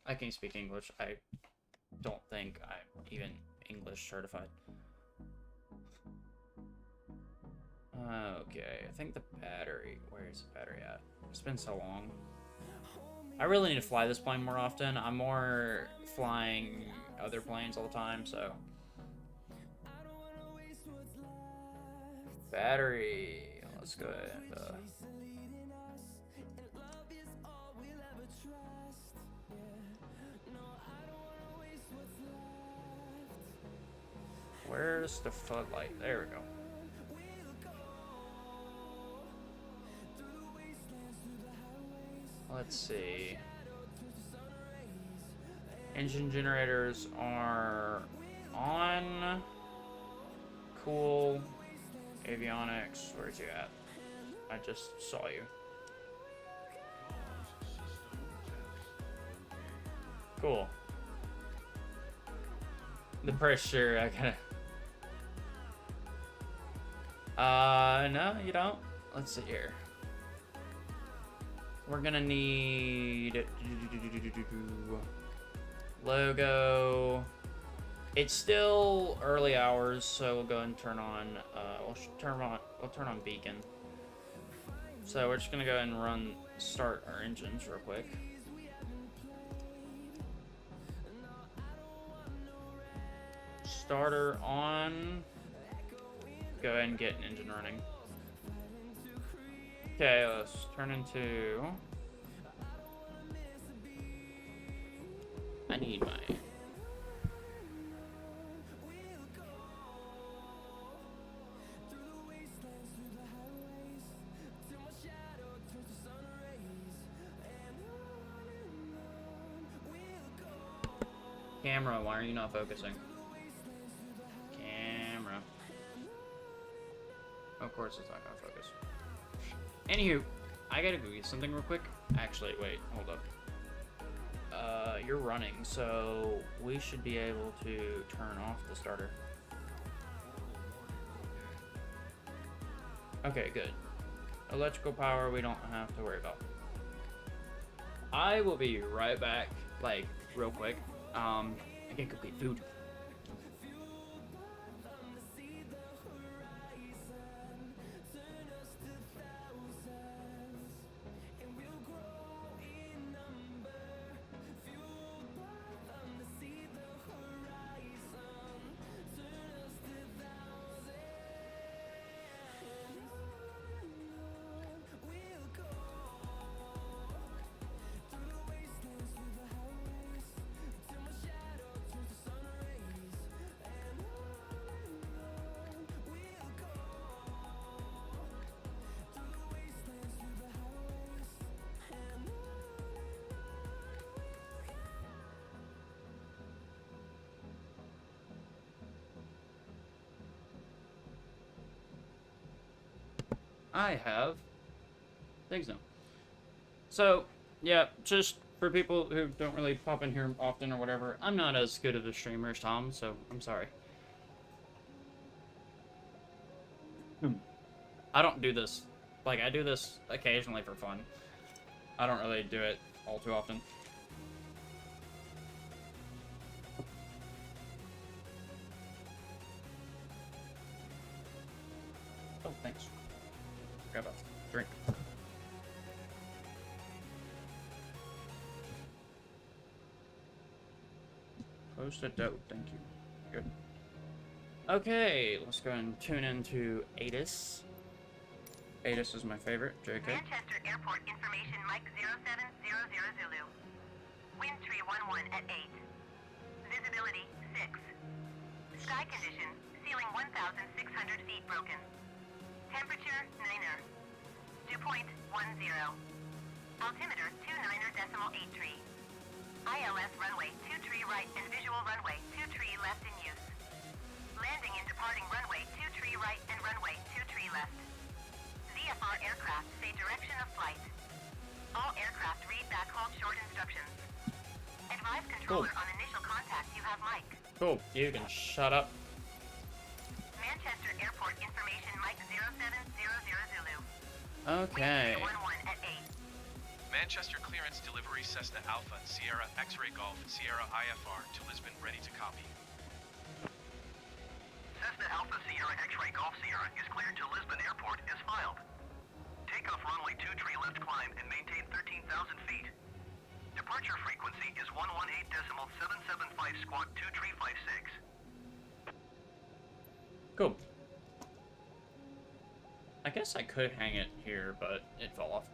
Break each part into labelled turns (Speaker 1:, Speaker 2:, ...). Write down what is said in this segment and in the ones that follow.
Speaker 1: I can speak English. I don't think I'm even English certified. Okay, I think the battery. Where's the battery at? It's been so long. I really need to fly this plane more often. I'm more flying other planes all the time, so. Battery. Let's go ahead and, where's the floodlight? There we go. Let's see. Engine generators are on. Cool. Avionics, where's you at? I just saw you. Cool. The pressure, I gotta... no, you don't. Let's see here. We're gonna need... logo. It's still early hours, so we'll go and turn on, we'll turn on beacon. So we're just gonna go ahead and start our engines real quick. Starter on. Go ahead and get an engine running. Okay, let's turn into... I need my... Camera, why are you not focusing? Camera. Of course it's not gonna focus. Anywho, I gotta go get something real quick. Actually, wait, hold up. You're running, so we should be able to turn off the starter. Okay, good. Electrical power we don't have to worry about. I will be right back, like, real quick. I can cook food. I have things now. So, yeah, just for people who don't really pop in here often or whatever, I'm not as good of a streamer as Tom, so I'm sorry. I don't do this. Like, I do this occasionally for fun. I don't really do it all too often. Oh, thanks. Grab a drink. Post a dope, thank you. Good. Okay, let's go and tune into ATIS. ATIS is my favorite, JK.
Speaker 2: Manchester Airport information, Mike 0700 Zulu. Wind tree 11 at 8. Visibility 6. Sky condition, ceiling 1,600 feet broken. Temperature 9er. Dew point 10. Altimeter 29.83. ILS runway 23 right and visual runway 23 left in use. Landing and departing runway 23 right and runway 23 left. VFR aircraft say direction of flight. All aircraft read back hold short instructions. Advise controller on initial contact you have Mike.
Speaker 1: Cool, you can shut up.
Speaker 2: Manchester Airport information, Mike 0700 Zulu.
Speaker 1: Okay.
Speaker 2: Wind 11 at 8.
Speaker 3: Manchester clearance delivery Cessna Alpha Sierra X-Ray Golf Sierra IFR to Lisbon, ready to copy.
Speaker 2: Cessna Alpha Sierra X-Ray Golf Sierra is cleared to Lisbon Airport as filed. Takeoff runway 23 left climb and maintain 13,000 feet. Departure frequency is 118.775 squawk 2356.
Speaker 1: Cool. I guess I could hang it here, but it fell off.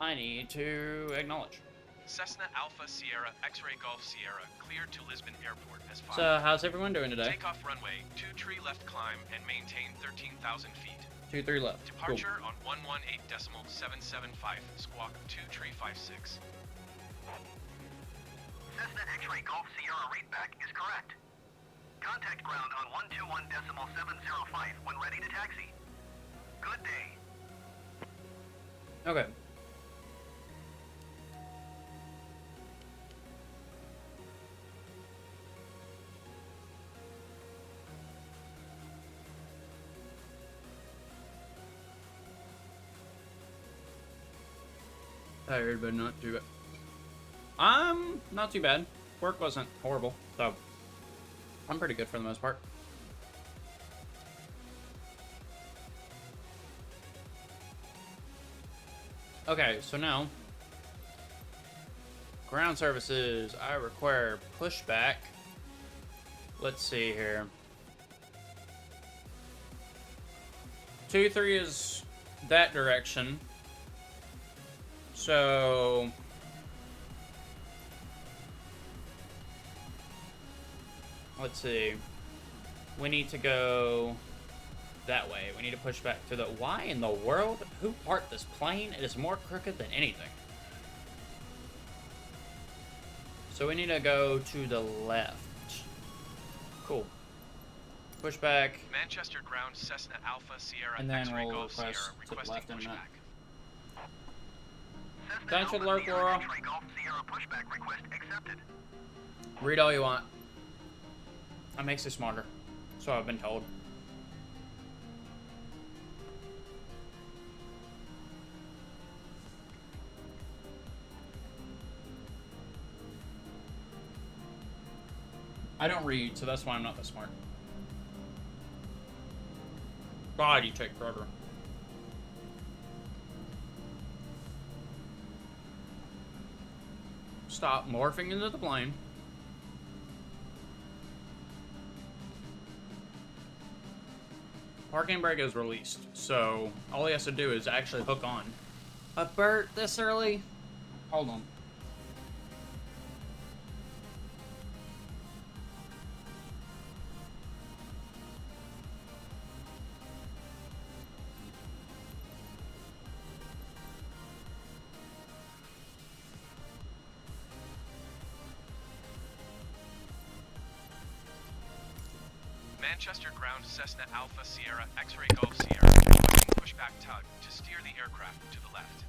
Speaker 1: I need to acknowledge.
Speaker 3: Cessna Alpha Sierra X-Ray Golf Sierra cleared to Lisbon Airport as filed.
Speaker 1: So, how's everyone doing today?
Speaker 3: Takeoff runway 23 left climb and maintain 13,000 feet.
Speaker 1: 23 left.
Speaker 3: Departure on 118.775 squawk 2356.
Speaker 2: Cessna X-Ray Golf Sierra readback is correct. Contact ground on 121.705 when ready to taxi. Good day.
Speaker 1: Okay. Tired, but not too bad. Not too bad. Work wasn't horrible, so I'm pretty good for the most part. Okay, so now ground services. I require pushback. Let's see here. 2-3 is that direction. So let's see. We need to go that way. We need to push back to the... Why in the world? Who parked this plane? It is more crooked than anything. So we need to go to the left. Cool. Push back.
Speaker 3: Manchester ground Cessna Alpha Sierra
Speaker 1: And then
Speaker 3: X-Ray
Speaker 1: we'll
Speaker 3: Golf Sierra
Speaker 1: request to the
Speaker 3: requesting
Speaker 1: left in a minute.
Speaker 3: pushback.
Speaker 1: Thanks for the alert, Laura.
Speaker 2: X-Ray Golf Sierra pushback request accepted.
Speaker 1: Read all you want. That makes you smarter. So I've been told. I don't read, so that's why I'm not that smart. God, you take forever. Stop morphing into the plane. Parking brake is released, so all he has to do is actually hook on. A Bert this early? Hold on.
Speaker 3: Manchester ground Cessna Alpha Sierra X-Ray Golf Sierra requesting pushback tug to steer the aircraft to the left.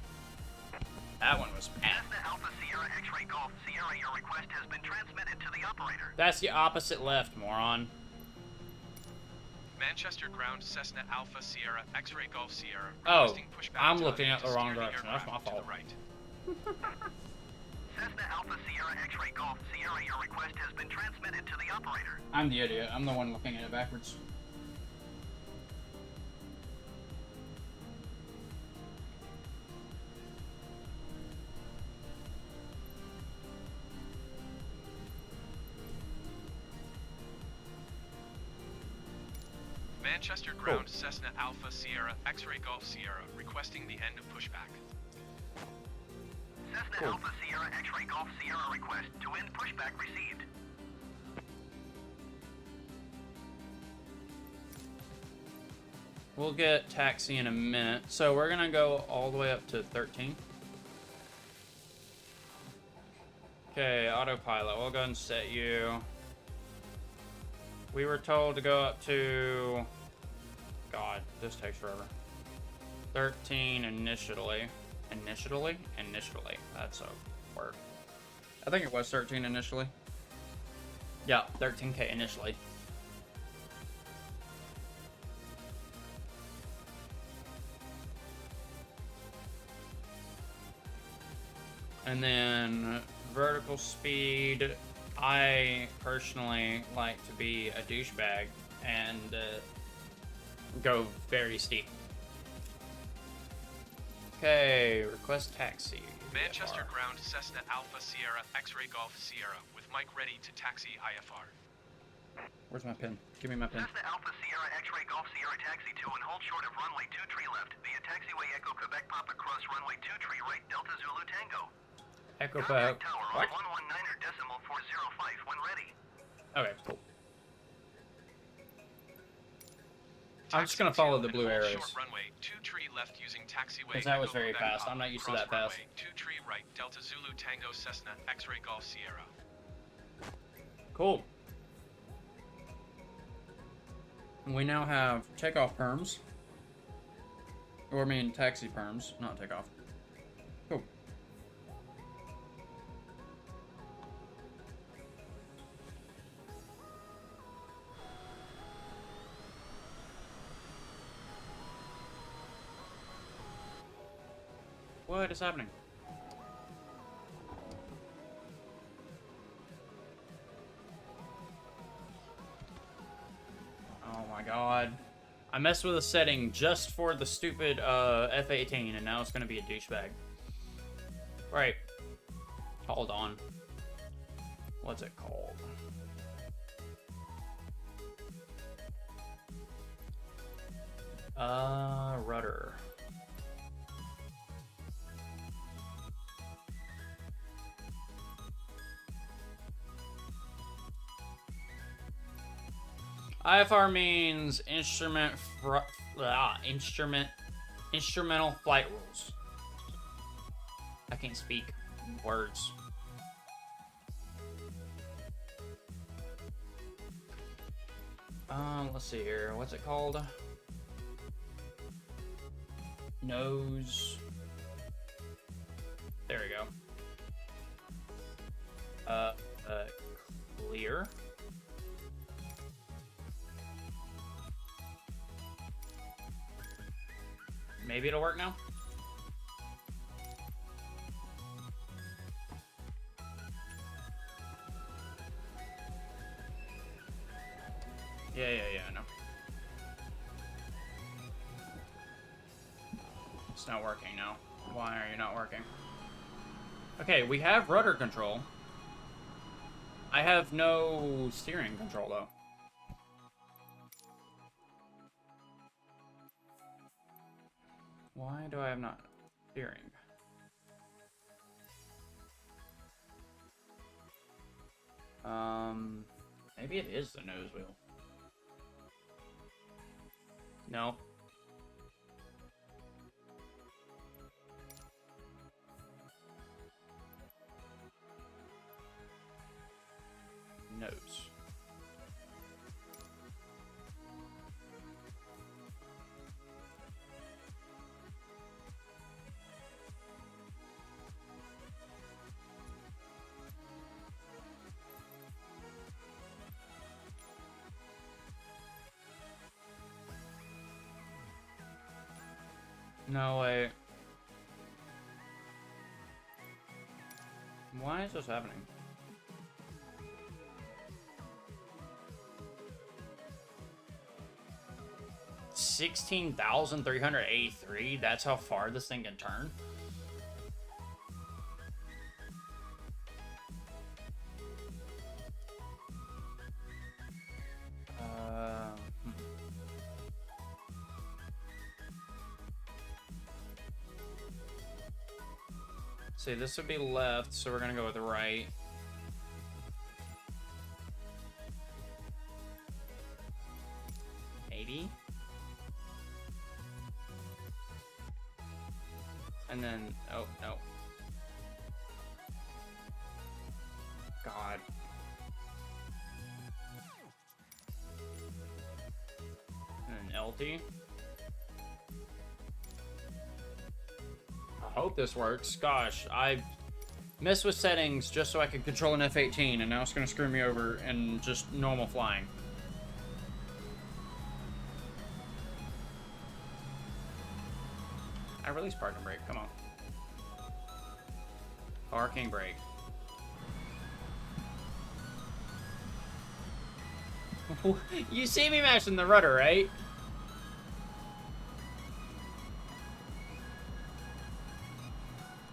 Speaker 1: That one was bad.
Speaker 2: Cessna Alpha Sierra X-Ray Golf Sierra, your request has been transmitted to the operator.
Speaker 1: That's the opposite left, moron.
Speaker 3: Manchester ground Cessna Alpha Sierra X-Ray Golf Sierra
Speaker 1: Oh,
Speaker 3: requesting pushback
Speaker 1: I'm
Speaker 3: tug
Speaker 1: looking at
Speaker 3: to
Speaker 1: the wrong
Speaker 3: steer
Speaker 1: direction. That's my
Speaker 3: aircraft to
Speaker 1: fault.
Speaker 3: the right.
Speaker 2: Cessna Alpha Sierra X-Ray Golf Sierra, your request has been transmitted to the operator.
Speaker 1: I'm the idiot. I'm the one looking at it backwards.
Speaker 3: Manchester ground Cessna Alpha Sierra X-Ray Golf Sierra requesting the end of pushback.
Speaker 2: Cessna
Speaker 1: Cool.
Speaker 2: Alpha Sierra X-Ray Golf Sierra request to end pushback received.
Speaker 1: We'll get taxi in a minute. So we're gonna go all the way up to 13. Okay, autopilot. We'll go and set you. We were told to go up to... God, this takes forever. 13 initially. Initially? Initially. That's a word. I think it was 13 initially. Yeah, 13K initially. And then vertical speed, I personally like to be a douchebag and go very steep. Okay, request taxi.
Speaker 3: Manchester Ground Cessna Alpha Sierra X-Ray Golf Sierra with Mike ready to taxi IFR.
Speaker 1: Where's my pin? Give me my pin.
Speaker 2: Cessna Alpha Sierra X-Ray Golf Sierra taxi 2 and hold short of runway 23 left via taxiway Echo Quebec Papa Cross runway 23 right Delta Zulu Tango.
Speaker 1: Echo
Speaker 2: Contact tower
Speaker 1: what?
Speaker 2: on 119.405 when ready.
Speaker 1: Okay, cool. I'm just gonna follow the blue arrows.
Speaker 3: Short runway 23 left using taxiway.
Speaker 1: Because that was
Speaker 3: Echo
Speaker 1: very
Speaker 3: Quebec
Speaker 1: fast.
Speaker 3: Papa
Speaker 1: I'm not used to
Speaker 3: Cross
Speaker 1: that fast.
Speaker 3: runway 23 right Delta Zulu Tango Cessna X-Ray Golf Sierra.
Speaker 1: Cool. We now have takeoff perms. Or I mean taxi perms, not takeoff. Cool. What is happening? Oh my god. I messed with a setting just for the stupid F-18 and now it's gonna be a douchebag. Right. Hold on. What's it called? Rudder. IFR means instrumental flight rules. I can't speak words. Let's see here. What's it called? Nose. There we go. Clear. Maybe it'll work now. Yeah, I know. It's not working now. Why are you not working? Okay, we have rudder control. I have no steering control, though. Why do I have not steering? Maybe it is the nose wheel. No. Nose. No way. Why is this happening? $16,383? That's how far this thing can turn? See, this would be left, so we're gonna go with the right. Maybe. And then, oh, no. God. And then LT. I hope this works. Gosh, I messed with settings just so I could control an F-18, and now it's gonna screw me over in just normal flying. I release park and brake, come on. Parking brake. You see me mashing the rudder, right?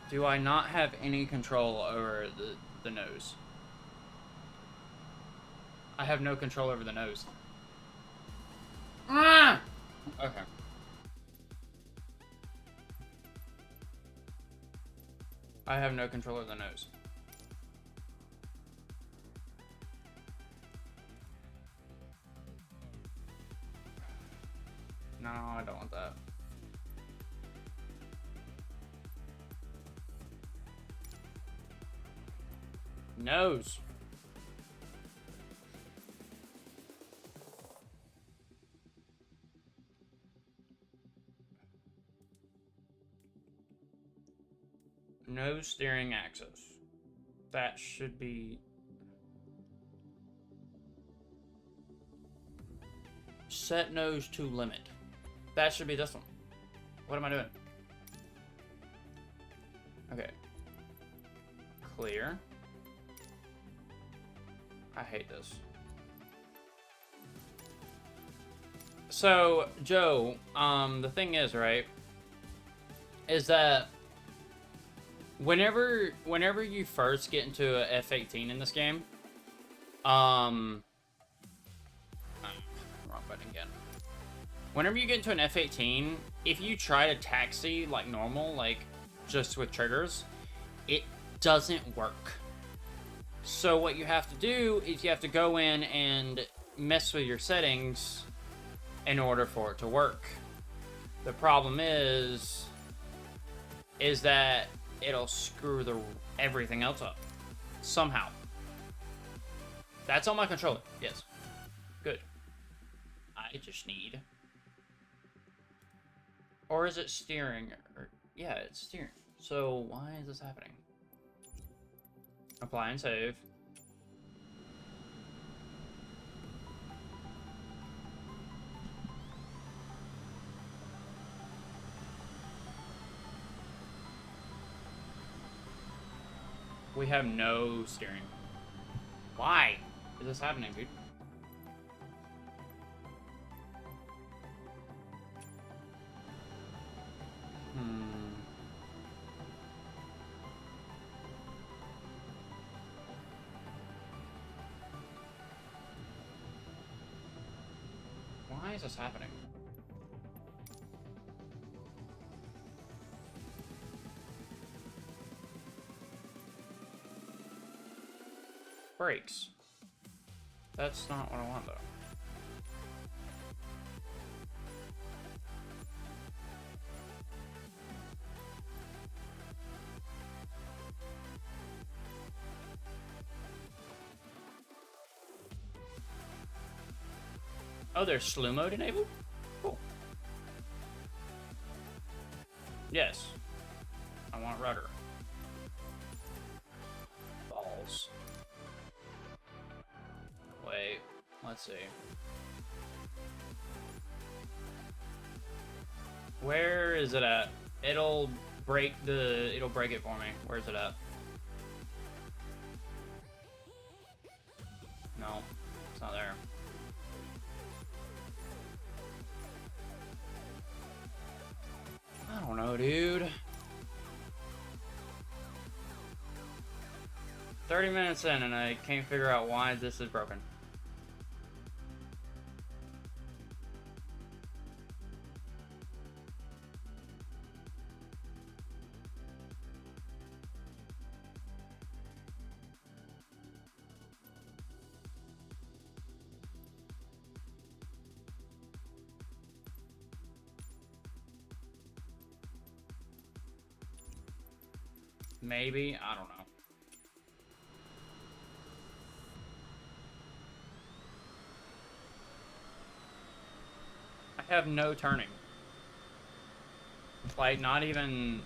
Speaker 1: Do I not have any control over the nose? I have no control over the nose. Ah! Okay. I have no control over the nose. No, I don't want that. Nose. Nose steering axis. That should be... Set nose to limit. That should be this one. What am I doing? Okay. Clear. I hate this. So, Joe, the thing is, right, is that whenever you first get into a F-18 in this game, wrong button again. Whenever you get into an F-18, if you try to taxi like normal, like just with triggers, it doesn't work. So what you have to do is you have to go in and mess with your settings in order for it to work. The problem is that it'll screw everything else up somehow. That's on my controller. Yes. Good. I just need... Or is it steering? Or, yeah, it's steering. So why is this happening? Apply and save. We have no steering. Why is this happening, dude? Why is this happening? Brakes. That's not what I want, though. Oh, there's slew mode enabled? Cool. Yes. I want rudder. Balls. Wait, let's see. Where is it at? It'll break it for me. Where's it at? No, it's not there. I don't know, dude. 30 minutes in and I can't figure out why this is broken. Maybe, I don't know. I have no turning. Like, not even...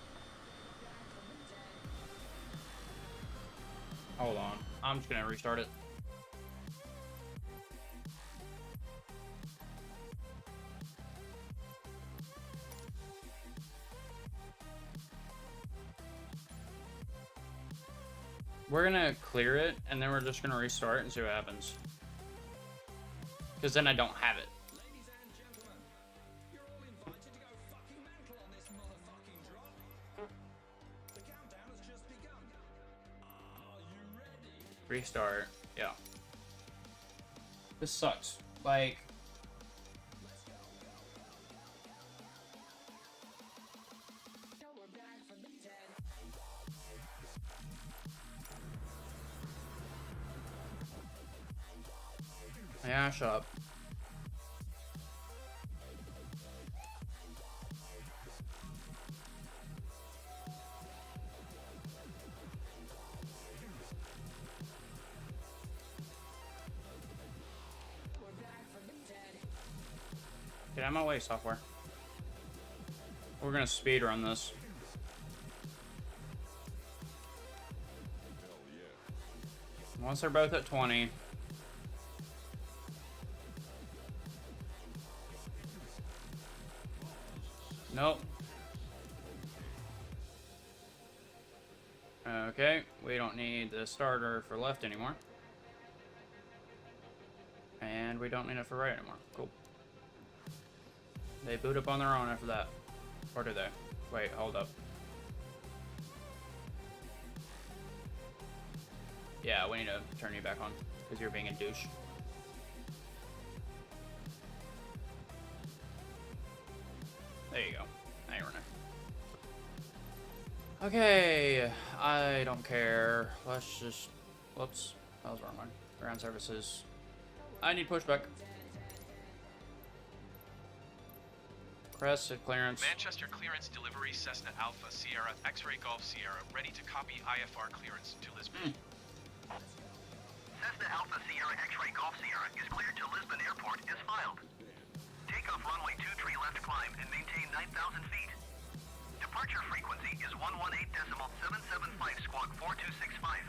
Speaker 1: Hold on. I'm just gonna restart it. We're gonna clear it, and then we're just gonna restart and see what happens. Because then I don't have it. Restart. Yeah. This sucks. Like... Yeah, shut up. Get out of my way, software. We're gonna speed run this. Once they're both at 20. Nope. Okay, we don't need the starter for left anymore. And we don't need it for right anymore. Cool. They boot up on their own after that. Or do they? Wait, hold up. Yeah, we need to turn you back on, because you're being a douche. There you go. Now you're running. Okay, I don't care. Let's just... Whoops. That was the wrong one. Ground services. I need pushback. Crest clearance.
Speaker 3: Manchester clearance delivery Cessna Alpha Sierra X-Ray Golf Sierra ready to copy IFR clearance to Lisbon.
Speaker 2: Cessna Alpha Sierra X-Ray Golf Sierra is cleared to Lisbon Airport as filed. Takeoff runway 23 left climb and maintain 9,000 feet. Departure frequency is 118.775 squawk 4265.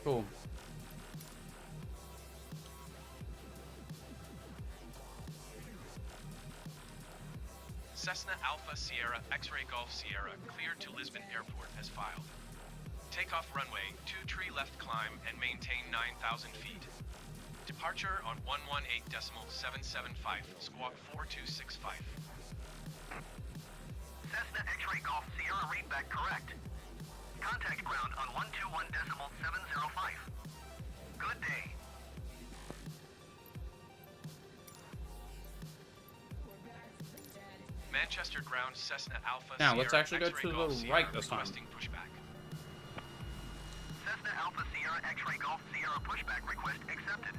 Speaker 1: Cool.
Speaker 3: Cessna Alpha Sierra X-Ray Golf Sierra cleared to Lisbon Airport as filed. Takeoff runway 23 left climb and maintain 9,000 feet. Departure on 118.775 squawk 4265.
Speaker 2: Cessna X-Ray Golf Sierra readback correct. Contact ground on 121.705. Good day.
Speaker 3: Manchester ground Cessna Alpha
Speaker 1: Now,
Speaker 3: Sierra
Speaker 1: let's actually go
Speaker 3: X-Ray
Speaker 1: to
Speaker 3: Golf
Speaker 1: the
Speaker 3: Sierra
Speaker 1: right this time.
Speaker 3: requesting pushback.
Speaker 2: Cessna Alpha Sierra X-Ray Golf Sierra pushback request accepted.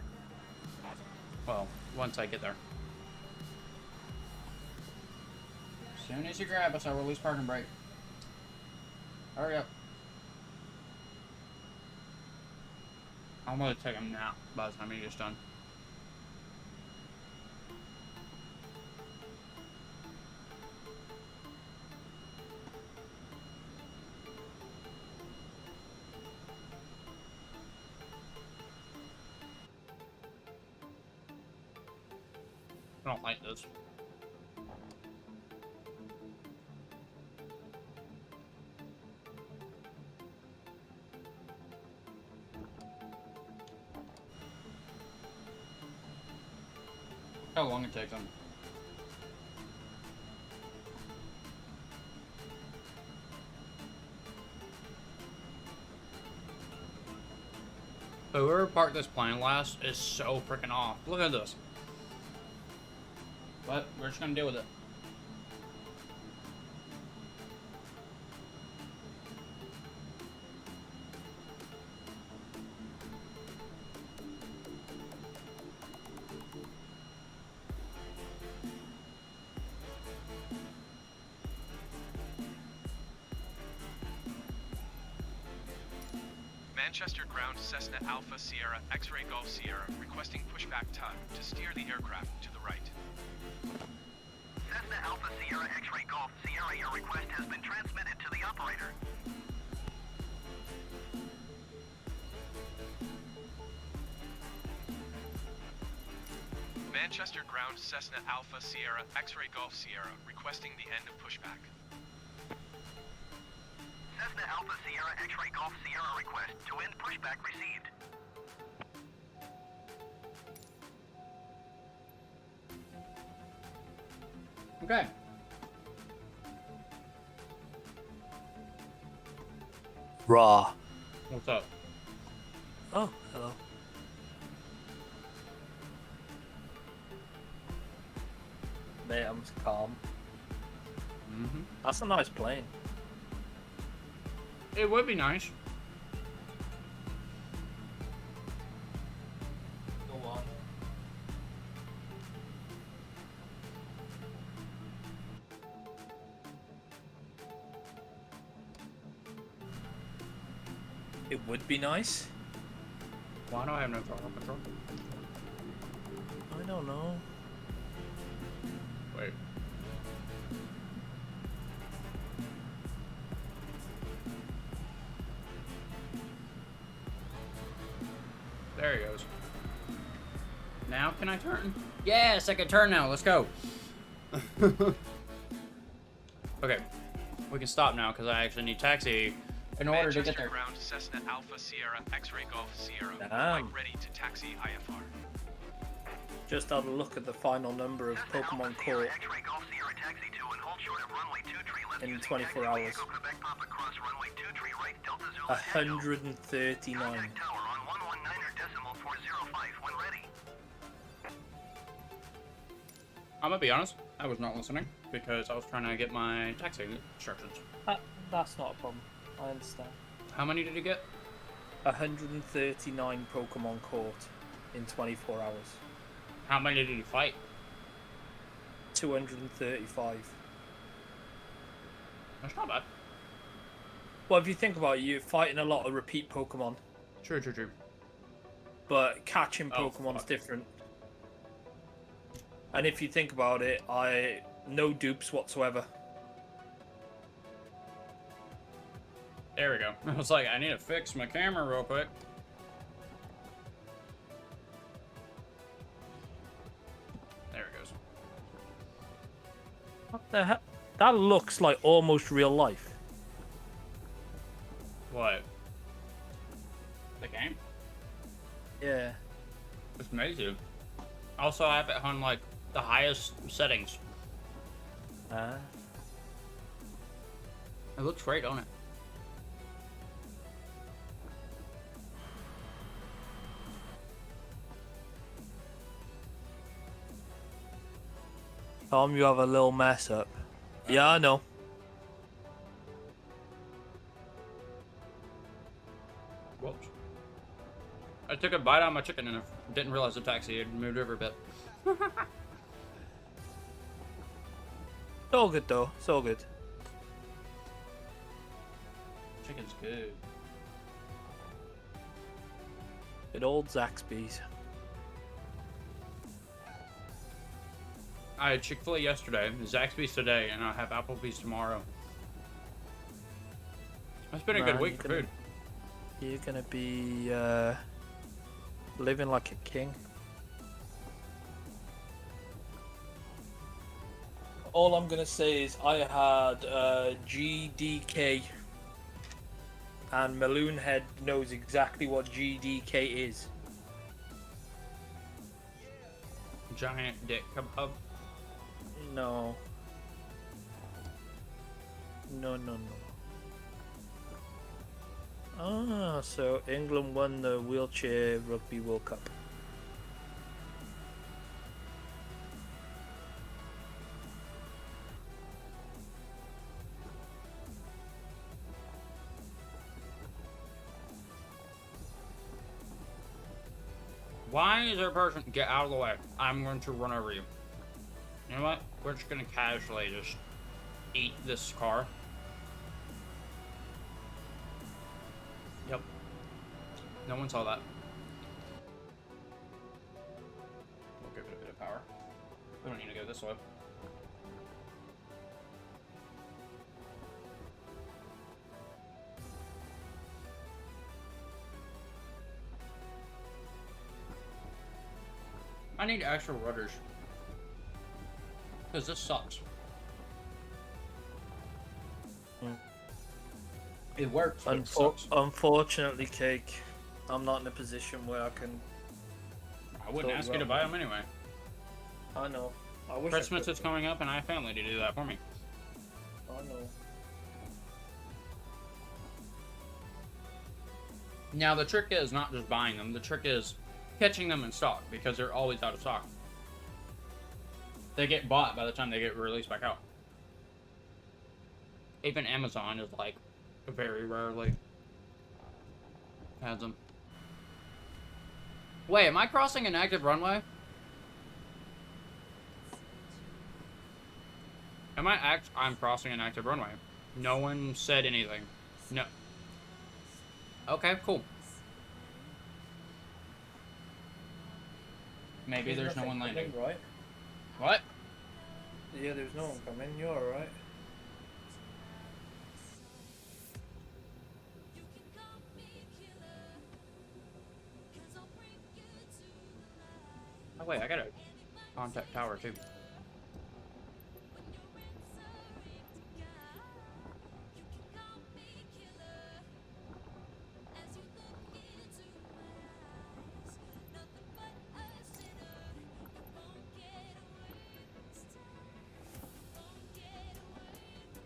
Speaker 1: Well, once I get there. As soon as you grab us, I'll release parking brake. Hurry up. I'm gonna take him now by the time he gets done. I don't like this. How long it takes them. Whoever parked this plane last is so freaking off. Look at this. But we're just gonna deal with it.
Speaker 3: Manchester ground Cessna Alpha Sierra X-Ray Golf Sierra requesting pushback tug to steer the aircraft to the right.
Speaker 2: Cessna Alpha Sierra X-Ray Golf Sierra, your request has been transmitted to the operator.
Speaker 3: Manchester ground Cessna Alpha Sierra X-Ray Golf Sierra requesting the end of pushback.
Speaker 2: Cessna Alpha Sierra X-Ray Golf Sierra request to end pushback received.
Speaker 1: Okay.
Speaker 4: Raw.
Speaker 1: What's up?
Speaker 4: Oh, hello. Mate, I'm just calm.
Speaker 1: Mm-hmm.
Speaker 4: That's a nice plane.
Speaker 1: It would be nice.
Speaker 4: Go on. It would be nice.
Speaker 1: Why do I have no throttle control?
Speaker 4: I don't know.
Speaker 1: Wait. There he goes. Now can I turn? Yes, I can turn now. Let's go. Okay. We can stop now because I actually need taxi in order to get there.
Speaker 3: Ground Cessna Alpha Sierra X-Ray Golf Sierra.
Speaker 4: Damn.
Speaker 3: Flight ready to taxi IFR.
Speaker 4: Just had a look at the final number of Pokemon caught
Speaker 2: X-Ray Golf Sierra taxi to and hold short of runway 23 left
Speaker 4: in
Speaker 2: using
Speaker 4: 24
Speaker 2: taxi
Speaker 4: hours.
Speaker 2: vehicle Quebec Papa cross runway 23 right Delta Zulu
Speaker 4: 139.
Speaker 2: Contact tower on 119.405 when ready.
Speaker 1: I'm gonna be honest. I was not listening because I was trying to get my taxi instructions.
Speaker 4: That's not a problem. I understand.
Speaker 1: How many did you get?
Speaker 4: 139 Pokemon caught in 24 hours.
Speaker 1: How many did you fight?
Speaker 4: 235.
Speaker 1: That's not bad.
Speaker 4: Well, if you think about it, you're fighting a lot of repeat Pokemon,
Speaker 1: True.
Speaker 4: but catching
Speaker 1: Oh,
Speaker 4: Pokemon's
Speaker 1: fuck.
Speaker 4: different. And if you think about it, no dupes whatsoever.
Speaker 1: There we go. I was like, I need to fix my camera real quick. There it goes.
Speaker 4: What the hell? That looks like almost real life.
Speaker 1: What? The game?
Speaker 4: Yeah.
Speaker 1: It's amazing. Also, I have it on like the highest settings. It looks great, don't it?
Speaker 4: Tom, you have a little mess up. Yeah, I know.
Speaker 1: Whoops. I took a bite out of my chicken and I didn't realize the taxi had moved over a bit.
Speaker 4: It's all good though. It's all good.
Speaker 1: Chicken's good.
Speaker 4: Good old Zaxby's.
Speaker 1: I had Chick-fil-A yesterday, Zaxby's today, and I'll have Applebee's tomorrow. It's been a good
Speaker 4: Man,
Speaker 1: week for food.
Speaker 4: You're gonna be living like a king. All I'm gonna say is I had GDK, and Maloonhead knows exactly what GDK is.
Speaker 1: Giant dick kebab.
Speaker 4: No. No. Ah, so England won the wheelchair rugby World Cup.
Speaker 1: Why is there a person? Get out of the way. I'm going to run over you. You know what? We're just gonna casually just eat this car. Yep. No one saw that. We'll give it a bit of power. We don't need to go this way. I need extra rudders. Because this sucks. It works, but it sucks.
Speaker 4: Unfortunately, Cake, I'm not in a position where I can.
Speaker 1: I wouldn't ask you to buy them anyway.
Speaker 4: I know. I wish
Speaker 1: Christmas
Speaker 4: I could.
Speaker 1: is coming up, and I have family to do that for me.
Speaker 4: I know.
Speaker 1: Now, the trick is not just buying them. The trick is catching them in stock, because they're always out of stock. They get bought by the time they get released back out. Even Amazon is, like, very rarely has them. Wait, am I crossing an active runway? I'm crossing an active runway. No one said anything. No. Okay, cool. Maybe there's no one landing.
Speaker 4: Right?
Speaker 1: What?
Speaker 4: Yeah, there's no one coming. You're alright.
Speaker 1: Oh wait, I gotta contact tower too.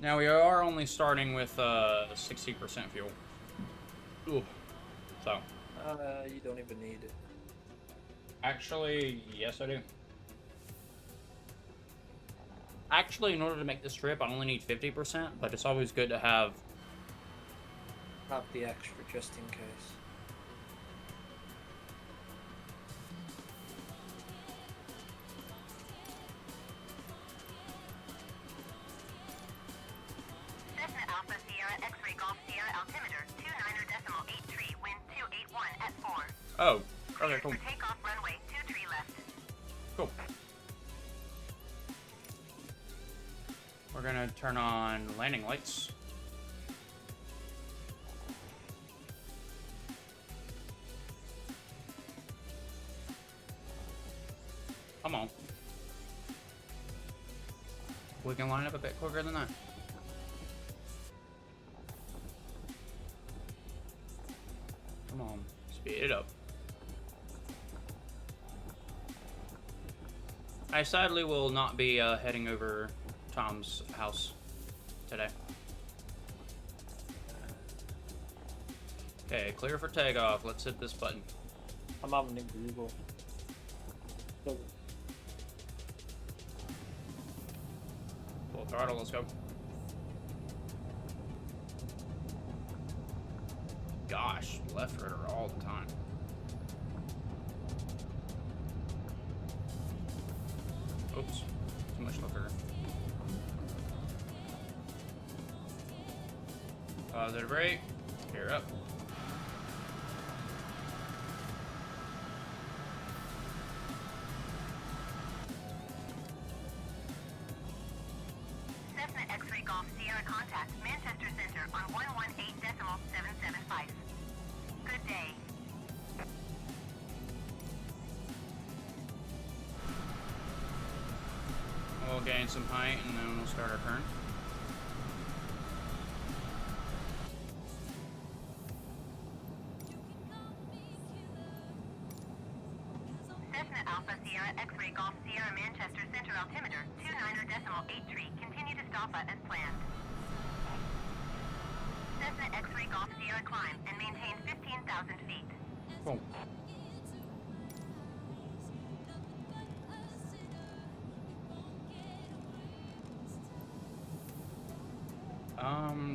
Speaker 1: Now we are only starting with 60% fuel. Ooh. So.
Speaker 4: You don't even need it.
Speaker 1: Actually, yes I do. Actually, in order to make this trip, I only need 50%, but it's always good to have...
Speaker 4: Have the extra just in case.
Speaker 2: Cessna Alpha Sierra X-Ray Golf Sierra altimeter 29.83, wind 281 at 4.
Speaker 1: Oh, okay, cool.
Speaker 2: For takeoff runway 23 left.
Speaker 1: Cool. We're gonna turn on landing lights. Come on. We can line up a bit quicker than that. Come on, speed it up. I sadly will not be heading over Tom's house today. Okay, clear for takeoff. Let's hit this button.
Speaker 4: I'm having a Google. So,
Speaker 1: Full throttle, let's go. Gosh, left rudder all the time. Oops, too much left rudder. Positive brake, gear up.
Speaker 2: Cessna X-Ray Golf Sierra contact Manchester Center on 118.775. Good day.
Speaker 1: We'll gain some height and then we'll start our turn.
Speaker 2: Cessna Alpha Sierra X-Ray Golf Sierra Manchester Center altimeter 29.83. Continue to stop as planned. Cessna X-Ray Golf Sierra climb and maintain 15,000 feet.
Speaker 1: Cool.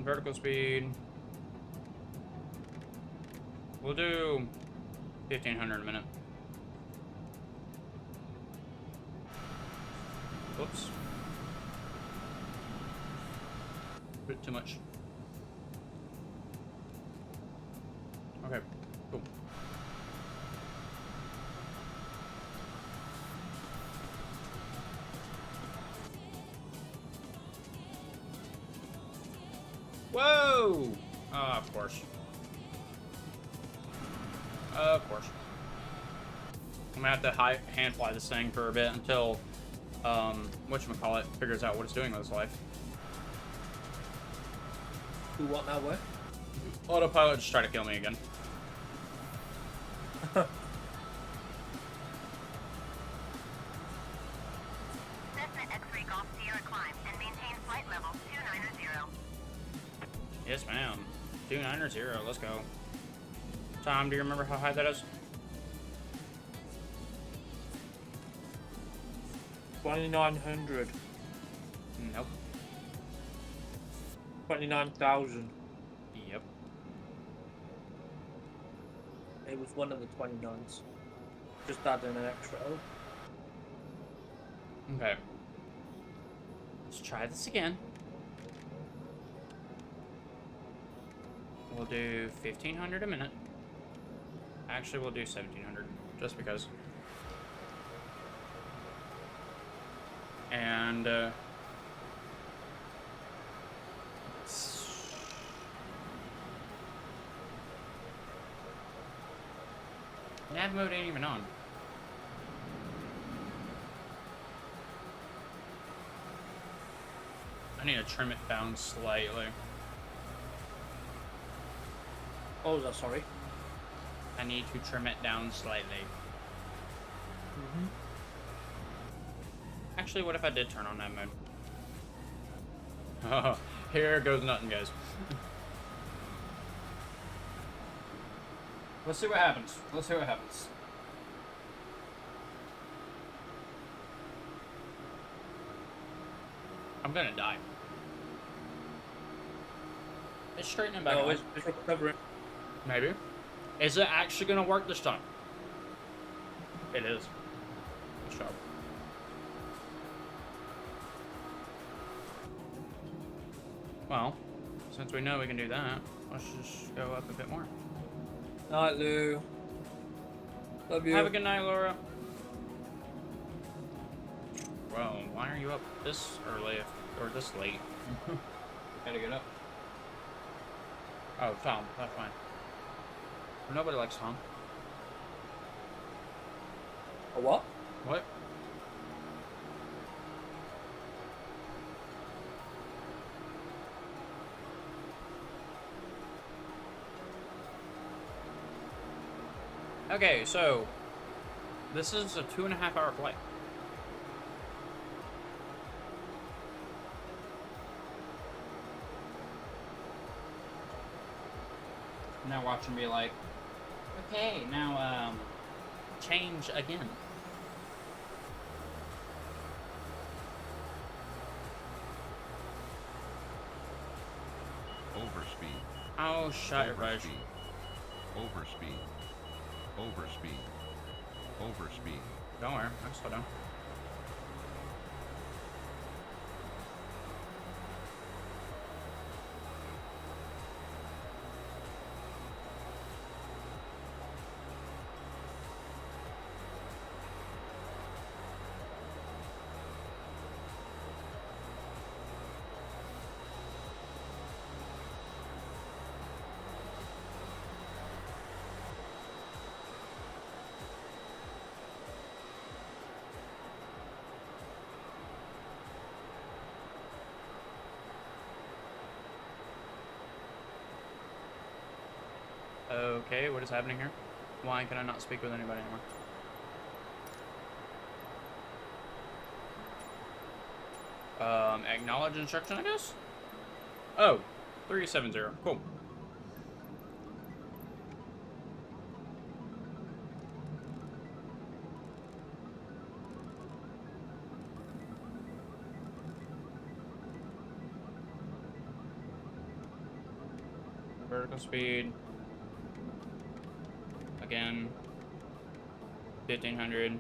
Speaker 1: Vertical speed. We'll do 1,500 a minute. Whoops. Bit too much. Okay, cool. Whoa! Of course. Of course. I'm gonna have to hand fly this thing for a bit until, whatchamacallit figures out what it's doing with its life.
Speaker 4: who, what, now, where?
Speaker 1: Autopilot just tried to kill me again.
Speaker 2: Cessna X-ray Golf Sierra climb and maintain flight level 290.
Speaker 1: Yes, ma'am. 290, let's go. Tom, do you remember how high that is?
Speaker 4: 2,900.
Speaker 1: Nope.
Speaker 4: 29,000.
Speaker 1: Yep.
Speaker 4: It was one of the 29s. Just adding an extra O.
Speaker 1: Okay. Let's try this again. We'll do 1,500 a minute. Actually, we'll do 1,700, just because. And, nav mode ain't even on. I need to trim it down slightly.
Speaker 4: Oh, was that sorry?
Speaker 1: I need to trim it down slightly.
Speaker 4: Mm-hmm.
Speaker 1: Actually, what if I did turn on nav mode? Oh, here goes nothing, guys. Let's see what happens. Let's see what happens. I'm gonna die. It's straightening back
Speaker 4: Oh,
Speaker 1: on.
Speaker 4: it's recovering.
Speaker 1: Maybe. Is it actually gonna work this time? It is. Good job. Well, since we know we can do that, let's just go up a bit more.
Speaker 4: Night, Lou. Love you.
Speaker 1: Have a good night, Laura. Well, why are you up this early or this late? Gotta get up. Oh, Tom, that's fine. Nobody likes Tom.
Speaker 4: A what?
Speaker 1: What? Okay, so this is a 2.5 hour flight. Now watch him be like, okay, now change again.
Speaker 5: Overspeed.
Speaker 1: Oh, shut it, Raj.
Speaker 5: Overspeed. Overspeed. Overspeed.
Speaker 1: Don't worry, I'll slow down. Okay, what is happening here? Why can I not speak with anybody anymore? Acknowledge instruction, I guess? Oh, 370, cool. Vertical speed. Again, 1,500.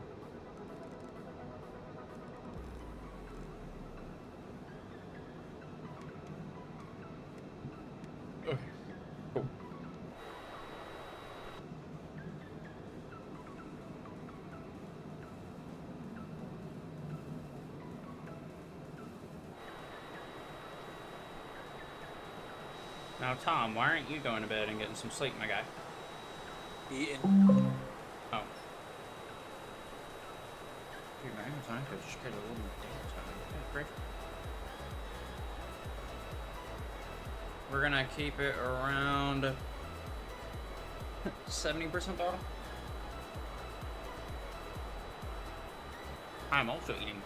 Speaker 1: Okay, cool. Now, Tom, why aren't you going to bed and getting some sleep, my guy?
Speaker 4: Eating.
Speaker 1: Oh. Dude, my time could just get a little more daytime. Yeah, great. We're gonna keep it around 70% throttle. I'm also eating.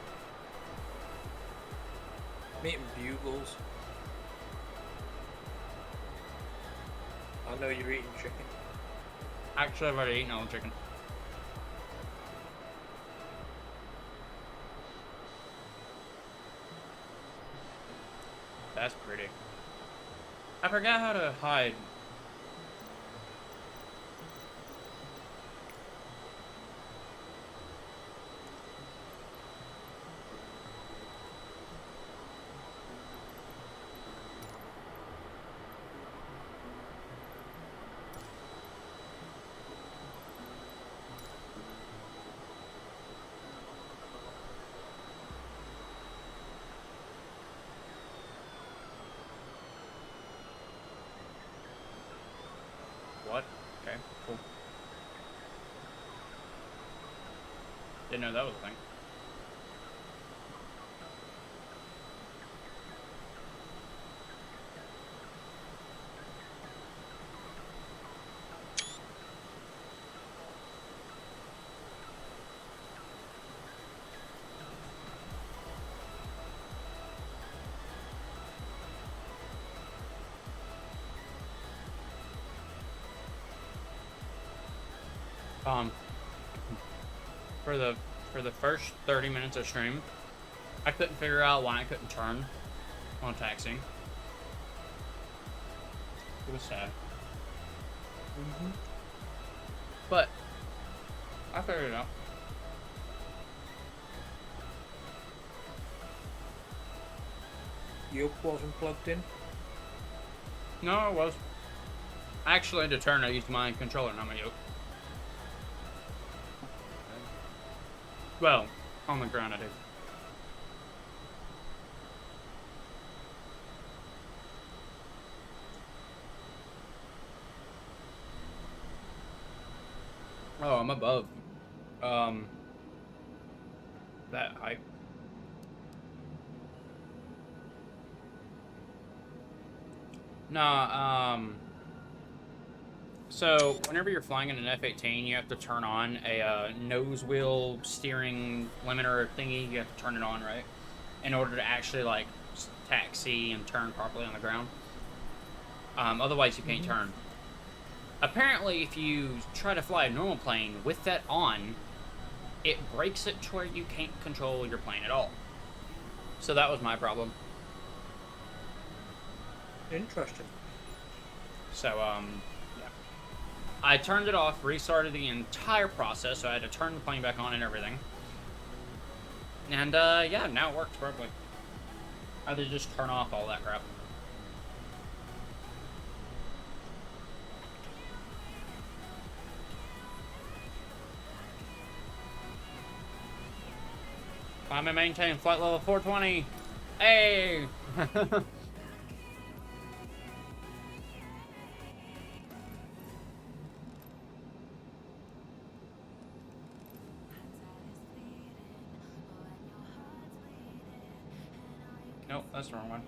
Speaker 4: I'm eating bugles. I know you're eating chicken.
Speaker 1: Actually, I've already eaten all the chicken. That's pretty. I forgot how to hide. What? Okay, cool. Didn't know that was a thing. For the first 30 minutes of stream, I couldn't figure out why I couldn't turn on taxi. It was sad. But I figured it out.
Speaker 4: Yoke wasn't plugged in.
Speaker 1: No, it was. Actually, to turn, I used my controller, not my yoke. Well, on the ground I did. Oh, I'm above. That height. Nah, so whenever you're flying in an F-18, you have to turn on a nose wheel steering limiter thingy. You have to turn it on, right? In order to actually, like, taxi and turn properly on the ground. Otherwise, you can't turn. Apparently, if you try to fly a normal plane with that on, it breaks it to where you can't control your plane at all. So that was my problem.
Speaker 4: Interesting.
Speaker 1: So, yeah. I turned it off, restarted the entire process, so I had to turn the plane back on and everything. And, yeah, now it works perfectly. I had to just turn off all that crap. Climb and maintain flight level 420. Hey! Nope, that's the wrong one.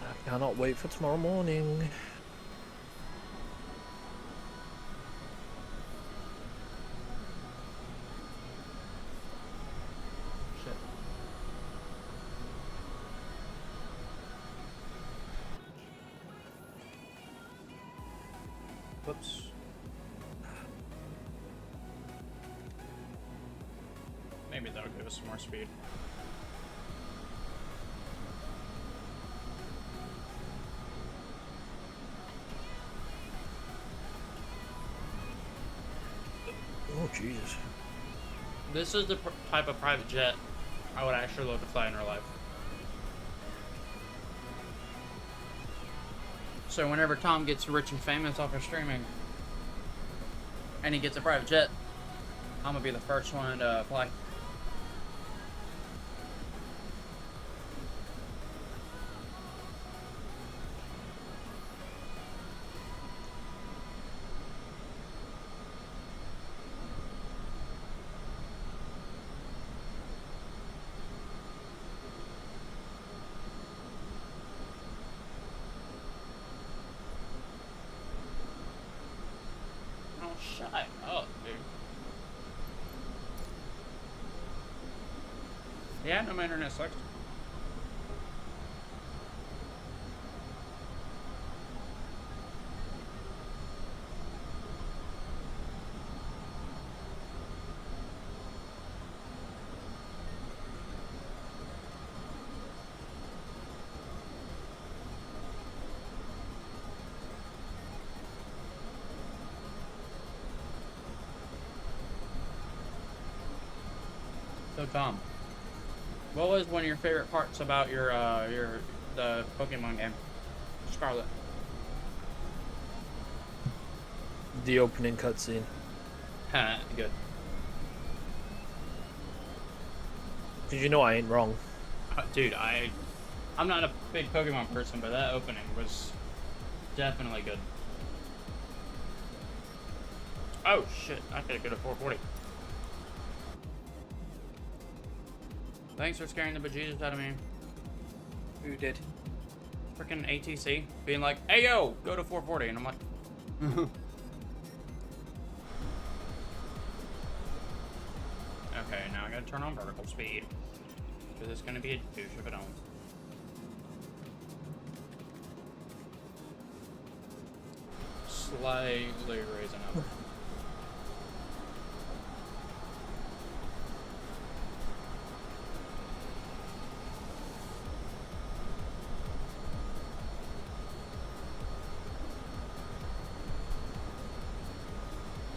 Speaker 4: I cannot wait for tomorrow morning. Shit.
Speaker 1: Whoops. Maybe that'll give us some more speed.
Speaker 4: Jesus.
Speaker 1: This is the type of private jet I would actually love to fly in real life. So whenever Tom gets rich and famous off of streaming, and he gets a private jet, I'm gonna be the first one to fly. Oh, shut up, dude. Yeah, no, my internet sucks. So Tom, what was one of your favorite parts about the Pokemon game, Scarlet?
Speaker 4: The opening cutscene.
Speaker 1: Good.
Speaker 4: Did you know I ain't wrong?
Speaker 1: Dude, I'm not a big Pokemon person, but that opening was definitely good. Oh shit, I gotta go to 440. Thanks for scaring the bejesus out of me.
Speaker 4: Who did?
Speaker 1: Freaking ATC being like, hey yo, go to 440, and I'm like, okay, now I gotta turn on vertical speed. Because it's gonna be a douche if I don't. Slightly raising up.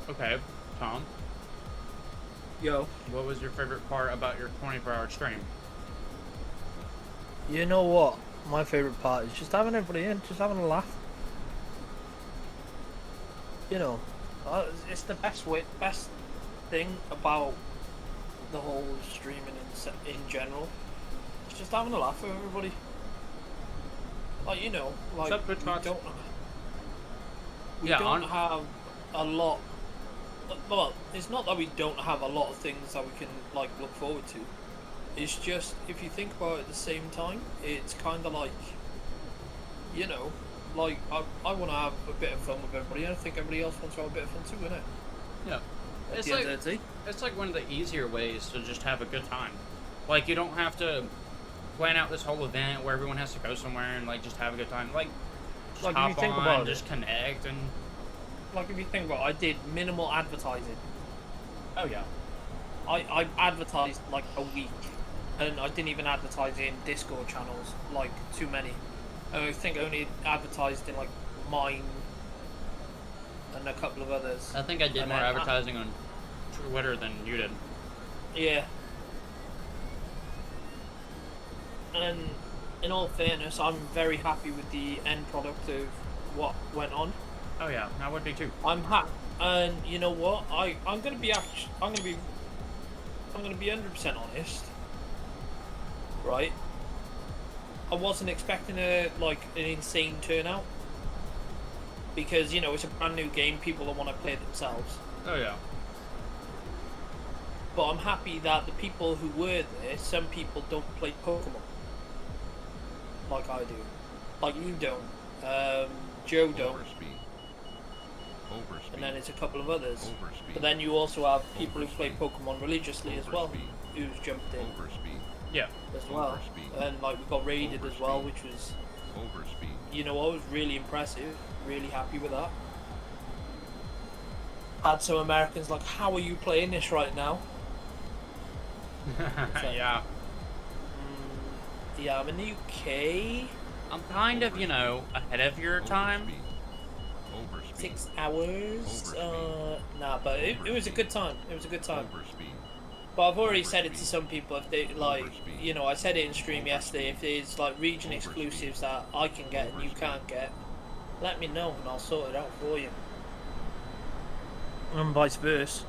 Speaker 1: Okay, Tom,
Speaker 4: Yo.
Speaker 1: what was your favorite part about your 24-hour stream?
Speaker 4: You know what? My favourite part is just having everybody in, just having a laugh. You know, it's the best thing about the whole streaming in general. It's just having a laugh with everybody. Like, you know, like
Speaker 1: What's up, Twitch
Speaker 4: we
Speaker 1: bots?
Speaker 4: don't
Speaker 1: Yeah,
Speaker 4: don't have a lot. Well, it's not that we don't have a lot of things that we can like look forward to. It's just, if you think about it at the same time, it's kind of like, you know, like I want to have a bit of fun with everybody, and I think everybody else wants to have a bit of fun too, innit?
Speaker 1: Yeah.
Speaker 4: At
Speaker 1: It's
Speaker 4: the
Speaker 1: like,
Speaker 4: end of the day.
Speaker 1: it's like one of the easier ways to just have a good time. Like, you don't have to plan out this whole event where everyone has to go somewhere and, like, just have a good time. Like, just
Speaker 4: Like, if you
Speaker 1: hop
Speaker 4: think
Speaker 1: on,
Speaker 4: about
Speaker 1: just connect, and...
Speaker 4: Like, if you think about it, I did minimal advertising.
Speaker 1: Oh, yeah.
Speaker 4: I advertised like a week, and I didn't even advertise in Discord channels, like too many. I think I only advertised in like mine and a couple of others.
Speaker 1: I think I did
Speaker 4: And
Speaker 1: more
Speaker 4: then
Speaker 1: advertising on Twitter than you did.
Speaker 4: Yeah. And in all fairness, I'm very happy with the end product of what went on.
Speaker 1: Oh, yeah. I would be, too.
Speaker 4: I'm happy, and you know what? I'm gonna be 100% honest. Right? I wasn't expecting an insane turnout, because you know it's a brand new game. People don't want to play it themselves.
Speaker 1: Oh, yeah.
Speaker 4: But I'm happy that the people who were there, some people don't play Pokemon like I do, like you don't, Joe don't.
Speaker 5: Overspeed.
Speaker 4: And then it's a couple of others.
Speaker 5: Overspeed.
Speaker 4: But then you also have people who play Pokemon religiously as well,
Speaker 5: Overspeed.
Speaker 4: who's jumped in
Speaker 5: Overspeed.
Speaker 1: Yeah.
Speaker 4: as well.
Speaker 5: Overspeed.
Speaker 4: And like we got raided as well, which was,
Speaker 5: Overspeed.
Speaker 4: you know, what was really impressive. Really happy with that. Had some Americans like, how are you playing this right now?
Speaker 1: Yeah.
Speaker 4: Yeah, I'm in the UK.
Speaker 1: I'm kind of, you know, ahead of your time.
Speaker 5: Overspeed.
Speaker 4: 6 hours. Nah, but it was a good time. It was a good time.
Speaker 5: Overspeed.
Speaker 4: But I've already said it to some people. If they like,
Speaker 5: Overspeed.
Speaker 4: you know, I said it in stream yesterday. If there's like region
Speaker 5: Overspeed.
Speaker 4: exclusives that I can get and you
Speaker 5: Overspeed.
Speaker 4: can't get, let me know and I'll sort it out for you. And vice versa.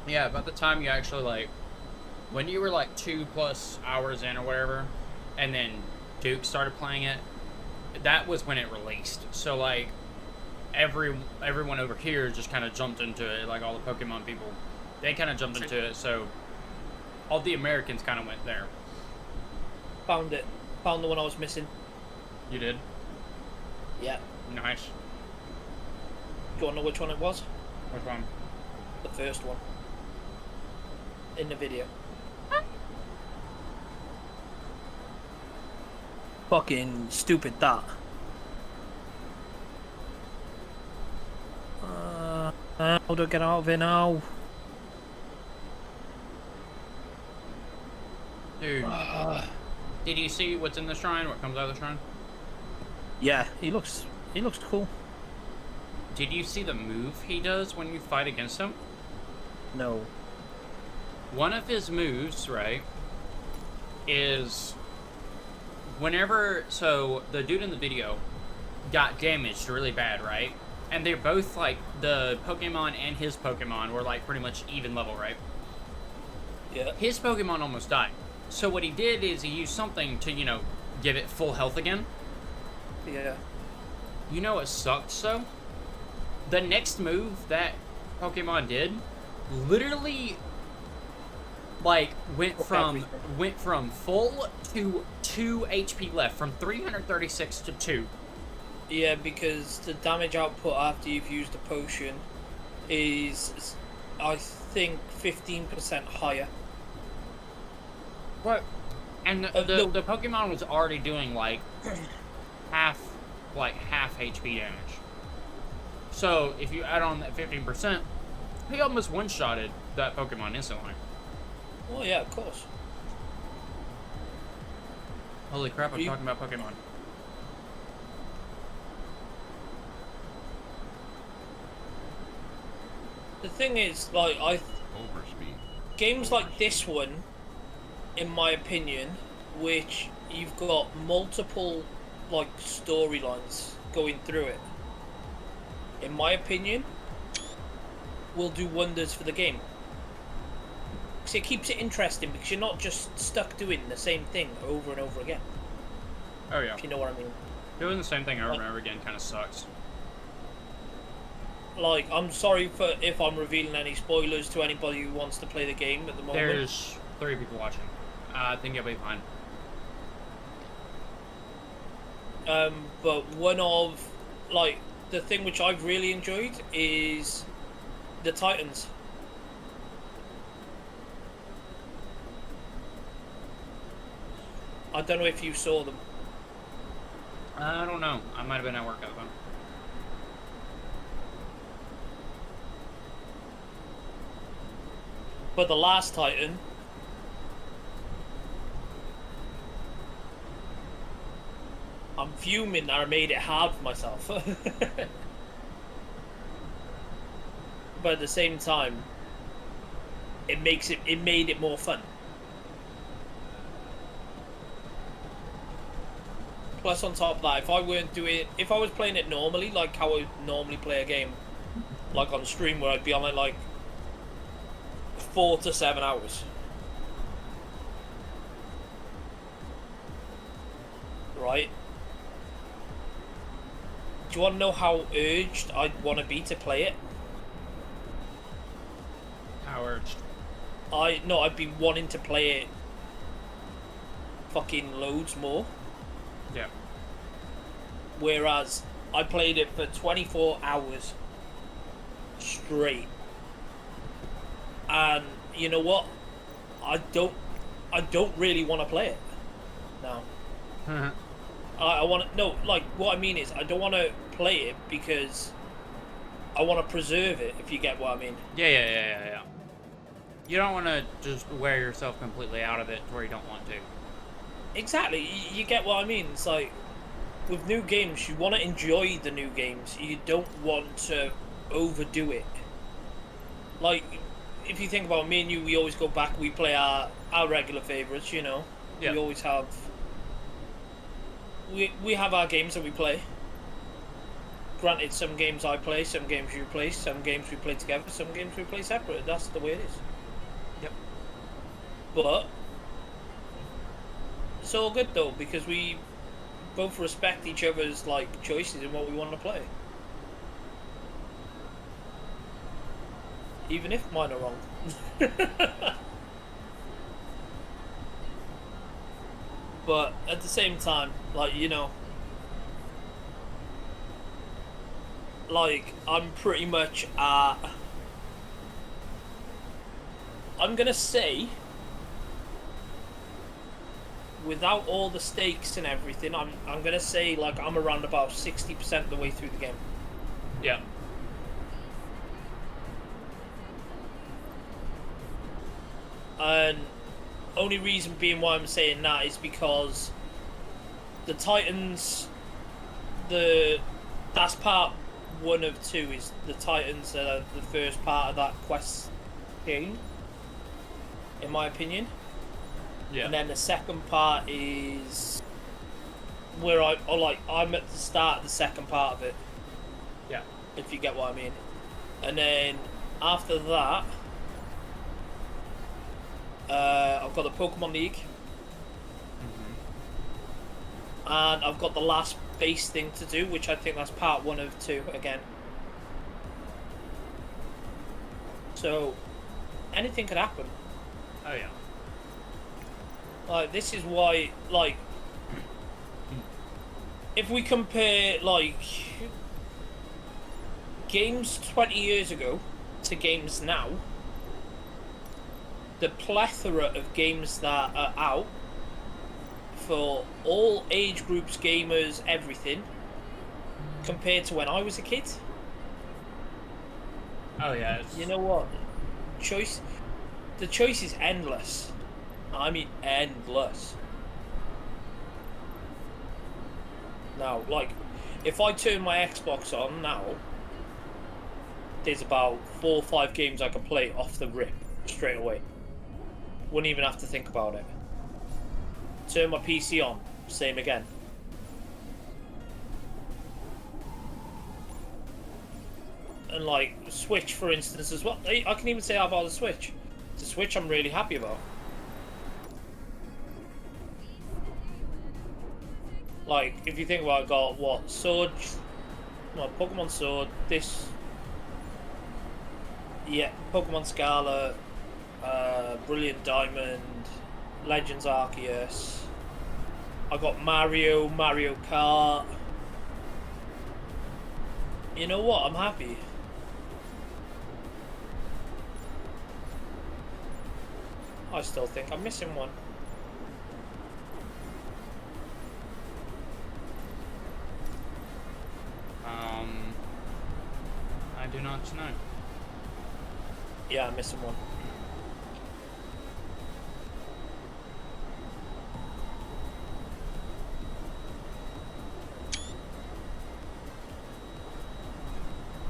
Speaker 1: Yeah, about the time you actually, like, when you were, like, 2+ hours in or whatever, and then Duke started playing it, that was when it released. So, like, everyone over here just kind of jumped into it, like, all the Pokemon people. They kind of jumped into it, so all the Americans kind of went there.
Speaker 4: Found it. Found the one I was missing.
Speaker 1: You did?
Speaker 4: Yeah.
Speaker 1: Nice.
Speaker 4: Do you want to know which one it was?
Speaker 1: Which one?
Speaker 4: The first one. In the video. Fucking stupid that. How do I get out of it now?
Speaker 1: Dude. Did you see what's in the shrine? What comes out of the shrine?
Speaker 4: Yeah, he looks cool.
Speaker 1: Did you see the move he does when you fight against him?
Speaker 4: No.
Speaker 1: One of his moves, right, is whenever, so the dude in the video got damaged really bad, right? And they're both, like, the Pokemon and his Pokemon were, like, pretty much even level, right?
Speaker 4: Yeah.
Speaker 1: His Pokemon almost died. So what he did is he used something to, you know, give it full health again.
Speaker 4: Yeah.
Speaker 1: You know what sucked, though? The next move that Pokemon did literally, like, went from full to 2 HP left, from 336 to 2.
Speaker 4: Yeah, because the damage output after you've used the potion is, I think, 15% higher.
Speaker 1: What? And the Pokemon was already doing, like, half HP damage. So, if you add on that 15%, he almost one-shotted that Pokemon instantly.
Speaker 4: Oh yeah, of course.
Speaker 1: Holy crap, I'm talking about Pokemon.
Speaker 4: The thing is, like,
Speaker 5: Overspeed.
Speaker 4: games like this one, in my opinion, which you've got multiple, like, storylines going through it, in my opinion, will do wonders for the game. Because it keeps it interesting, because you're not just stuck doing the same thing over and over again.
Speaker 1: Oh yeah.
Speaker 4: If you know what I mean.
Speaker 1: Doing the same thing over and over again kind of sucks.
Speaker 4: Like, I'm sorry if I'm revealing any spoilers to anybody who wants to play the game at the moment.
Speaker 1: There's 3 people watching. I think you'll be fine.
Speaker 4: But one of, like, the thing which I've really enjoyed is the Titans. I don't know if you saw them.
Speaker 1: I don't know. I might have been at work at the time.
Speaker 4: But the last Titan, I'm fuming that I made it hard for myself. But at the same time, it made it more fun. Plus, on top of that, if I was playing it normally, like how I would normally play a game, like on stream, where I'd be on it like 4 to 7 hours. Right? Do you want to know how urged I'd want to be to play it?
Speaker 1: How urged?
Speaker 4: I'd be wanting to play it fucking loads more.
Speaker 1: Yeah.
Speaker 4: Whereas I played it for 24 hours straight. And you know what? I don't really want to play it now. I want to, no, like, what I mean is, I don't want to play it because I want to preserve it, if you get what I mean.
Speaker 1: Yeah. You don't want to just wear yourself completely out of it to where you don't want to.
Speaker 4: Exactly, you get what I mean. It's like, with new games, you want to enjoy the new games. You don't want to overdo it. Like, if you think about me and you, we always go back. We play our regular favorites. You know,
Speaker 1: Yeah.
Speaker 4: we always have. We have our games that we play. Granted, some games I play, some games you play, some games we play together, some games we play separate. That's the way it is.
Speaker 1: Yep.
Speaker 4: But it's all good though, because we both respect each other's like choices and what we want to play. Even if mine are wrong. But at the same time, like, you know, like, I'm pretty much at, I'm gonna say, without all the stakes and everything, I'm gonna say, like, I'm around about 60% of the way through the game.
Speaker 1: Yeah.
Speaker 4: And only reason being why I'm saying that is because the Titans, that's part 1 of 2 is the Titans are the first part of that quest game, in my opinion.
Speaker 1: Yeah.
Speaker 4: And then the second part is where I'm at the start of the second part of it,
Speaker 1: Yeah.
Speaker 4: if you get what I mean. And then after that, I've got the Pokemon League, and I've got the last base thing to do, which I think that's part 1 of 2 again. So anything could happen.
Speaker 1: Oh yeah.
Speaker 4: Like, this is why, like, if we compare, like, games 20 years ago to games now, the plethora of games that are out for all age groups, gamers, everything, compared to when I was a kid.
Speaker 1: Oh yeah.
Speaker 4: You know what? The choice is endless. I mean, endless. Now, like, if I turn my Xbox on now, there's about 4 or 5 games I can play off the rip straight away. Wouldn't even have to think about it. Turn my PC on, same again. And like Switch, for instance, as well. I can even say about the Switch. The Switch, I'm really happy about. Like, if you think about it, I got what? Sword, well, Pokemon Sword, this, yeah, Pokemon Scarlet, Brilliant Diamond, Legends Arceus. I got Mario Kart. You know what? I'm happy. I still think I'm missing one.
Speaker 1: I do not know.
Speaker 4: Yeah, I'm missing one.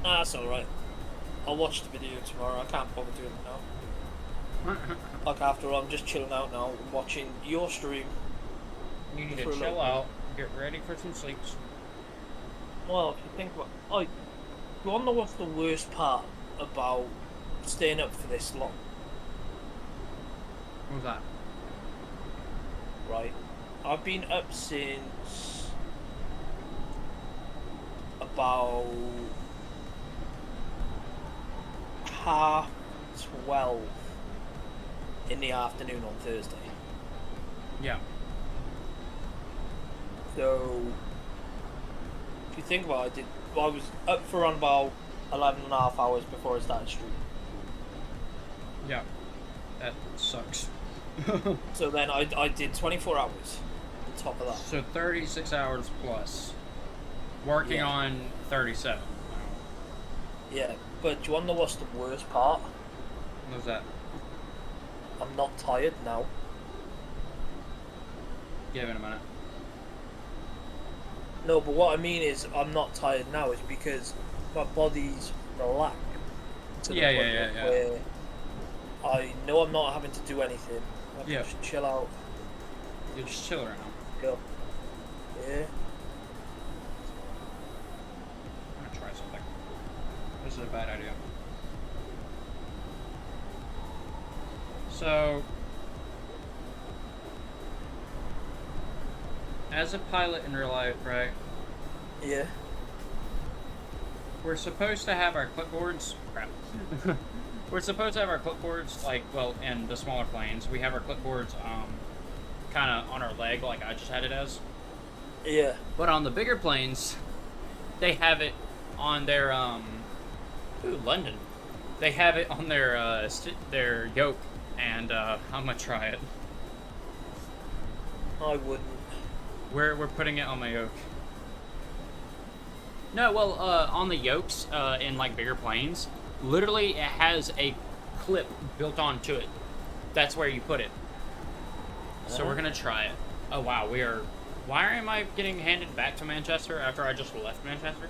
Speaker 4: That's alright. I'll watch the video tomorrow. I can't bother doing it now. Like, after all, I'm just chilling out now and watching your stream.
Speaker 1: You need
Speaker 4: For
Speaker 1: to
Speaker 4: a
Speaker 1: chill
Speaker 4: little
Speaker 1: out, get ready for some sleeps.
Speaker 4: Well, if you think about, like, you wanna know what's the worst part about staying up for this long,
Speaker 1: What was that?
Speaker 4: right? I've been up since about 12:30 in the afternoon on Thursday.
Speaker 1: Yeah.
Speaker 4: So, if you think about it, I was up for around about 11.5 hours before I started streaming.
Speaker 1: Yeah. That sucks.
Speaker 4: So then I did 24 hours on top of that.
Speaker 1: So 36 hours plus. Working
Speaker 4: Yeah.
Speaker 1: on 37.
Speaker 4: Yeah, but do you want to know what's the worst part?
Speaker 1: What was that?
Speaker 4: I'm not tired now.
Speaker 1: Give it a minute.
Speaker 4: No, but what I mean is I'm not tired now. Is because my body's relaxed to the
Speaker 1: Yeah,
Speaker 4: point
Speaker 1: yeah, yeah, yeah.
Speaker 4: where I know I'm not having to do anything. I can
Speaker 1: Yeah.
Speaker 4: just chill out.
Speaker 1: You're just chilling right now.
Speaker 4: Go. Yeah.
Speaker 1: I'm gonna try something. This is a bad idea. So, as a pilot in real life, right?
Speaker 4: Yeah.
Speaker 1: We're supposed to have our clipboards. Crap. We're supposed to have our clipboards, like, well, in the smaller planes, we have our clipboards, kind of on our leg, like I just had it as.
Speaker 4: Yeah.
Speaker 1: But on the bigger planes, they have it on their, ooh, London. They have it on their yoke, and, I'm gonna try it.
Speaker 4: I wouldn't.
Speaker 1: We're putting it on my yoke. No, well, on the yokes, in, like, bigger planes, literally it has a clip built onto it. That's where you put it. So we're gonna try it. Oh, wow, we are... Why am I getting handed back to Manchester after I just left Manchester?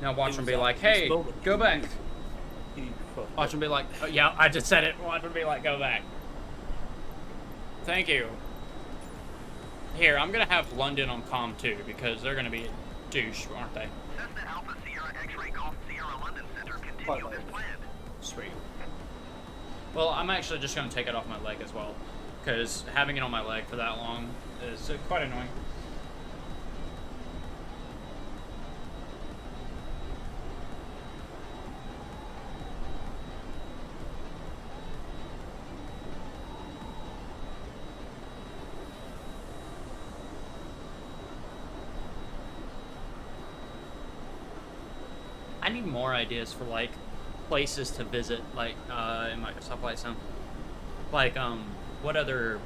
Speaker 1: Now watch them be like, hey, go back. Watch them be like, oh, yeah, I just said it. Watch them be like, go back. Thank you. Here, I'm gonna have London on comm too, because they're gonna be a douche, aren't they?
Speaker 2: Cessna Alpha Sierra X-Ray Golf Sierra London Center. Continue as planned.
Speaker 1: Sweet. Well, I'm actually just gonna take it off my leg as well, because having it on my leg for that long is quite annoying. I need more ideas for, like, places to visit, like, in Microsoft Flight Sim. Like, what other,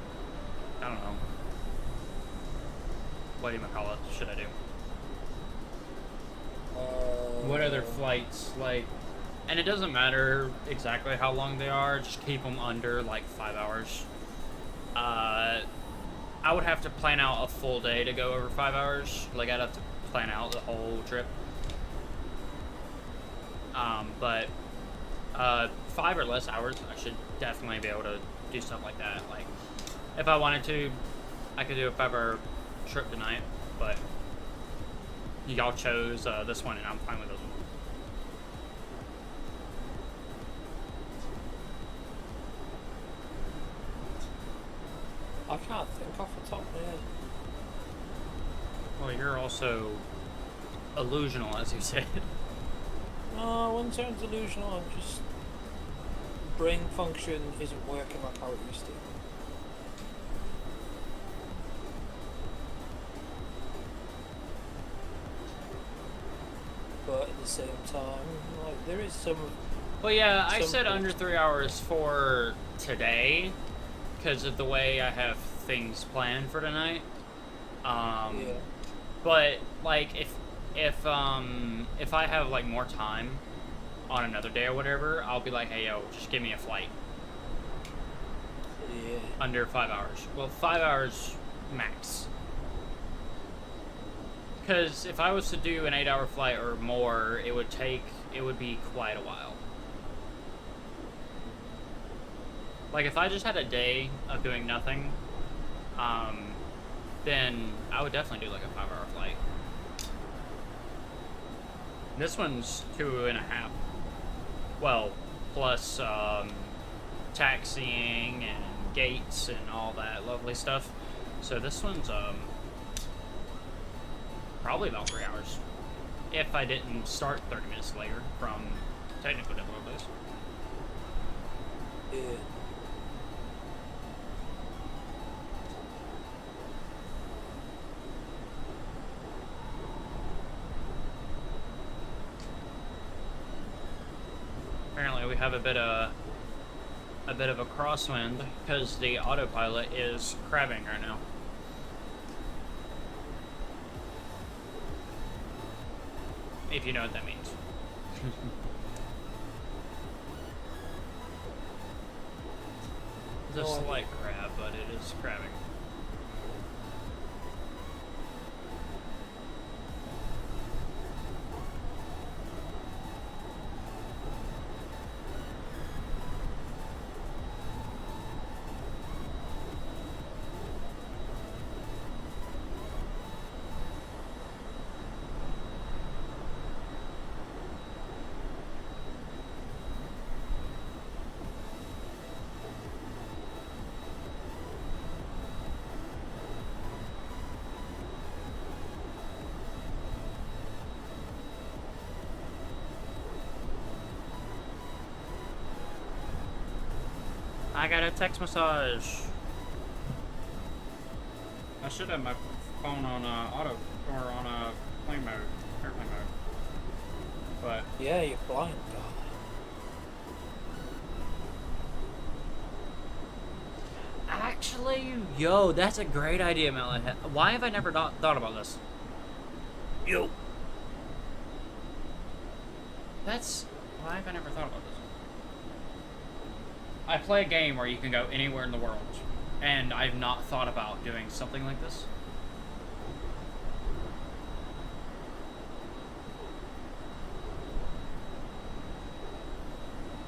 Speaker 1: I don't know, what do you call it, should I do? What other flights, like, and it doesn't matter exactly how long they are, just keep them under, like, 5 hours. I would have to plan out a full day to go over 5 hours. Like, I'd have to plan out the whole trip. But 5 or less hours, I should definitely be able to do stuff like that. Like, if I wanted to, I could do a 5-hour trip tonight, but y'all chose this one, and I'm fine with this one.
Speaker 4: I can't think off the top of my head.
Speaker 1: Well, you're also illusional, as you said.
Speaker 4: No, I wouldn't say it's delusional. I'm just brain function isn't working like how it used to. But at the same time, like there is some.
Speaker 1: Well, yeah, I
Speaker 4: Some-
Speaker 1: said under 3 hours for today, because of the way I have things planned for tonight.
Speaker 4: Yeah.
Speaker 1: But like if I have like more time on another day or whatever, I'll be like, hey yo, just give me a flight
Speaker 4: Yeah.
Speaker 1: under 5 hours. Well, 5 hours max. Because if I was to do an 8-hour flight or more, it would be quite a while. Like if I just had a day of doing nothing, then I would definitely do like a 5-hour flight. This one's 2.5. Well, plus taxiing and gates and all that lovely stuff. So this one's probably about 3 hours. If I didn't start 30 minutes later from technical difficulties.
Speaker 4: Yeah.
Speaker 1: Apparently we have a bit of a crosswind because the autopilot is crabbing right now. If you know what that means. It's a
Speaker 4: No idea.
Speaker 1: slight crab, but it is crabbing. I got a text massage. I should have my phone on auto or on plane mode, airplane mode. But
Speaker 4: Yeah, you're blind, God.
Speaker 1: actually, yo, that's a great idea, Melon. Why have I never thought about this? Yo. Why have I never thought about this? I play a game where you can go anywhere in the world, and I've not thought about doing something like this.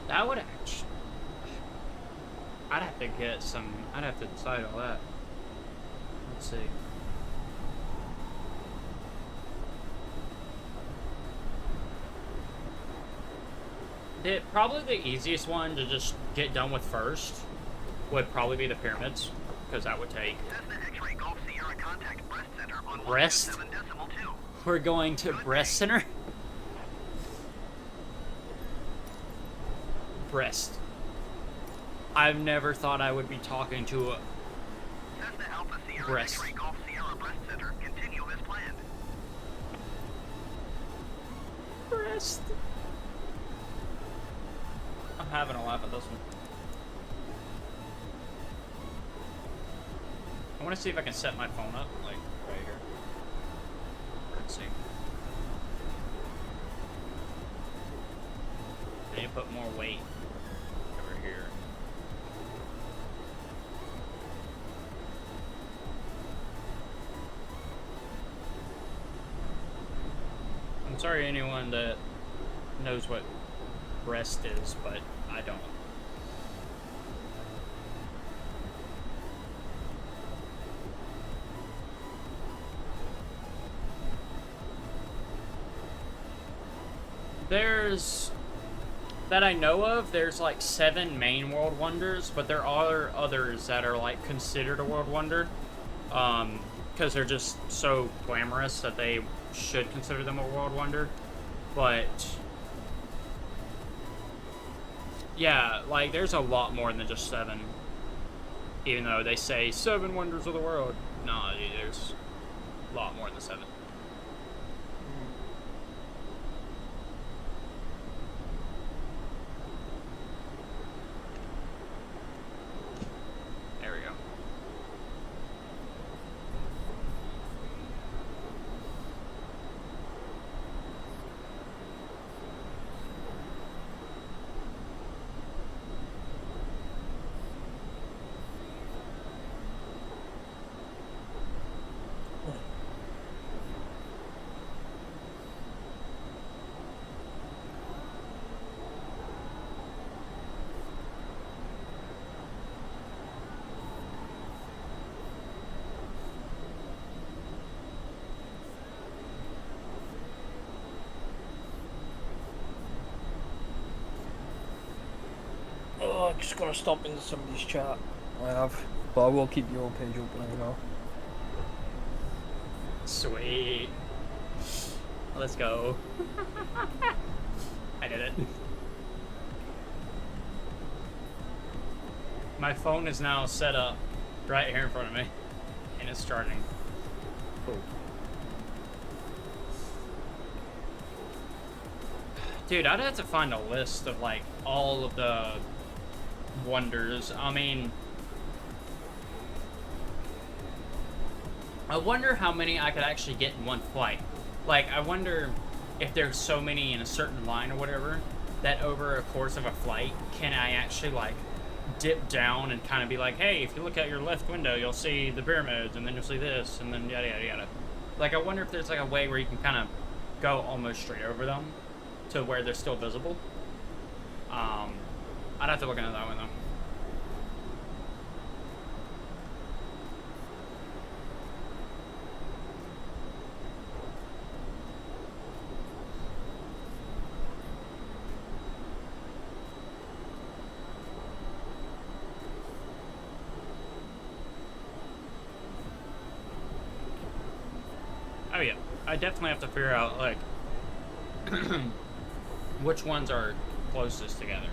Speaker 1: That would actually... I'd have to get some... I'd have to decide all that. Let's see. Probably the easiest one to just get done with first would probably be the pyramids, because that would take...
Speaker 2: Cessna X-ray Golf Sierra contact breast center on
Speaker 1: Breast?
Speaker 2: 127.2.
Speaker 1: We're going to breast center? Breast. I've never thought I would be talking to a
Speaker 2: Cessna Alpha Sierra
Speaker 1: breast.
Speaker 2: X-ray Golf Sierra breast center. Continue as planned.
Speaker 1: Breast. I'm having a laugh at this one. I want to see if I can set my phone up, like, right here. Let's see. I need to put more weight over here. I'm sorry anyone that knows what breast is, but I don't. There's, that I know of, there's like 7 main world wonders, but there are others that are like considered a world wonder, because they're just so glamorous that they should consider them a world wonder. But yeah, like there's a lot more than just 7, even though they say 7 wonders of the world. Nah, dude, there's a lot more than 7. There we go.
Speaker 4: Oh, I'm just gonna stop into somebody's chat. I have, but I will keep your page open as well.
Speaker 1: Sweet. Let's go. I did it. My phone is now set up right here in front of me, and it's charging.
Speaker 4: Cool.
Speaker 1: Dude, I'd have to find a list of like all of the wonders. I mean, I wonder how many I could actually get in one flight. Like, I wonder if there's so many in a certain line or whatever that over a course of a flight, can I actually like dip down and kind of be like, hey, if you look out your left window, you'll see the pyramids, and then you'll see this, and then yada yada yada. Like, I wonder if there's like a way where you can kind of go almost straight over them to where they're still visible. I'd have to look into that one though. Oh yeah, I definitely have to figure out like which ones are closest together.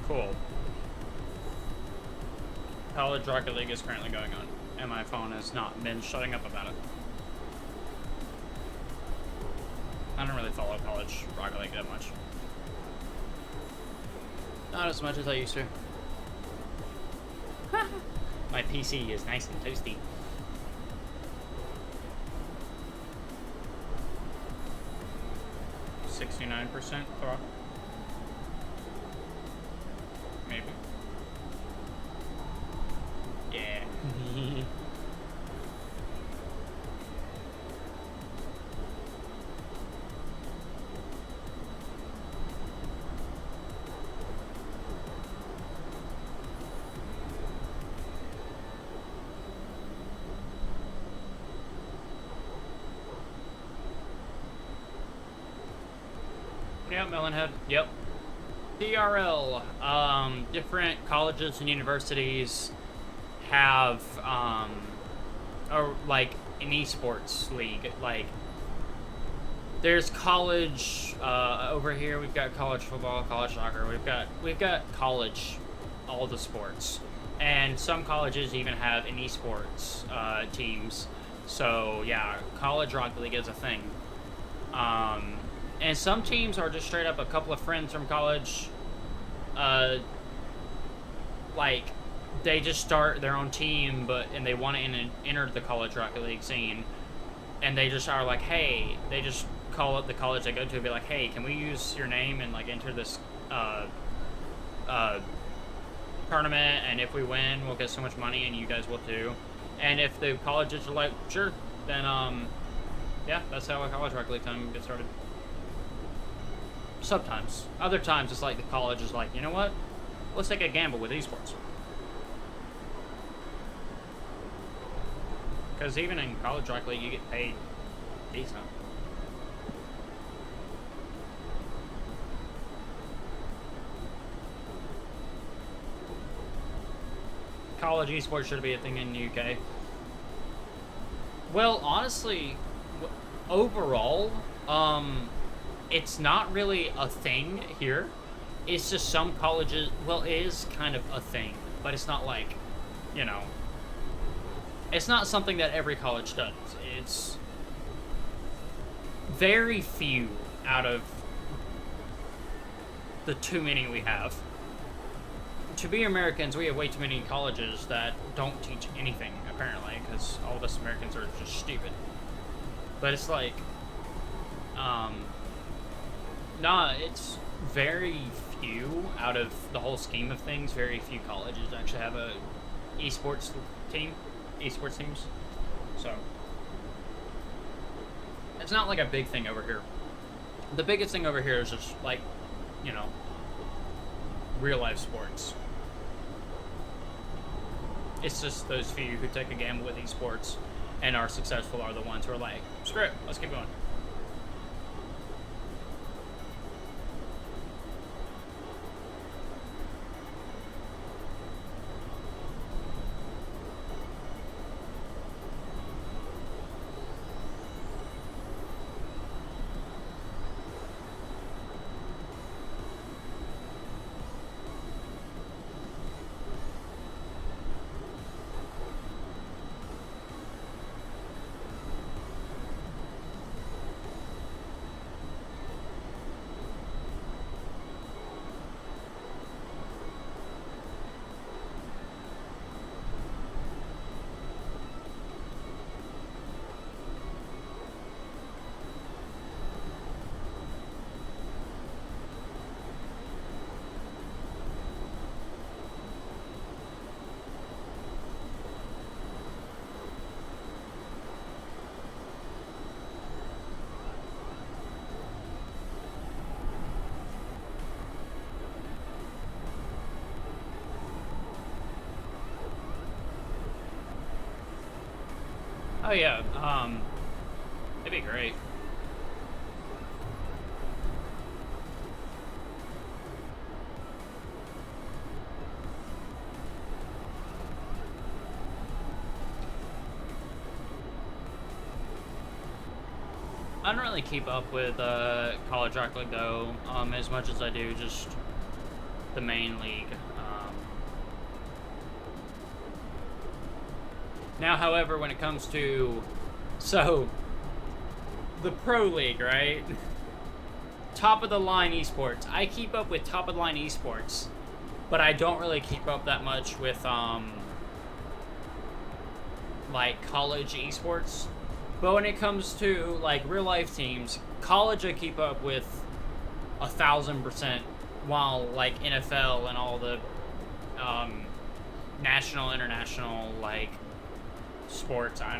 Speaker 1: Cool. College Rocket League is currently going on, and my phone has not been shutting up about it. I don't really follow College Rocket League that much. Not as much as I used to. My PC is nice and toasty. %69% thought. Maybe. Yeah. Yep, Melonhead. Yep. TRL. Different colleges and universities have, or like an esports league. Like, there's college, over here we've got college football, college soccer. We've got college, all the sports. And some colleges even have an esports, teams. So, yeah, College Rocket League is a thing. And some teams are just straight up a couple of friends from college. Like, they just start their own team, and they want to enter the College Rocket League scene. And they just are like, hey, they just call up the college they go to and be like, hey, can we use your name and, like, enter this, tournament? And if we win, we'll get so much money, and you guys will too. And if the colleges are like, sure, then, yeah, that's how a College Rocket League time gets started. Sometimes. Other times, it's like the college is like, you know what? Let's take a gamble with esports. Because even in College Rocket League, you get paid decent. College esports should be a thing in the UK. Well, honestly, overall, it's not really a thing here. It's just some colleges, well, it is kind of a thing, but it's not like, you know, it's not something that every college does. It's very few out of the too many we have. To be Americans, we have way too many colleges that don't teach anything, apparently, because all of us Americans are just stupid. But it's like, nah, it's very few out of the whole scheme of things. Very few colleges actually have a esports team, esports teams. So it's not like a big thing over here. The biggest thing over here is just like, you know, real life sports. It's just those few who take a gamble with esports and are successful are the ones who are like, screw it, let's keep going. Oh yeah, it'd be great. I don't really keep up with College Rock League though, as much as I do just the main league. Now, however, when it comes to the Pro League, right? Top of the line esports. I keep up with top of the line esports, but I don't really keep up that much with like college esports. But when it comes to like real life teams, college I keep up with 1,000%, while like NFL and all the national, international like sports, I'm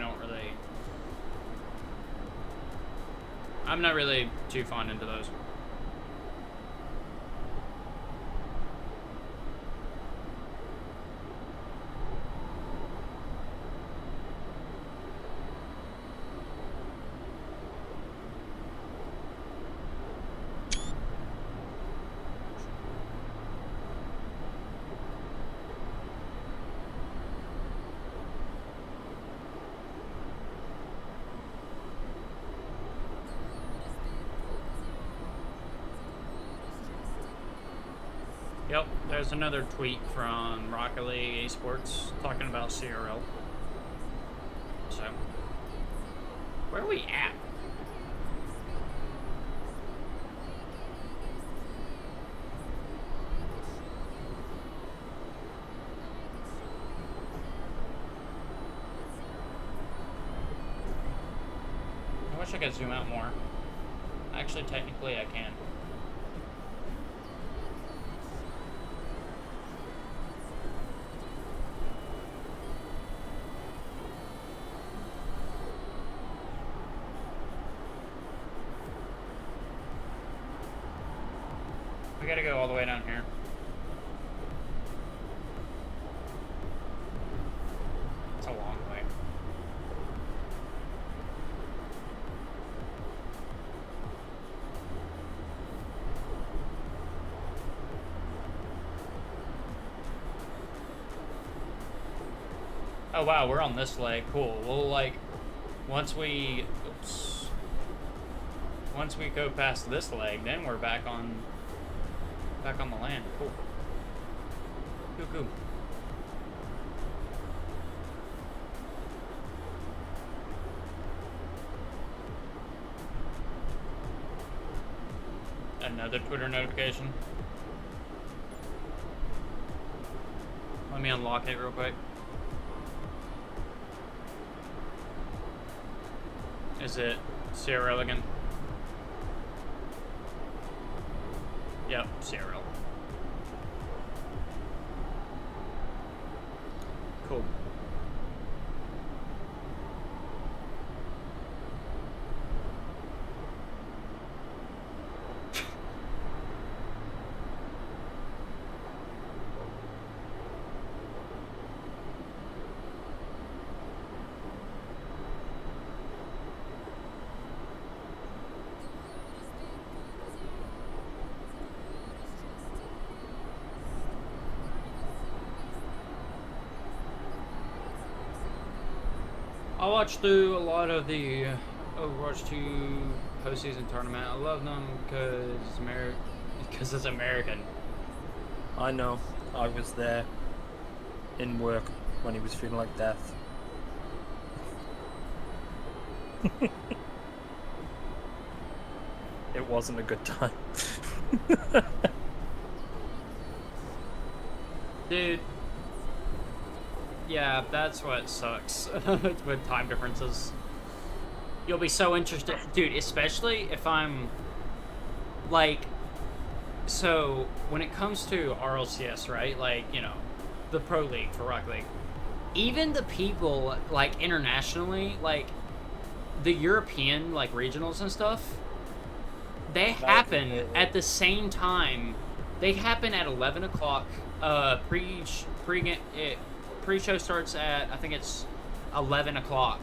Speaker 1: not really too fond into those. Yep, there's another tweet from Rocket League Esports talking about CRL. So, where are we at? I wish I could zoom out more. Actually, technically, I can. We gotta go all the way down here. It's a long way. Oh wow, we're on this leg. Cool. Well, like, once we go past this leg, then we're back on the land. Cool. Cool. Another Twitter notification. Let me unlock it real quick. Is it CRL again? Yep, CRL. Cool. I watched through a lot of the Overwatch 2 postseason tournament. I love them because it's American.
Speaker 6: I know. I was there in work when he was feeling like death. It wasn't a good time.
Speaker 1: Dude. Yeah, that's what sucks with time differences. You'll be so interested. Dude, especially if I'm, like, so when it comes to RLCS, right? Like, you know, the Pro League for Rocket League. Even the people, like, internationally, like, the European, like, regionals and stuff, they happen at the same time. They happen at 11 o'clock, pre-show starts at, I think it's 11 o'clock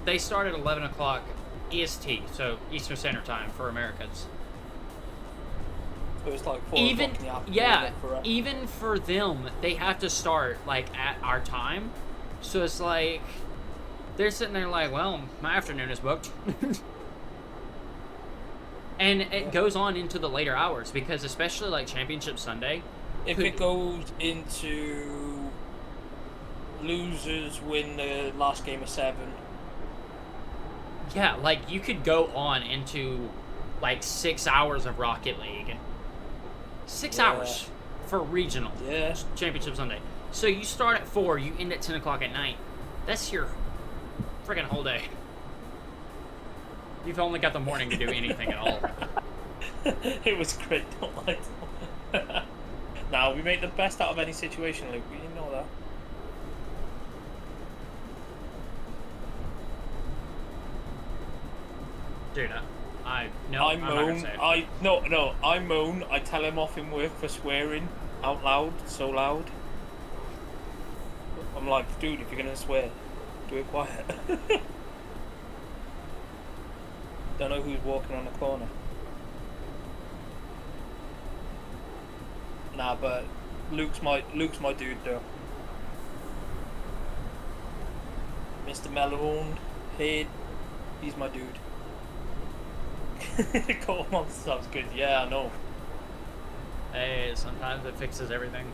Speaker 1: They start at 11 o'clock EST, so Eastern Standard Time for Americans.
Speaker 4: So it's like 4
Speaker 1: Even
Speaker 4: o'clock in the afternoon.
Speaker 1: yeah,
Speaker 4: For
Speaker 1: even for them, they have to start like at our time. So it's like they're sitting there like, well, my afternoon is booked. And it goes on into the later hours because especially like Championship Sunday.
Speaker 4: if it goes into losers win the last game of 7.
Speaker 1: Yeah, like you could go on into like 6 hours of Rocket League. 6 hours for regional Championship Sunday. So you start at 4, you end at 10 o'clock at night. That's your friggin' whole day. You've only got the morning to do anything at all.
Speaker 4: It was great, don't lie to me. Now we make the best out of any situation, Luke. You know that.
Speaker 1: Dude, I'm
Speaker 4: I
Speaker 1: not gonna
Speaker 4: moan.
Speaker 1: say it.
Speaker 4: I moan. I tell him off in work for swearing out loud, so loud. I'm like, dude, if you're gonna swear, do it quiet. Don't know who's walking on the corner. Nah, but Luke's my dude though. Mr. Melon, Head, he's my dude. Coal monster sounds good. Yeah, I know.
Speaker 1: Hey, sometimes it fixes everything.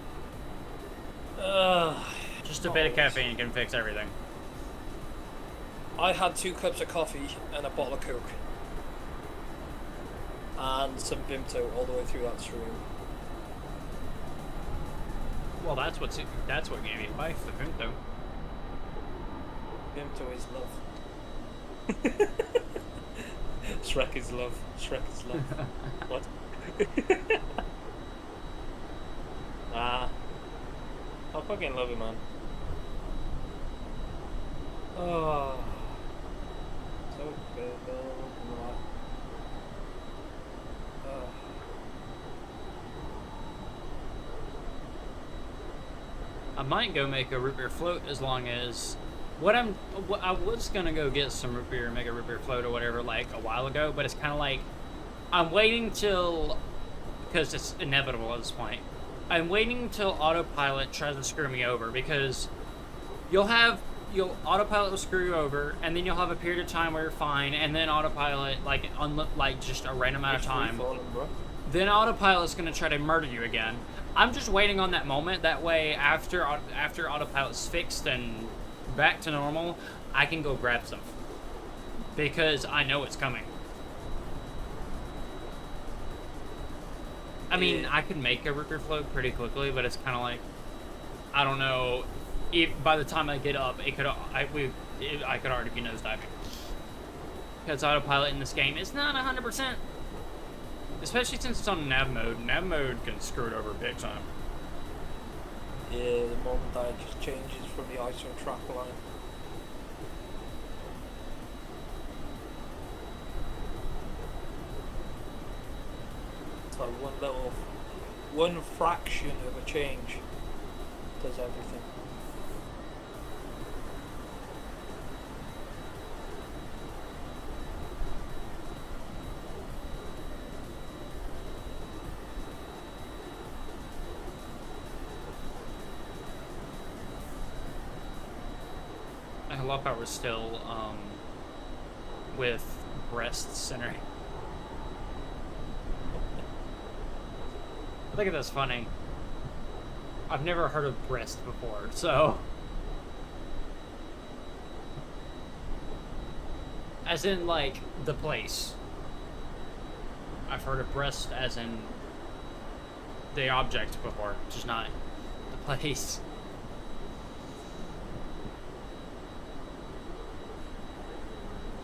Speaker 4: Uh,
Speaker 1: Just a bit of caffeine can fix everything.
Speaker 4: I had 2 cups of coffee and a bottle of Coke. And some Vimto all the way through that stream.
Speaker 1: Well, that's what gave you life, the Vimto.
Speaker 4: Vimto is love. Shrek is love. Shrek is love. What? Nah. I fucking love it, man. Oh. So good.
Speaker 1: I might go make a root beer float as long as I was gonna go get some root beer and make a root beer float or whatever like a while ago, but it's kind of like I'm waiting till because it's inevitable at this point. I'm waiting till autopilot tries to screw me over because you'll autopilot will screw you over and then you'll have a period of time where you're fine and then autopilot like just a random amount of time. Then autopilot's gonna try to murder you again. I'm just waiting on that moment. That way, after autopilot's fixed and back to normal, I can go grab stuff because I know it's coming. I mean, I could make a root beer float pretty quickly, but it's kind of like I don't know. If by the time I get up, I could already be nosediving because autopilot in this game is not 100%. Especially since it's on nav mode. Nav mode can screw it over big time.
Speaker 4: Yeah, the moment that it just changes from the ISO track line. It's like one fraction of a change does everything.
Speaker 1: I love how we're still with breast center. I think that's funny. I've never heard of breast before, so as in like the place. I've heard of breast as in the object before, just not the place.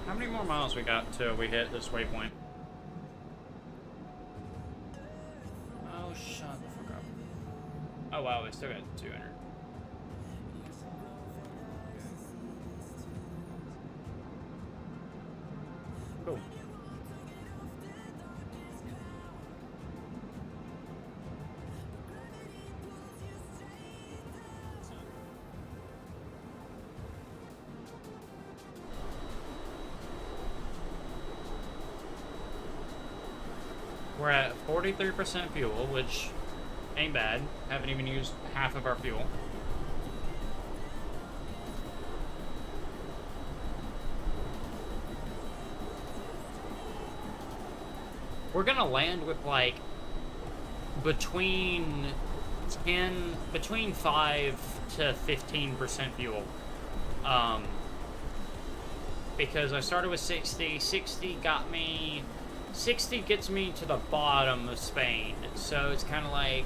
Speaker 1: How many more miles we got till we hit this waypoint? Oh, shut the fuck up. Oh wow, we still got 200. Cool. We're at 43% fuel, which ain't bad. Haven't even used half of our fuel. We're gonna land with like between 5 to 15% fuel. Because I started with 60. 60 gets me to the bottom of Spain. So it's kind of like,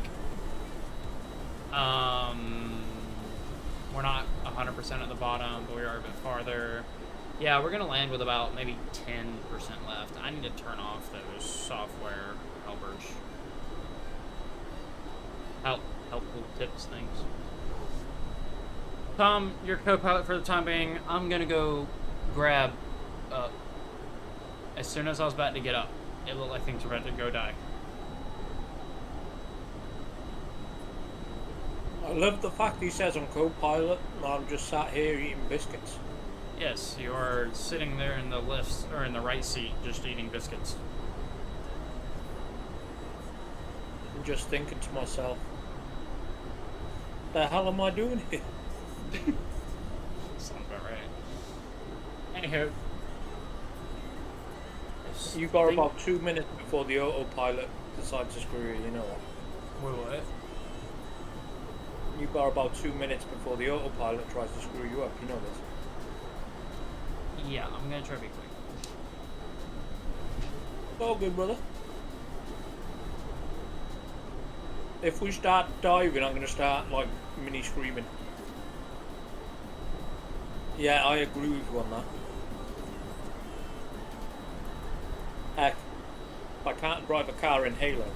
Speaker 1: we're not 100% at the bottom, but we are a bit farther. Yeah, we're gonna land with about maybe 10% left. I need to turn off those software helpers. Helpful tips things. Tom, your co-pilot for the time being. I'm gonna go grab up. As soon as I was about to get up, it looked like things were about to go die.
Speaker 4: I love the fact he says I'm co-pilot and I'm just sat here eating biscuits.
Speaker 1: Yes, you are sitting there in the left or in the right seat, just eating biscuits.
Speaker 4: And just thinking to myself, the hell am I doing here?
Speaker 1: Sounds about right. Anywho,
Speaker 4: You got about 2 minutes before the autopilot decides to screw you, you know what?
Speaker 1: Wait, what?
Speaker 4: You got about 2 minutes before the autopilot tries to screw you up, you know this.
Speaker 1: Yeah, I'm gonna try to be quick.
Speaker 4: It's all good, brother. If we start diving, I'm gonna start like mini screaming. Yeah, I agree with you on that. Heck, if I can't drive a car in Halo,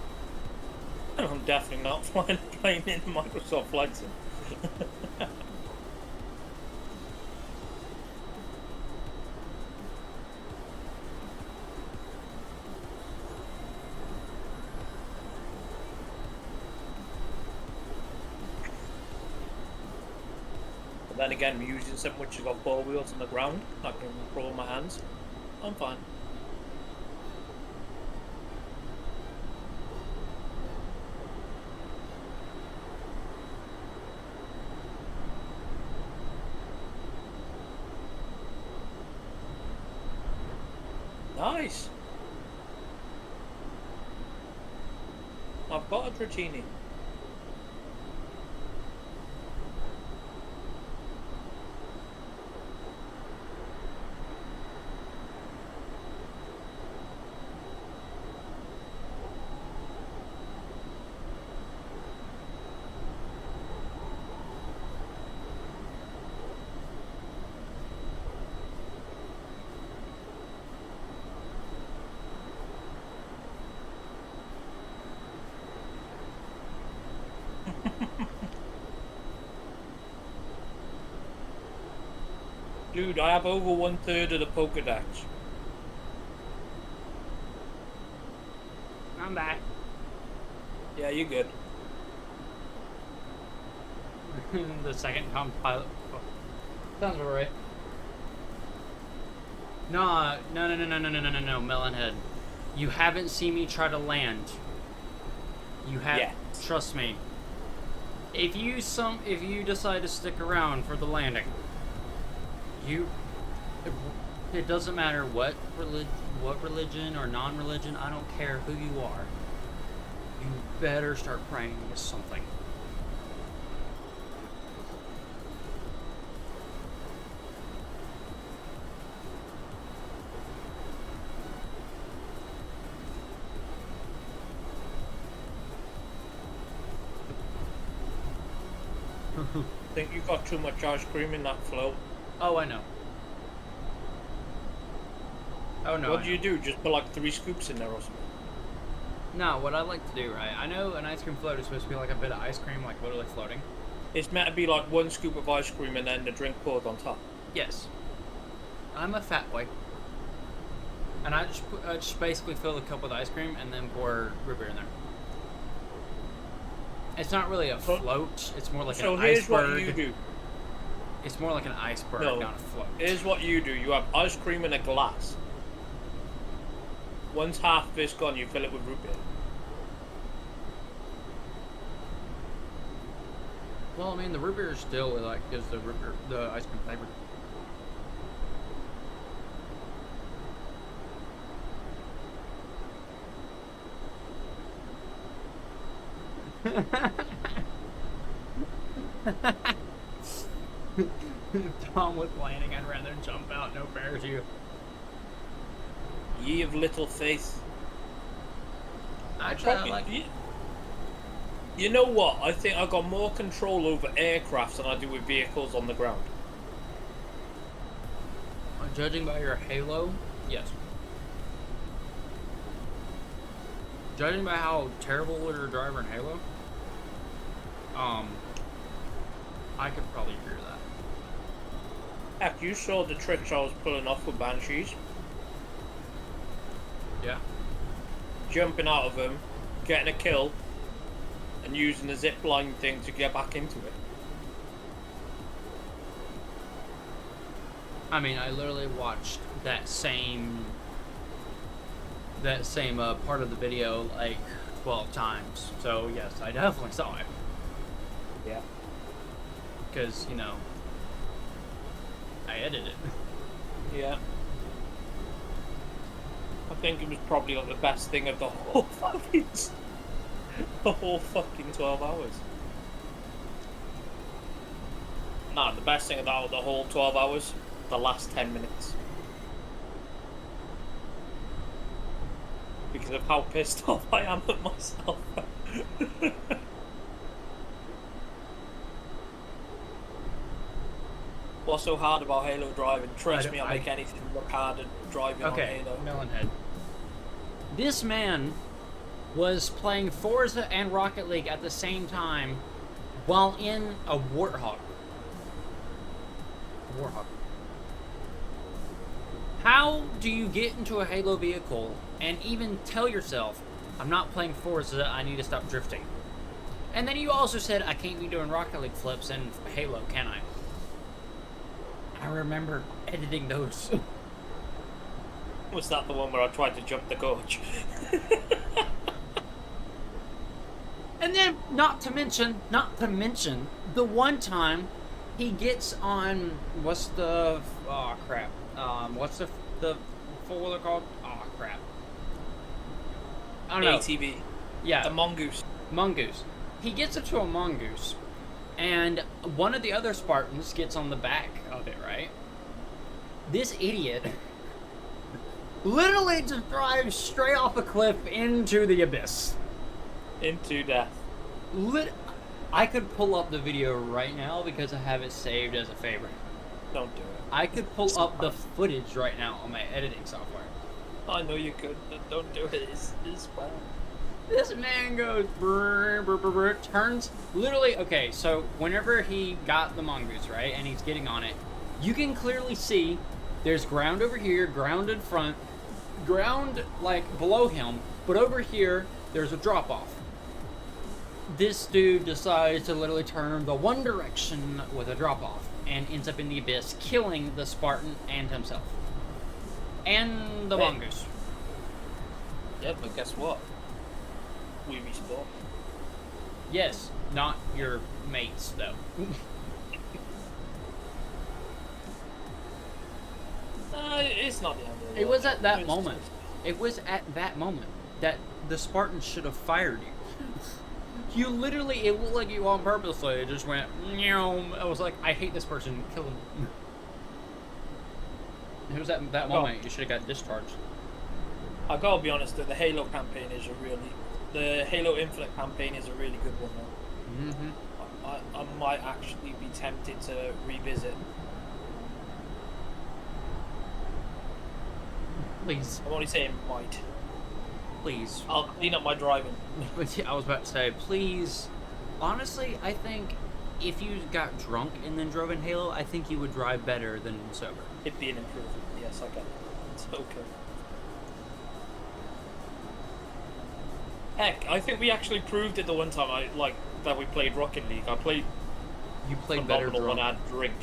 Speaker 4: I'm definitely not flying a plane in Microsoft Flight Sim. But then again, I'm using something which has got 4 wheels on the ground, I can control my hands. I'm fine. Nice. I've got a Dratini. Dude, I have over 1/3 of the Pokedex.
Speaker 1: I'm back.
Speaker 4: Yeah, you're good.
Speaker 1: The second pilot. Oh. Sounds about right. No, Melonhead. You haven't seen me try to land. You have.
Speaker 4: Yeah.
Speaker 1: Trust me. If you decide to stick around for the landing, it doesn't matter what religion or non-religion. I don't care who you are. You better start praying with something.
Speaker 4: I think you got too much ice cream in that float.
Speaker 1: Oh, I know. Oh no.
Speaker 4: What do you do? Just put like 3 scoops in there or something?
Speaker 1: No, what I like to do, right? I know an ice cream float is supposed to be like a bit of ice cream, like literally floating.
Speaker 4: It's meant to be like 1 scoop of ice cream and then the drink poured on top.
Speaker 1: Yes. I'm a fat boy. And I just basically fill the cup with ice cream and then pour root beer in there. It's not really a float. It's more like an iceberg.
Speaker 4: So here's what you do.
Speaker 1: It's more like an iceberg,
Speaker 4: No.
Speaker 1: not a float.
Speaker 4: Here's what you do. You have ice cream in a glass. Once half of it's gone, you fill it with root beer.
Speaker 1: Well, I mean, the root beer still like gives the root beer the ice cream flavor. Tom was landing, I'd rather jump out, no parachute.
Speaker 4: Ye of little faith.
Speaker 1: Actually, I
Speaker 4: Probably-
Speaker 1: like.
Speaker 4: You know what? I think I got more control over aircraft than I do with vehicles on the ground.
Speaker 1: Judging by your Halo, yes. Judging by how terrible you're a driver in Halo, I could probably agree with that.
Speaker 4: Heck, you saw the tricks I was pulling off with Banshees.
Speaker 1: Yeah.
Speaker 4: Jumping out of them, getting a kill, and using the zip line thing to get back into it.
Speaker 1: I mean, I literally watched that same part of the video like 12 times. So yes, I definitely saw it.
Speaker 4: Yeah.
Speaker 1: Because, you know, I edited it.
Speaker 4: Yeah. I think it was probably like the best thing of the whole fucking 12 hours. Nah, the best thing about the whole 12 hours, the last 10 minutes. Because of how pissed off I am at myself. What's so hard about Halo driving? Trust me, I'll make anything look hard at driving on
Speaker 1: Okay,
Speaker 4: Halo.
Speaker 1: Melonhead. This man was playing Forza and Rocket League at the same time while in a Warthog. How do you get into a Halo vehicle and even tell yourself, I'm not playing Forza, I need to stop drifting? And then you also said, I can't be doing Rocket League flips in Halo, can I? I remember editing those.
Speaker 4: Was that the one where I tried to jump the gorge?
Speaker 1: And then, not to mention, the one time he gets on, what's the four-wheeler called? Oh, crap. I don't know.
Speaker 4: ATV.
Speaker 1: Yeah.
Speaker 4: The mongoose.
Speaker 1: Mongoose. He gets up to a mongoose, and one of the other Spartans gets on the back of it, right? This idiot literally just drives straight off a cliff into the abyss.
Speaker 4: Into death.
Speaker 1: I could pull up the video right now because I have it saved as a favorite.
Speaker 4: Don't do it.
Speaker 1: I could pull up the footage right now on my editing software.
Speaker 4: I know you could, but don't do it. It's bad.
Speaker 1: This man goes brr, brr, brr, brr, turns literally. Okay, so whenever he got the mongoose, right, and he's getting on it, you can clearly see there's ground over here, ground in front, ground like below him, but over here there's a drop off. This dude decides to literally turn the one direction with a drop off and ends up in the abyss, killing the Spartan and himself. And the mongoose.
Speaker 4: Yeah, but guess what? We respawn.
Speaker 1: Yes, not your mates, though.
Speaker 4: It's not the end of the world.
Speaker 1: It was at that moment. It was at that moment that the Spartans should have fired you. You literally, it looked like you on purposely. It just went, meow. I was like, I hate this person. Kill him. It was at that moment you should have got discharged.
Speaker 4: I gotta be honest, the Halo campaign is the Halo Infinite campaign is a really good one though.
Speaker 1: Mm-hmm.
Speaker 4: I might actually be tempted to revisit.
Speaker 1: Please.
Speaker 4: I'm only saying might.
Speaker 1: Please.
Speaker 4: I'll clean up my driving.
Speaker 1: I was about to say, please. Honestly, I think if you got drunk and then drove in Halo, I think you would drive better than sober.
Speaker 4: It'd be an improvement. Yes, I get it. It's okay. Heck, I think we actually proved it the one time that we played Rocket League.
Speaker 1: You played better
Speaker 4: phenomenal when I
Speaker 1: drunk.
Speaker 4: had drink.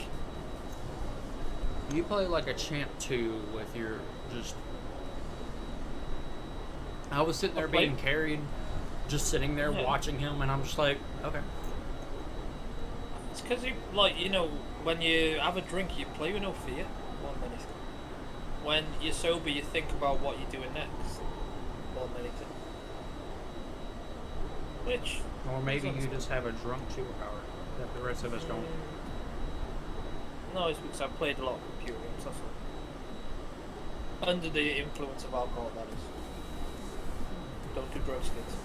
Speaker 1: You play like a champ too with your just I was sitting there being carried, just sitting there watching him, and I'm just like, okay.
Speaker 4: It's because you, like, you know, when you have a drink, you play with no fear more than anything. When you're sober, you think about what you're doing next more than anything. Which...
Speaker 1: Or maybe you just have a drunk superpower that the rest of us don't.
Speaker 4: No, it's because I've played a lot of computer games, that's all. Under the influence of alcohol, that is. Don't do drugs, kids.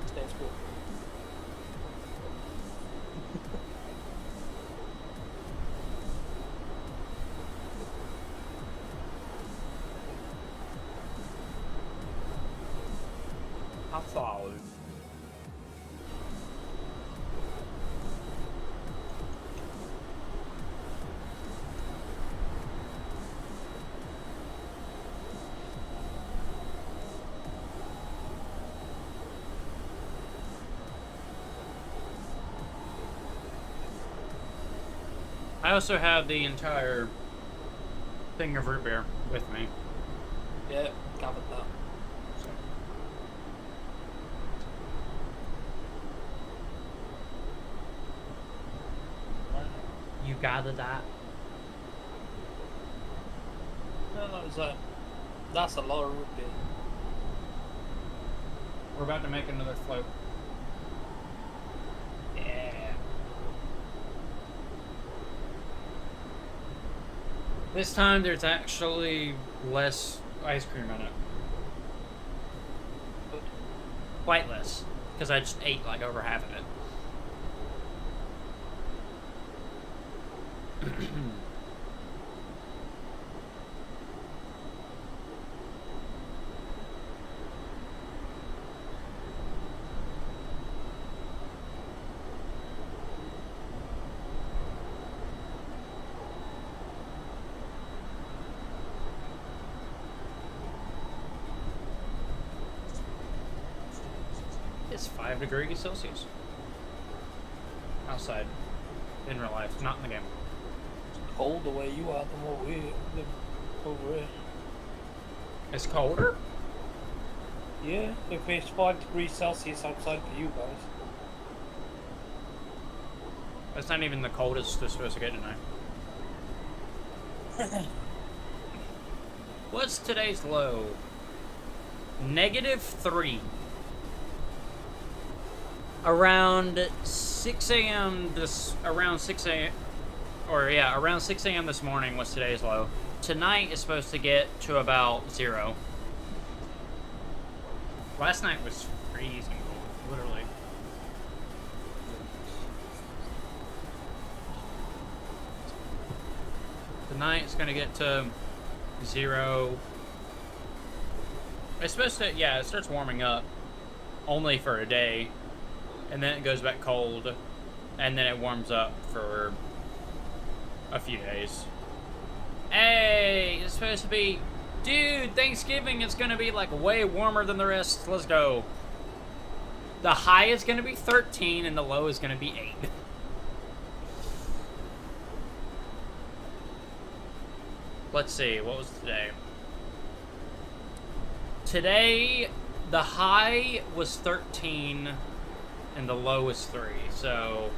Speaker 4: Stay in school.
Speaker 1: I followed. I also have the entire thing of root beer with me.
Speaker 4: Yeah, gathered that.
Speaker 1: So. You gathered that?
Speaker 4: No, that's a lot of root beer.
Speaker 1: We're about to make another float. Yeah. This time there's actually less ice cream in it.
Speaker 4: Good.
Speaker 1: Quite less. Because I just ate like over half of it. It's 5 degrees Celsius. Outside. In real life, not in the game.
Speaker 4: Cold the way you are than what we live over here.
Speaker 1: It's colder?
Speaker 4: Yeah, if it's 5 degrees Celsius outside for you guys.
Speaker 1: That's not even the coldest they're supposed to get tonight. What's today's low? -3. Around 6 a.m. around 6 a.m. around 6 a.m. this morning was today's low. Tonight is supposed to get to about 0. Last night was freezing cold, literally. Tonight it's gonna get to 0. It's supposed to, yeah, it starts warming up only for a day, and then it goes back cold, and then it warms up for a few days. Hey, it's supposed to be, dude, Thanksgiving is gonna be like way warmer than the rest. Let's go. The high is gonna be 13 and the low is gonna be 8. Let's see, what was today? Today, the high was 13 and the low is 3. So,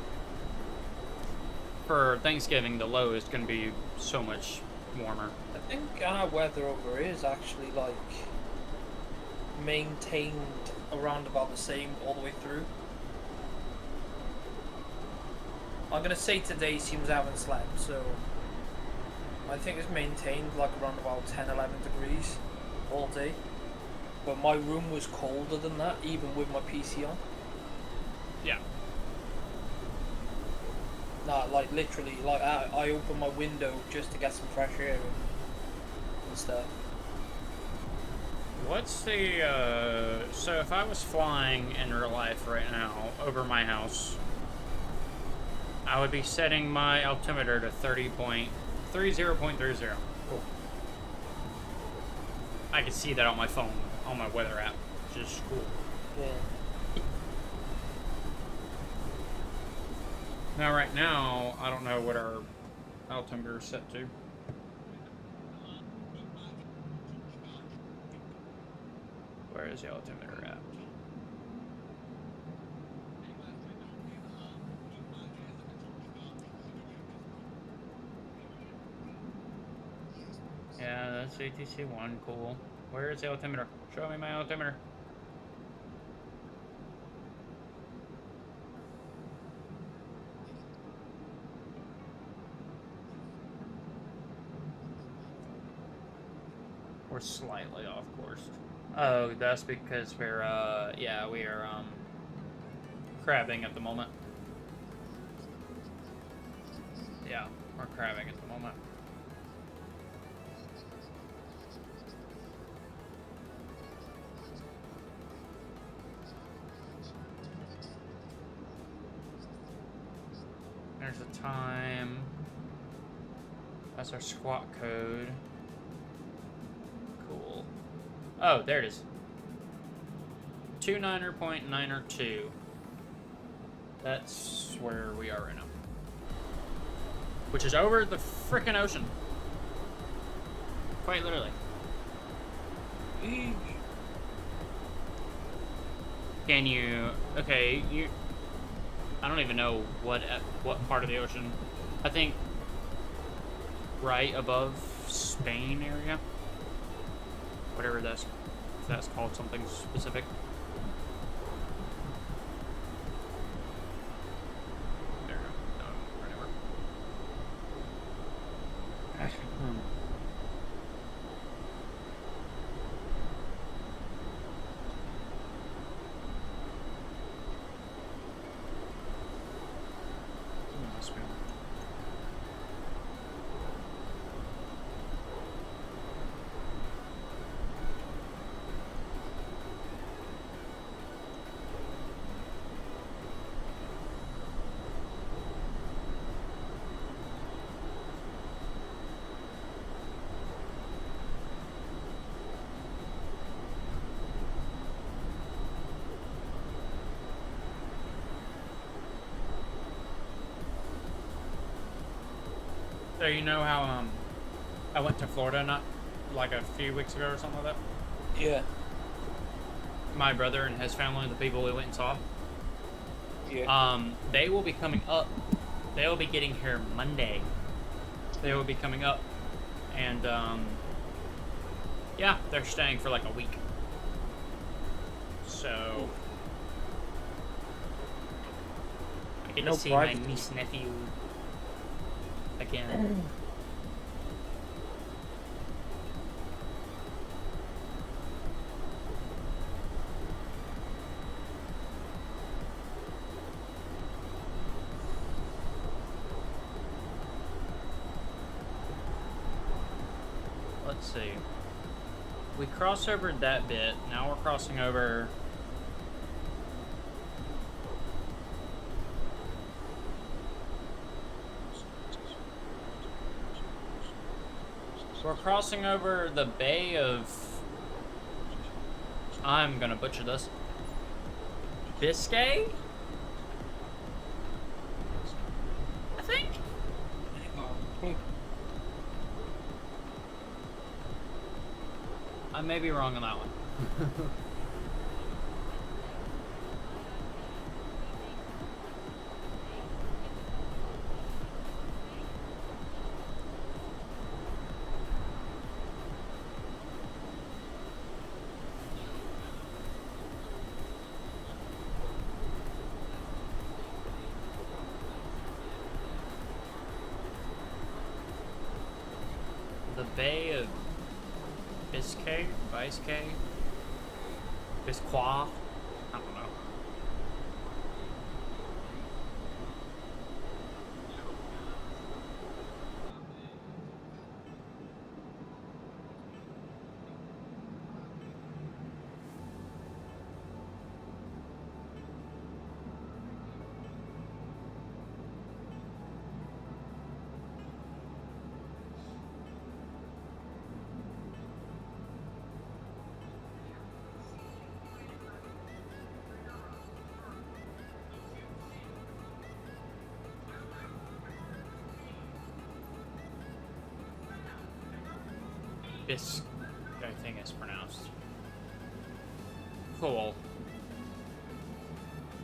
Speaker 1: for Thanksgiving, the low is going to be so much warmer.
Speaker 4: I think our weather over here is actually like maintained around about the same all the way through. I'm gonna say today seems I haven't slept, so I think it's maintained like around about 10-11 degrees all day. But my room was colder than that, even with my PC on.
Speaker 1: Yeah.
Speaker 4: Nah, like literally, like I opened my window just to get some fresh air and stuff.
Speaker 1: What's the, so if I was flying in real life right now over my house, I would be setting my altimeter to 30.30. Cool. I can see that on my phone, on my weather app, which is cool.
Speaker 4: Yeah.
Speaker 1: Now, right now, I don't know what our altimeter is set to. Where is the altimeter at? Yeah, that's ATC1, cool. Where is the altimeter? Show me my altimeter. We're slightly off course. Oh, that's because we're, yeah, we are, crabbing at the moment. Yeah, we're crabbing at the moment. There's the time. That's our squat code. Cool. Oh, there it is. 29.902. That's where we are right now. Which is over the frickin' ocean. Quite literally. Can you... Okay, you... I don't even know what part of the ocean. I think right above Spain area. Whatever that's... If that's called something specific. There we go. No, right over. Must be. So you know how I went to Florida not like a few weeks ago or something like that?
Speaker 4: Yeah.
Speaker 1: My brother and his family, the people we went and saw.
Speaker 4: Yeah.
Speaker 1: They will be coming up. They will be getting here Monday. They will be coming up, and yeah, they're staying for like a week. So I get
Speaker 6: No
Speaker 1: to see my
Speaker 6: private.
Speaker 1: niece nephew again. Let's see. We crossed over that bit. Now we're crossing over. We're crossing over the Bay of... I'm gonna butcher this. Biscay? I think? I may be wrong on that one. The Bay of Biscay? Biscay? Bisquoi? I don't know. I think it's pronounced. Cool.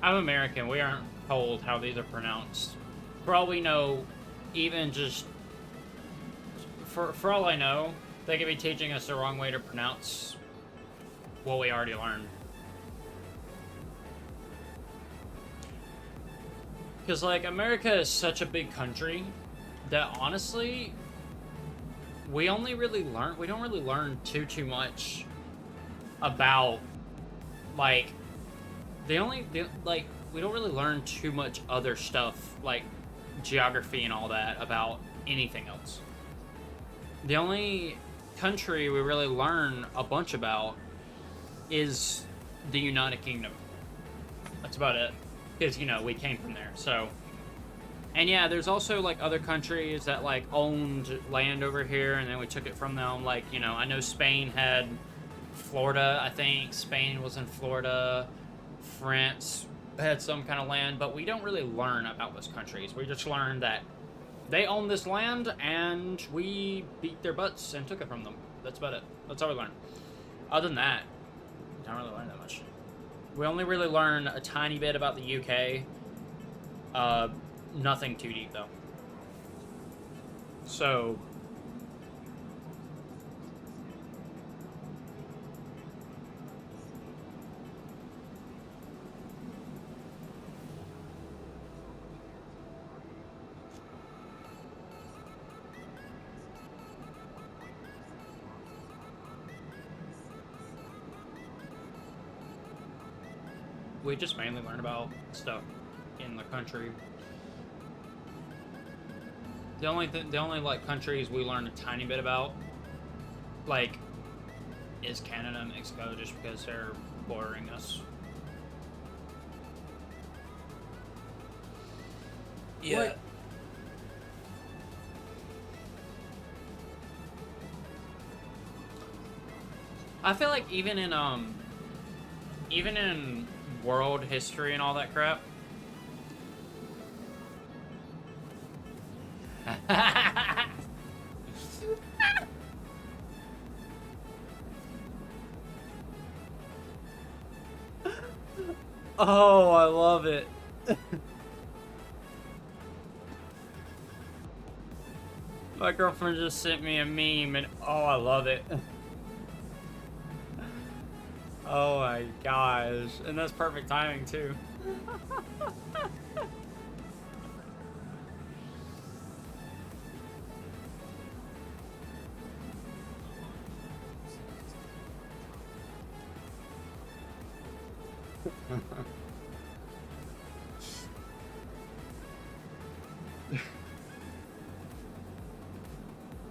Speaker 1: I'm American. We aren't told how these are pronounced. For all we know, even just... For all I know, they could be teaching us the wrong way to pronounce what we already learned. Because, like, America is such a big country that, honestly, we don't really learn too much about, like, we don't really learn too much other stuff, like geography and all that, about anything else. The only country we really learn a bunch about is the United Kingdom. That's about it. Because, you know, we came from there, so... And yeah, there's also, like, other countries that, like, owned land over here, and then we took it from them. Like, you know, I know Spain had Florida, I think. Spain was in Florida. France had some kind of land, but we don't really learn about those countries. We just learn that they own this land, and we beat their butts and took it from them. That's about it. That's all we learn. Other than that, we don't really learn that much. We only really learn a tiny bit about the UK. Nothing too deep, though. So... we just mainly learn about stuff in the country. The only like countries we learn a tiny bit about, like, is Canada and Mexico, just because they're bordering us.
Speaker 4: Yeah.
Speaker 1: What? I feel like even in world history and all that crap. Oh, I love it. My girlfriend just sent me a meme and oh, I love it. Oh my gosh. And that's perfect timing too.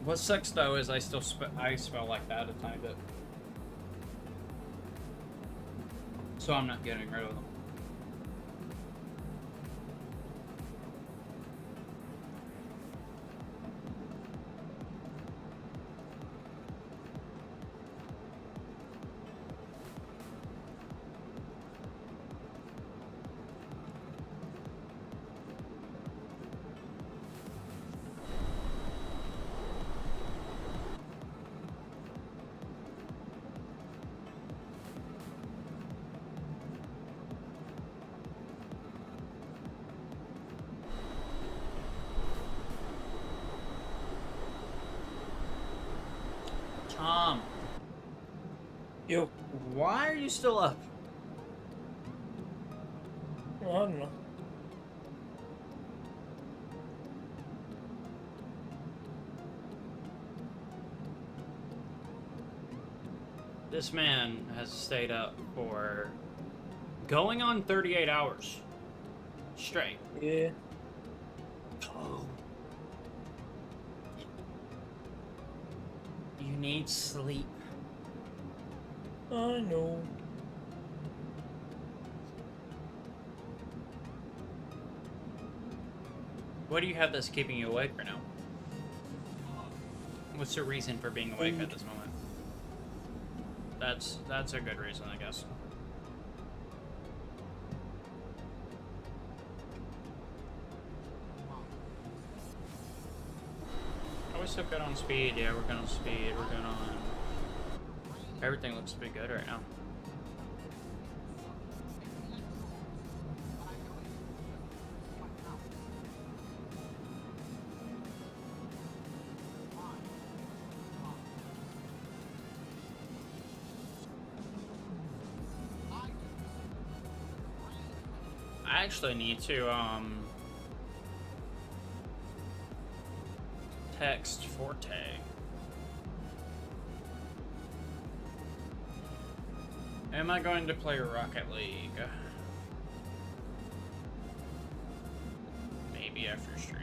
Speaker 1: What sucks though is I spell like that a tiny bit. So I'm not getting rid of them. Tom,
Speaker 4: Yo.
Speaker 1: why are you still up?
Speaker 4: I don't know.
Speaker 1: This man has stayed up for going on 38 hours straight.
Speaker 4: Yeah.
Speaker 1: Oh. You need sleep.
Speaker 4: I know.
Speaker 1: What do you have that's keeping you awake right now? What's the reason for being awake at this moment? That's a good reason, I guess. Are we still good on speed? Yeah, we're good on speed. We're good on... Everything looks pretty good right now. I actually need to text Forte. Am I going to play Rocket League? Maybe after stream.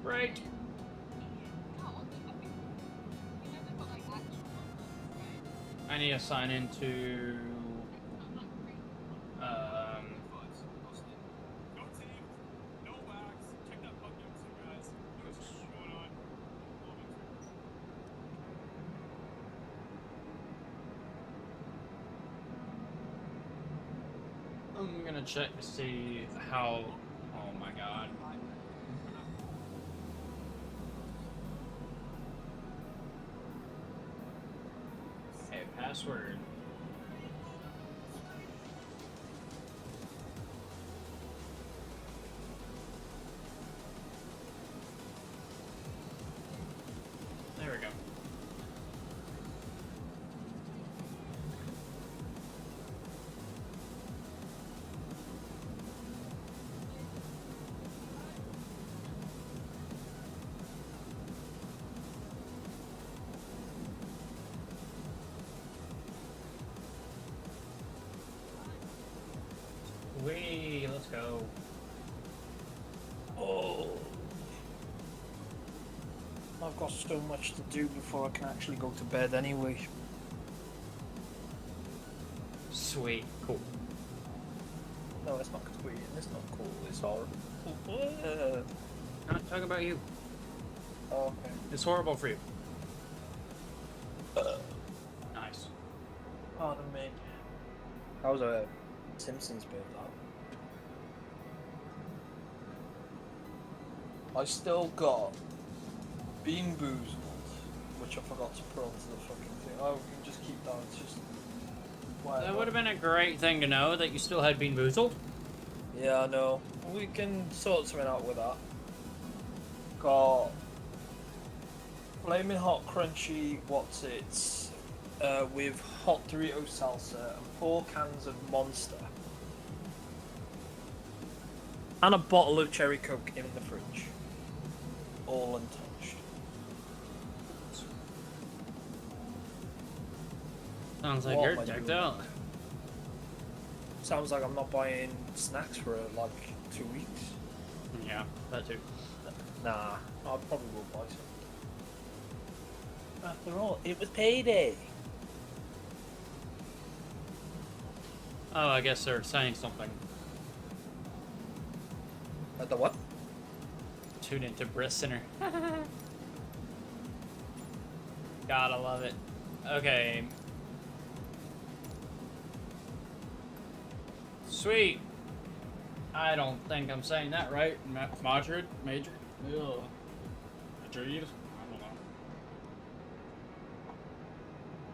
Speaker 1: Right. I need to sign into I'm gonna check to see how. Oh my god. Okay, password. There we go. Wee, let's go.
Speaker 4: Oh, I've got so much to do before I can actually go to bed anyway.
Speaker 1: Sweet, cool.
Speaker 4: No, it's not sweet. It's not cool. It's horrible.
Speaker 1: Not talking about you.
Speaker 4: Okay.
Speaker 1: It's horrible for you. Nice.
Speaker 4: Pardon me. That was a Simpsons bit, that. I still got Bean Boozled, which I forgot to put onto the fucking thing. Oh, we can just keep that. It's just whatever.
Speaker 1: That would have been a great thing to know that you still had Bean Boozled.
Speaker 4: Yeah, I know. We can sort something out with that. Got Flaming Hot Crunchy, what's it? with hot Dorito salsa and 4 cans of Monster. And a bottle of cherry coke in the fridge. All untouched.
Speaker 1: Sounds like
Speaker 4: What
Speaker 1: you're
Speaker 4: am I
Speaker 1: decked
Speaker 4: doing?
Speaker 1: out.
Speaker 4: Sounds like I'm not buying snacks for like 2 weeks.
Speaker 1: Yeah, that too.
Speaker 4: Nah, I probably will buy some. After all, it was payday.
Speaker 1: Oh, I guess they're saying something.
Speaker 4: At the what?
Speaker 1: Tune into Briss Center. Gotta love it. Okay. Sweet. I don't think I'm saying that right. Madrid? Major? Ugh. Madrid? I don't know.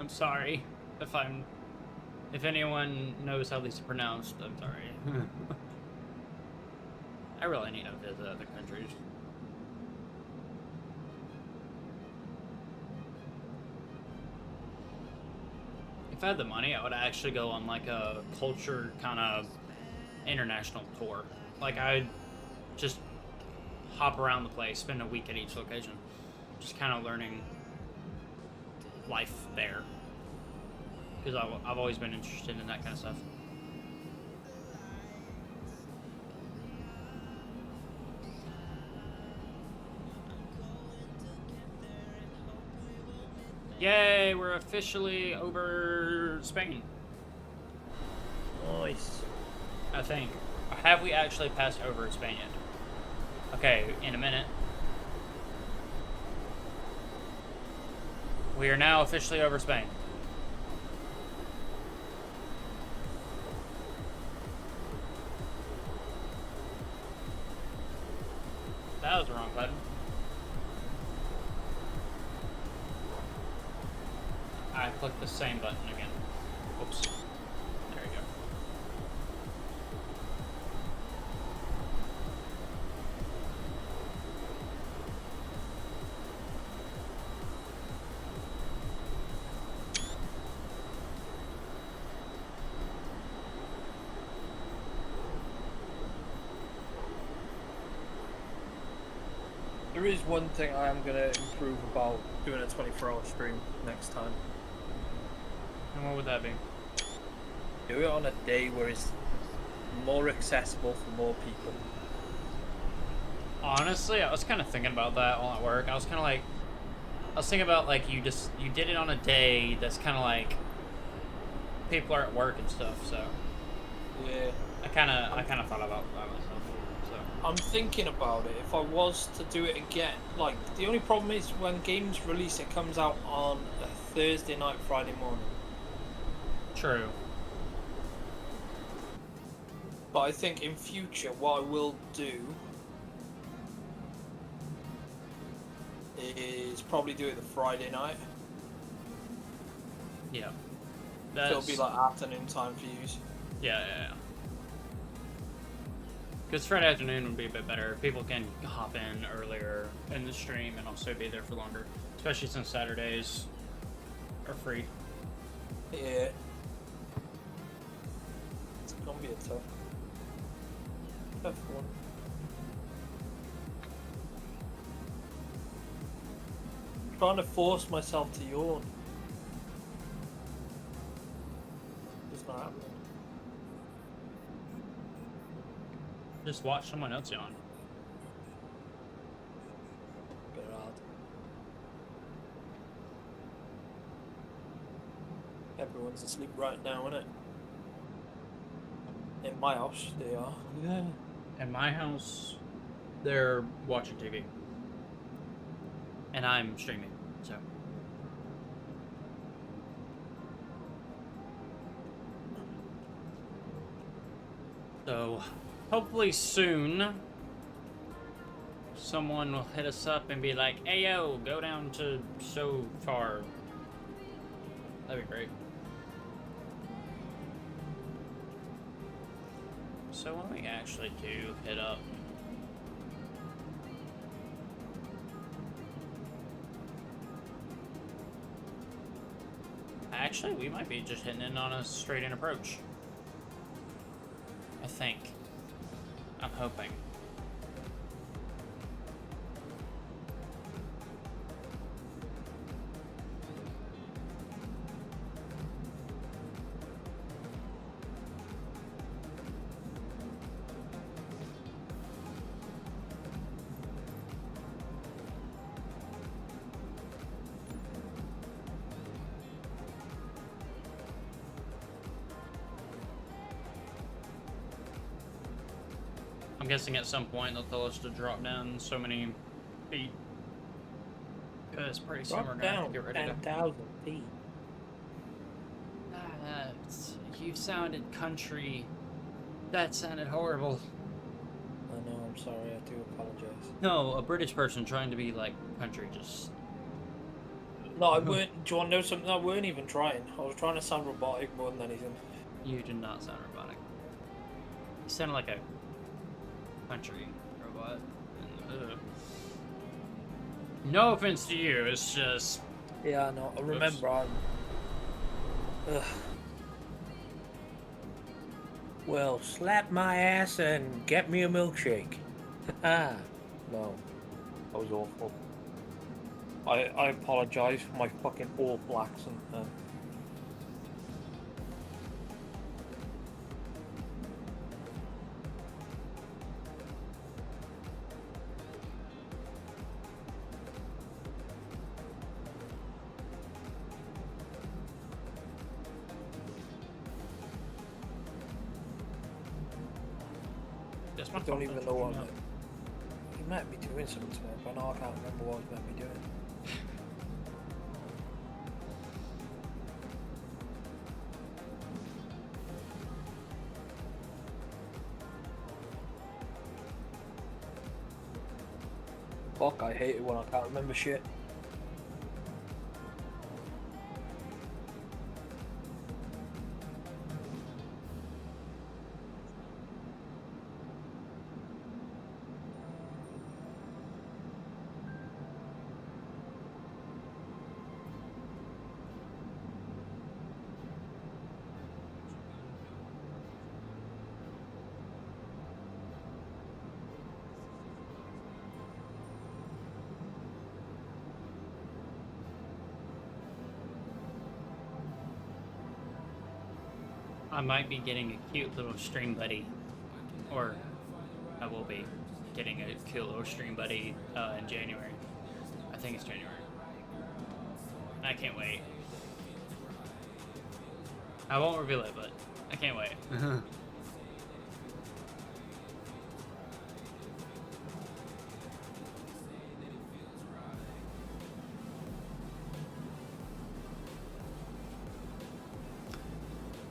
Speaker 1: I'm sorry if anyone knows how these are pronounced, I'm sorry. I really need to visit other countries. If I had the money, I would actually go on like a culture kind of international tour. Like I'd just hop around the place, spend a week at each location, just kind of learning life there. Because I've always been interested in that kind of stuff. Yay, we're officially over Spain.
Speaker 4: Nice.
Speaker 1: I think. Or have we actually passed over Spain yet? Okay, in a minute. We are now officially over Spain. That was the wrong button. I clicked the same button again. Oops. There you go.
Speaker 4: There is one thing I am going to improve about doing a 24-hour stream next time.
Speaker 1: And what would that be?
Speaker 4: Do it on a day where it's more accessible for more people.
Speaker 1: Honestly, I was kind of thinking about that while at work. I was thinking about like you did it on a day that's kind of like people are at work and stuff. So
Speaker 4: Yeah.
Speaker 1: I kind of thought about that myself. So
Speaker 4: I'm thinking about it. If I was to do it again, like the only problem is when games release, it comes out on a Thursday night, Friday morning.
Speaker 1: true.
Speaker 4: But I think in future, what I will do is probably do it the Friday night.
Speaker 1: Yeah.
Speaker 4: So it'll be like afternoon time for you.
Speaker 1: Yeah. Because Friday afternoon would be a bit better. People can hop in earlier in the stream and also be there for longer. Especially since Saturdays are free.
Speaker 4: Yeah. It's gonna be a tough one. I'm trying to force myself to yawn. It's not happening.
Speaker 1: Just watch someone else yawn.
Speaker 4: Bit hard. Everyone's asleep right now, isn't it? In my house, they are.
Speaker 1: Yeah. In my house, they're watching TV. And I'm streaming, so. So, hopefully soon, someone will hit us up and be like, hey yo, go down to so far. That'd be great. So when we actually do hit up, Actually, we might be just hitting in on a straight-in approach. I think. I'm hoping. I'm guessing at some point they'll tell us to drop down so many feet. Because pretty soon we're
Speaker 6: Drop
Speaker 1: gonna have to
Speaker 6: down
Speaker 1: get ready to.
Speaker 6: 10,000 feet.
Speaker 1: You sounded country. That sounded horrible.
Speaker 6: I know, I'm sorry, I do apologize.
Speaker 1: No, a British person trying to be like country just.
Speaker 4: No, I weren't. Do you want to know something? I weren't even trying. I was trying to sound robotic more than anything.
Speaker 1: You do not sound robotic. You sound like a country robot. And, no offense to you, it's just.
Speaker 6: Yeah, I know. I remember I'm. Ugh. Well, slap my ass and get me a milkshake. No, that was awful.
Speaker 4: I apologise for my fucking awful accent.
Speaker 1: That's
Speaker 4: I
Speaker 1: my
Speaker 4: don't
Speaker 1: fault,
Speaker 4: even
Speaker 1: that's
Speaker 4: know
Speaker 1: what
Speaker 4: what
Speaker 1: you
Speaker 4: I'm. He might be doing something to me, but now I can't remember what he's meant to be doing. Fuck, I hate it when I can't remember shit.
Speaker 1: I might be getting a cute little stream buddy, or I will be getting a cute little stream buddy in January. I think it's January. I can't wait. I won't reveal it, but I can't wait.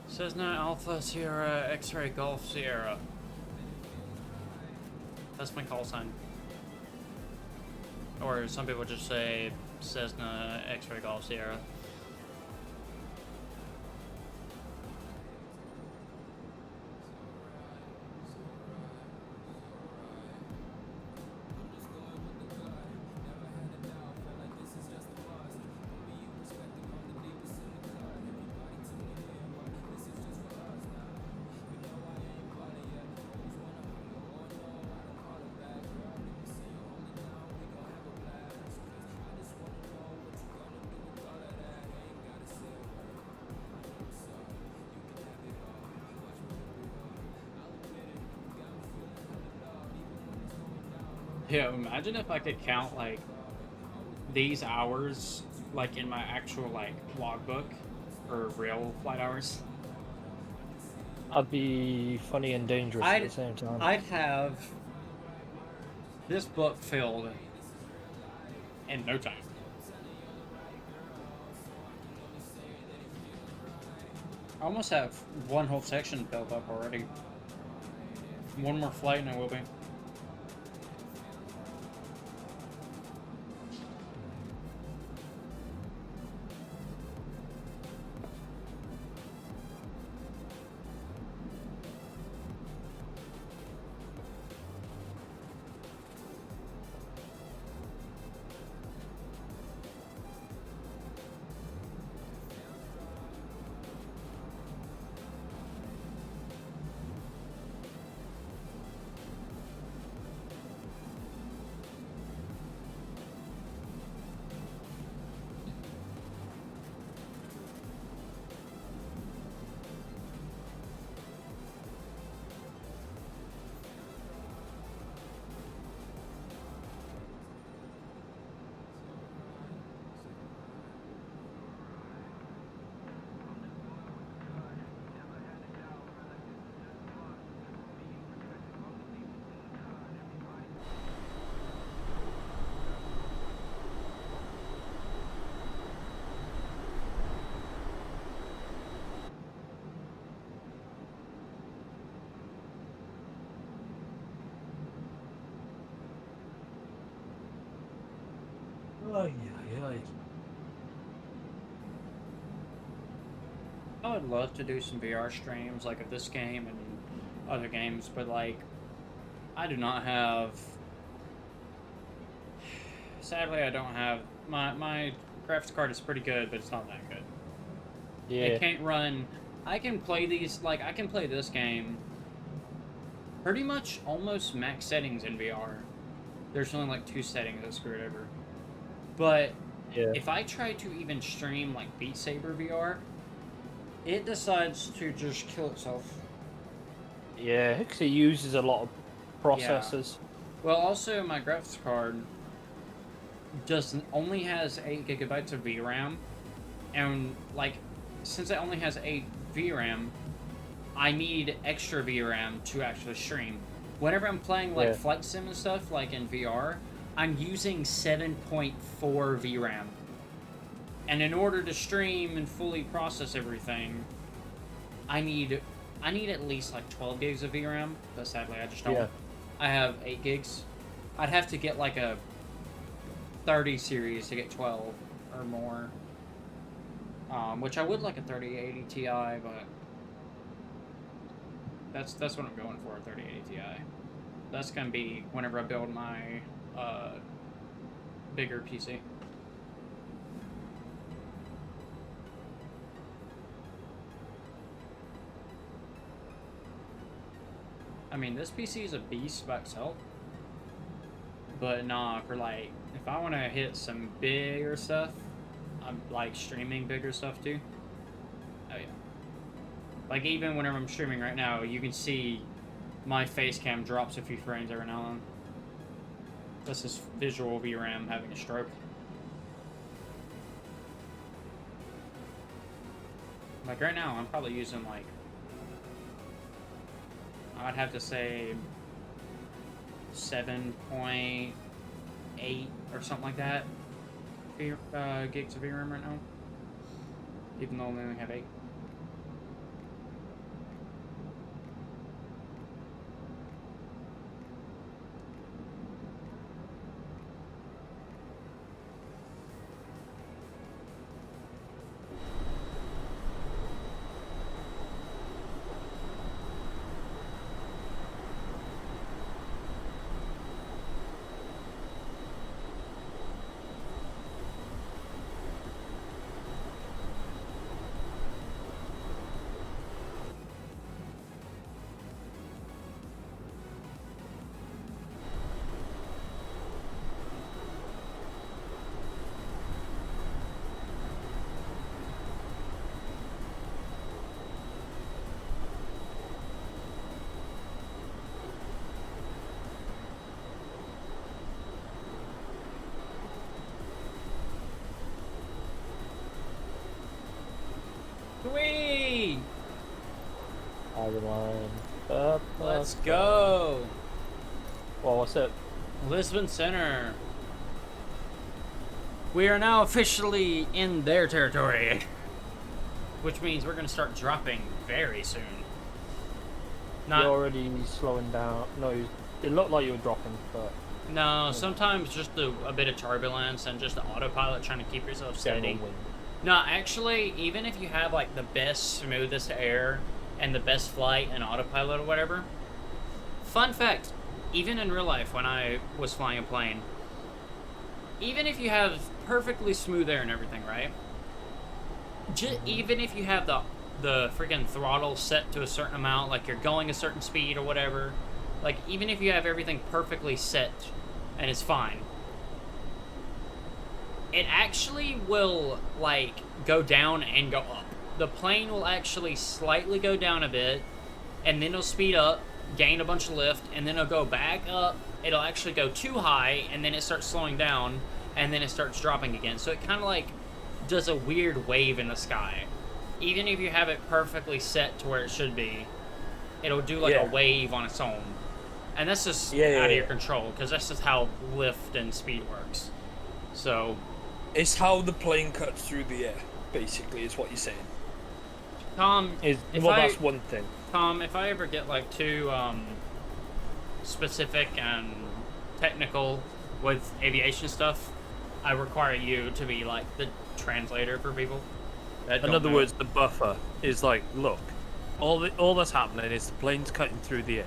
Speaker 1: Cessna Alpha Sierra X-Ray Golf Sierra. That's my call sign. Or some people just say Cessna X-Ray Golf Sierra. Yeah, imagine if I could count like these hours like in my actual like logbook or real flight hours.
Speaker 6: I'd be funny and dangerous at the same time.
Speaker 1: I'd have this book filled in no time. I almost have one whole section filled up already. One more flight and I will be.
Speaker 6: Oh, yeah.
Speaker 1: I would love to do some VR streams, like of this game and other games, but like, I do not have. Sadly, I don't have my graphics card is pretty good, but it's not that good.
Speaker 6: Yeah.
Speaker 1: It can't run. I can play these I can play this game pretty much almost max settings in VR. There's only like 2 settings that screw it over. But
Speaker 6: Yeah.
Speaker 1: if I try to even stream like Beat Saber VR, it decides to just kill itself.
Speaker 6: Yeah, because it uses a lot of processors.
Speaker 1: Well, also my graphics card only has 8 gigabytes of VRAM, and like since it only has 8 VRAM, I need extra VRAM to actually stream. Whenever I'm playing like flight sim and stuff, like in VR, I'm using 7.4 VRAM. And in order to stream and fully process everything, I need at least like 12 gigs of VRAM, but sadly I just don't.
Speaker 6: Yeah.
Speaker 1: I have 8 gigs. I'd have to get like a 30 series to get 12 or more. Which I would like a 3080 Ti, but that's what I'm going for, a 3080 Ti. That's gonna be whenever I build my bigger PC. I mean, this PC is a beast by itself, but nah, for like, if I want to hit some bigger stuff, I'm like streaming bigger stuff too. Oh yeah. Like even whenever I'm streaming right now, you can see my face cam drops a few frames every now and then. That's just visual VRAM having a stroke. Like right now, I'm probably using like, I'd have to say 7.8 or something like that gigs of VRAM right now, even though I only have 8. Sweet! Let's go!
Speaker 6: Well, what's it?
Speaker 1: Lisbon Center. We are now officially in their territory, which means we're going to start dropping very soon.
Speaker 6: You're already slowing down. No, it looked like you were dropping, but...
Speaker 1: No, sometimes just a bit of turbulence and just the autopilot trying to keep yourself steady. No, actually, even if you have like the best, smoothest air and the best flight and autopilot or whatever, fun fact, even in real life when I was flying a plane, even if you have perfectly smooth air and everything, right? Even if you have the freaking throttle set to a certain amount, like you're going a certain speed or whatever, like even if you have everything perfectly set and it's fine, it actually will like go down and go up. The plane will actually slightly go down a bit, and then it'll speed up, gain a bunch of lift, and then it'll go back up. It'll actually go too high, and then it starts slowing down, and then it starts dropping again. So it kind of like does a weird wave in the sky. Even if you have it perfectly set to where it should be, it'll do like a wave on its own. And that's just out of your control, because that's just how lift and speed works. So...
Speaker 4: it's how the plane cuts through the air, basically, is what you're saying.
Speaker 1: Tom,
Speaker 6: that's one thing.
Speaker 1: Tom, if I ever get like too specific and technical with aviation stuff, I require you to be like the translator for people. That
Speaker 7: In
Speaker 1: don't
Speaker 7: other
Speaker 1: know.
Speaker 7: words, the buffer is like, look, all that's happening is the plane's cutting through the air,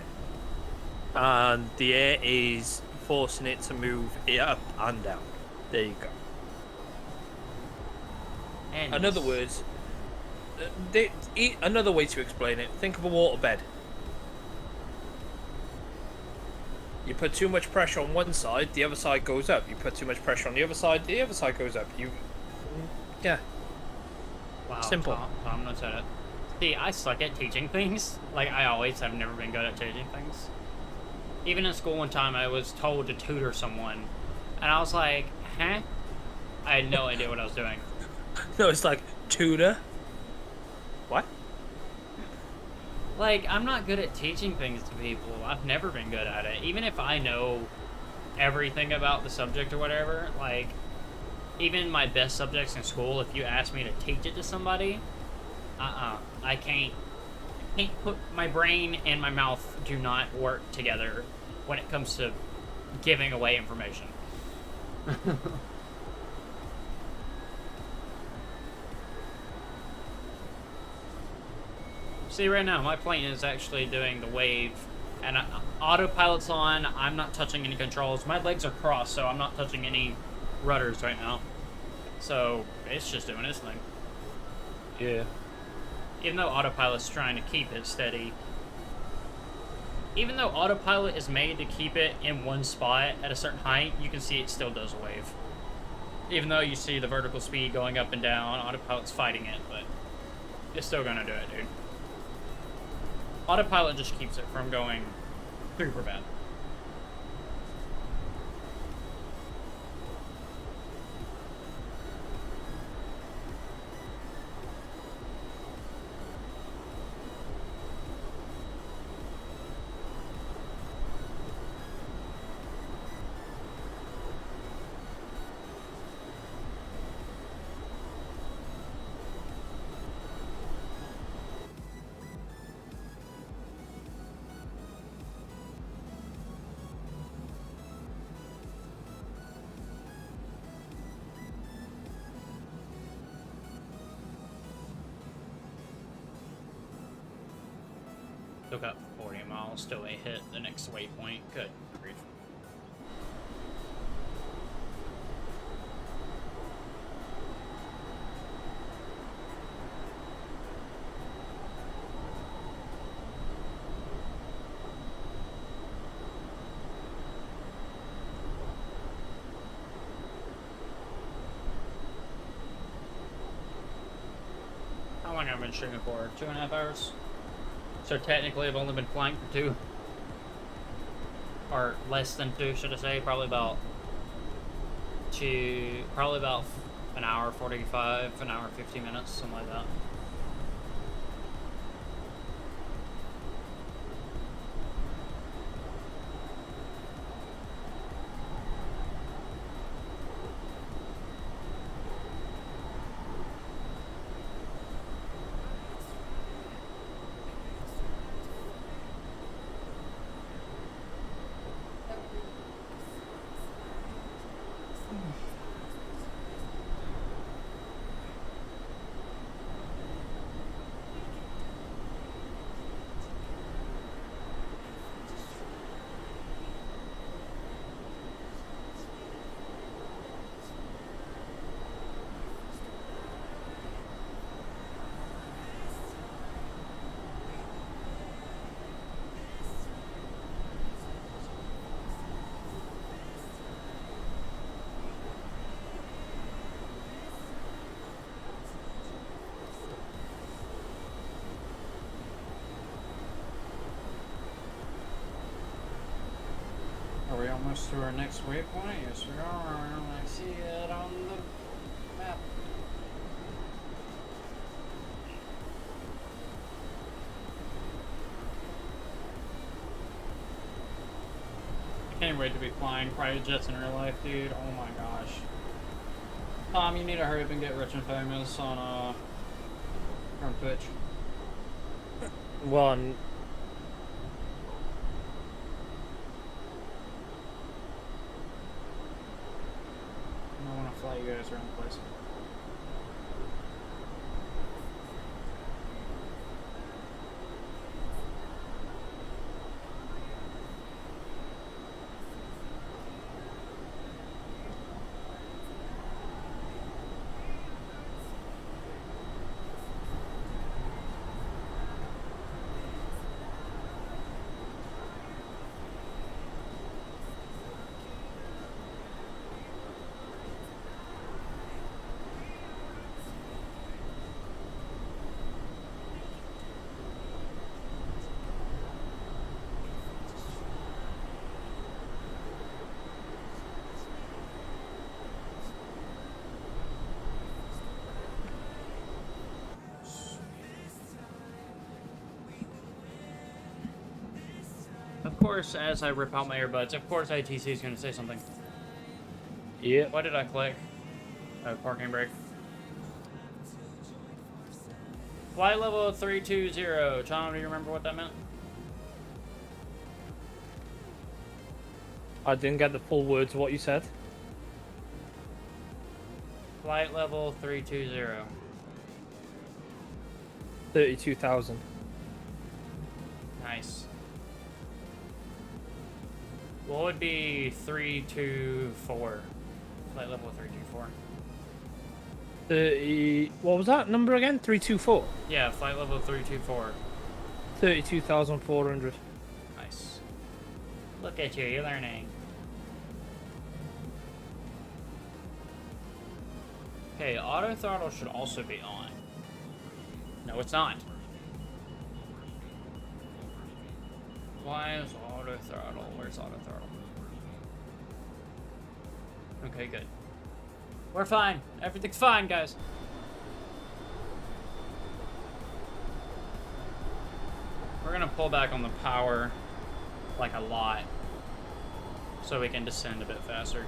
Speaker 7: and the air is forcing it to move up and down. There you go.
Speaker 1: And
Speaker 7: In other words, another way to explain it: think of a waterbed. You put too much pressure on one side, the other side goes up. You put too much pressure on the other side goes up. Yeah.
Speaker 1: wow,
Speaker 7: simple.
Speaker 1: Tom knows how to. See, I suck at teaching things. Like I always have never been good at teaching things. Even in school one time, I was told to tutor someone, and I was like, huh? I had no idea what I was doing.
Speaker 7: No, it's like tutor. What?
Speaker 1: Like, I'm not good at teaching things to people. I've never been good at it. Even if I know everything about the subject or whatever, like, even my best subjects in school, if you ask me to teach it to somebody, I can't put, my brain and my mouth do not work together when it comes to giving away information. See, right now, my plane is actually doing the wave, and autopilot's on. I'm not touching any controls. My legs are crossed, so I'm not touching any rudders right now. So, it's just doing its thing.
Speaker 7: Yeah.
Speaker 1: Even though autopilot's trying to keep it steady. Even though autopilot is made to keep it in one spot at a certain height, you can see it still does a wave. Even though you see the vertical speed going up and down, autopilot's fighting it, but it's still gonna do it, dude. Autopilot just keeps it from going super bad. Still got 40 miles, still ain't hit the next waypoint. Good grief. How long have I been streaming for? 2.5 hours? So technically I've only been flying for 2. Or less than 2, should I say. Probably about an hour 45, an hour 50 minutes, something like that. Are we almost to our next waypoint? Yes, we are. I see it on the map. I can't wait to be flying private jets in real life, dude. Oh my gosh. Tom, you need to hurry up and get rich and famous on from Twitch.
Speaker 7: One.
Speaker 1: I want fly you guys around the place. Of course, as I rip out my earbuds, of course ITC is going to say something.
Speaker 7: Yeah.
Speaker 1: What did I click? Oh, parking brake. Flight level 320. Tom, do you remember what that meant?
Speaker 7: I didn't get the full words of what you said.
Speaker 1: Flight level 320.
Speaker 7: 32,000.
Speaker 1: Nice. What would be 324? Flight level 324.
Speaker 7: 30. What was that number again? 324.
Speaker 1: Yeah, flight level 324.
Speaker 7: 32,400.
Speaker 1: Nice. Look at you, you're learning. Okay, auto throttle should also be on. No, it's not. Why is auto throttle? Where's auto throttle? Okay, good. We're fine. Everything's fine, guys. We're gonna pull back on the power, like a lot, so we can descend a bit faster.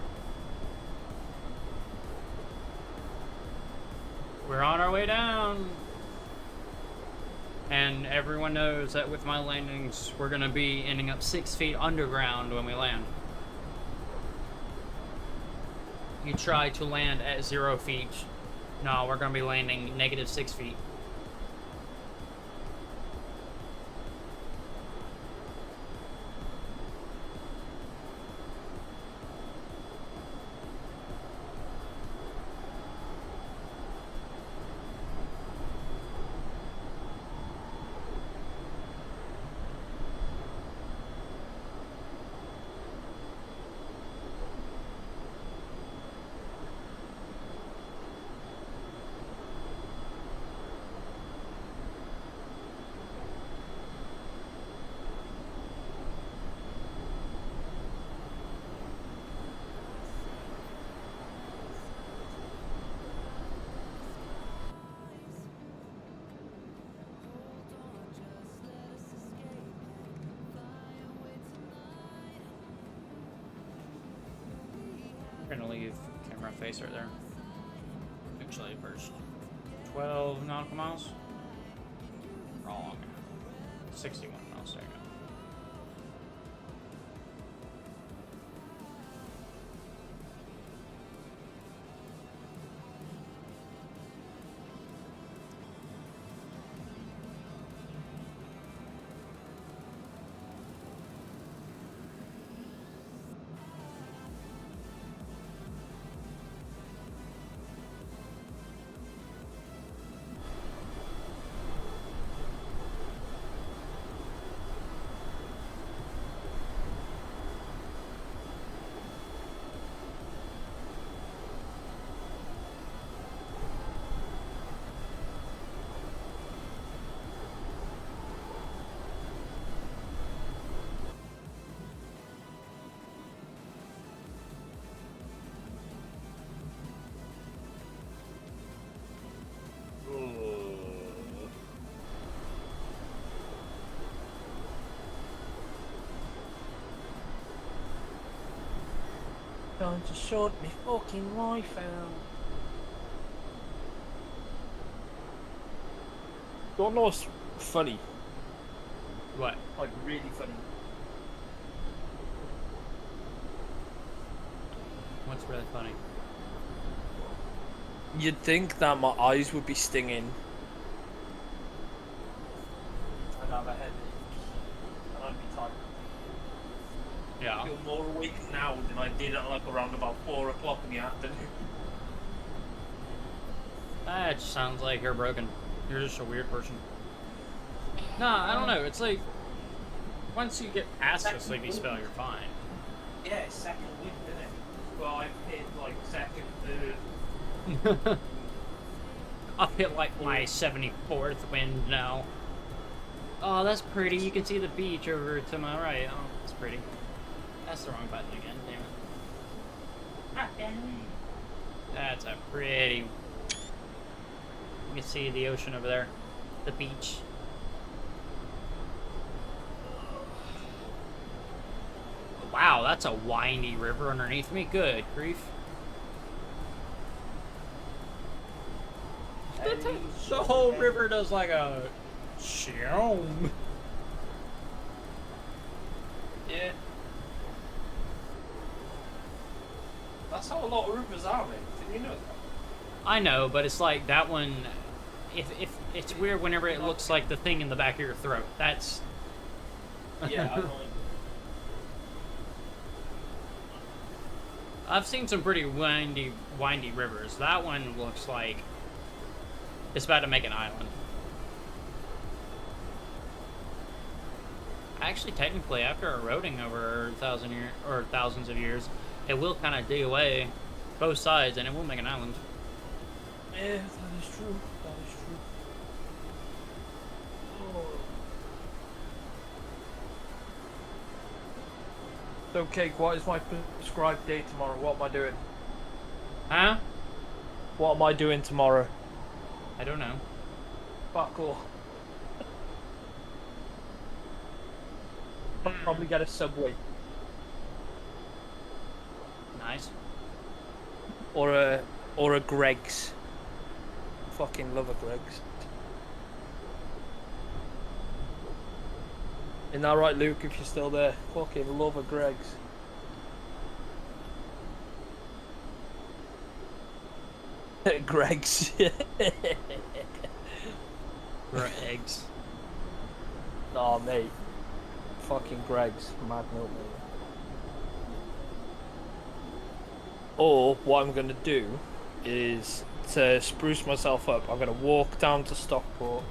Speaker 1: We're on our way down. And everyone knows that with my landings, we're gonna be ending up 6 feet underground when we land. You try to land at 0 feet. No, we're gonna be landing -6 feet. We're gonna leave camera face right there. Actually, first 12 nautical miles. Wrong. 61 miles. There you go.
Speaker 6: Trying to sort me fucking life out.
Speaker 4: Don't know what's funny.
Speaker 1: What?
Speaker 4: Like, really funny.
Speaker 1: What's really funny?
Speaker 4: You'd think that my eyes would be stinging. I'd have a headache. And I'd be tired. I
Speaker 1: Yeah.
Speaker 4: feel more awake now than I did at like around about 4 o'clock in the afternoon.
Speaker 1: That just sounds like you're broken. You're just a weird person. Nah, I don't know. It's like once you get past the sleepy spell, you're fine.
Speaker 4: Yeah, second wind, isn't it? Well, I've hit like second, third.
Speaker 1: I've hit like my 74th wind now. Oh, that's pretty. You can see the beach over to my right. Oh, that's pretty. That's the wrong button again. Damn it. That's a pretty. You can see the ocean over there, the beach. Wow, that's a windy river underneath me. Good grief. The whole river does like a shoom.
Speaker 4: Yeah. That's how a lot of rivers are, mate. Did you know that?
Speaker 1: I know, but it's like that one. If it's weird whenever it looks like the thing in the back of your throat. That's.
Speaker 4: Yeah, I know.
Speaker 1: I've seen some pretty windy rivers. That one looks like it's about to make an island. Actually, technically, after eroding over 1,000 years or thousands of years, it will kind of dig away both sides, and it will make an island.
Speaker 4: Yeah, that is true. That is true. Oh. Okay, what is my prescribed day tomorrow? What am I doing?
Speaker 1: Huh?
Speaker 4: What am I doing tomorrow?
Speaker 1: I don't know.
Speaker 4: Fuck all. I'll probably get a Subway.
Speaker 1: Nice.
Speaker 4: Or a Greg's. Fucking love a Greg's. Isn't that right, Luke, if you're still there? Fucking love a Greg's. Greg's.
Speaker 1: Eggs.
Speaker 4: Nah, mate. Fucking Greg's. Mad milk, mate. Or, what I'm gonna do is, to spruce myself up, I'm gonna walk down to Stockport,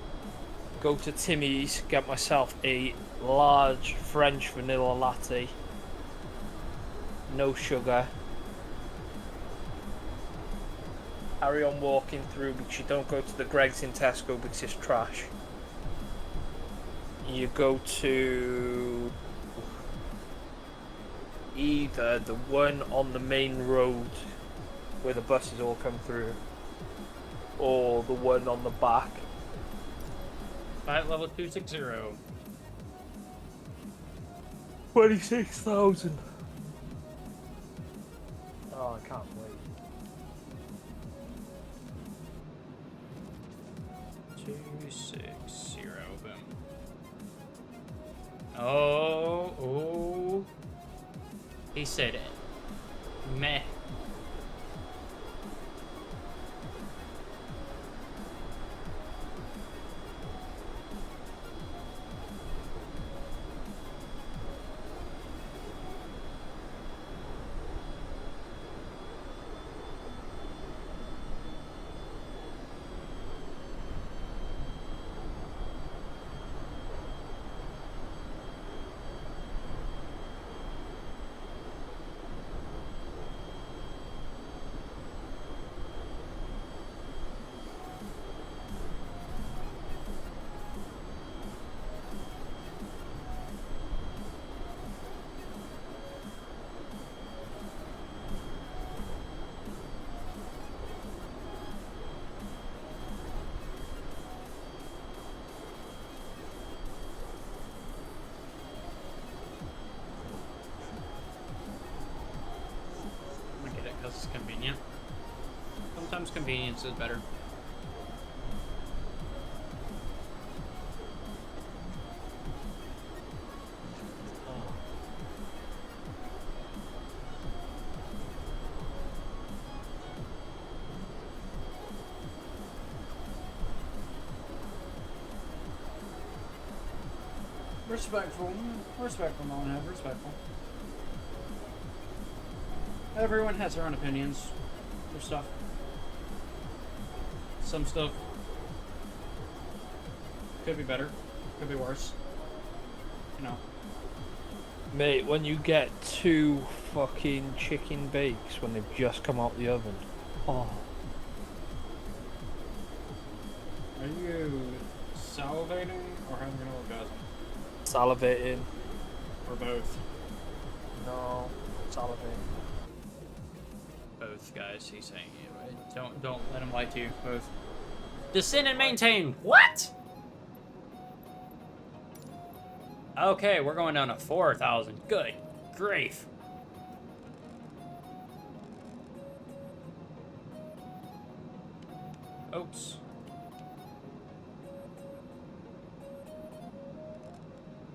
Speaker 4: go to Timmy's, get myself a large French vanilla latte, no sugar. Carry on walking through because you don't go to the Greg's in Tesco because it's trash. You go to either the one on the main road where the buses all come through, or the one on the back.
Speaker 1: Fight level 260.
Speaker 4: 26,000. Oh, I can't wait.
Speaker 1: 260. Boom. Oh. He said it. Meh. I get it, because it's convenient. Sometimes convenience is better. Respectful. Respectful, Molyneux. Respectful. Everyone has their own opinions for stuff. Some stuff could be better, could be worse. You know.
Speaker 7: Mate, when you get 2 fucking chicken bakes when they've just come out the oven. Oh.
Speaker 1: Are you salivating or having an orgasm?
Speaker 7: Salivating.
Speaker 1: Or both?
Speaker 7: No, salivating.
Speaker 1: Both, guys, he's saying anyway. Don't let him lie to you. Both. Descend and maintain. What? Okay, we're going down to 4,000. Good grief. Oops.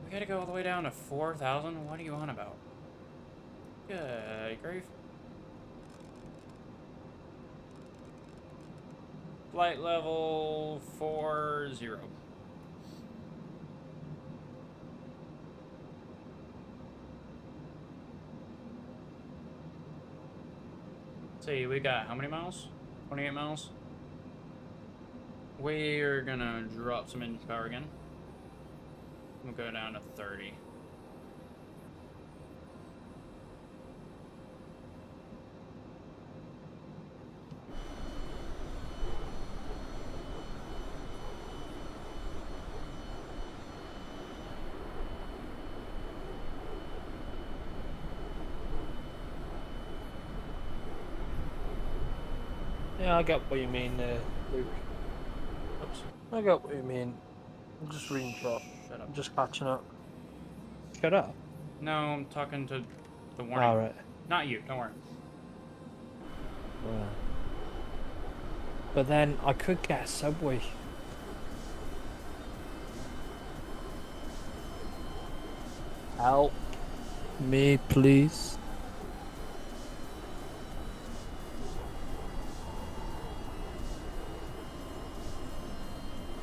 Speaker 1: We gotta go all the way down to 4,000? What are you on about? Good grief. Flight level 40. See, we got how many miles? 28 miles? We're gonna drop some engine power again. We'll go down to 30.
Speaker 7: Yeah, I get what you mean, Luke.
Speaker 1: Oops.
Speaker 7: I get what you mean. I'm just reading chat.
Speaker 1: Shut up.
Speaker 7: I'm just catching up. Shut up.
Speaker 1: No, I'm talking to the warning.
Speaker 7: Alright.
Speaker 1: Not you, don't worry.
Speaker 7: Right. But then I could get a subway. Help me, please.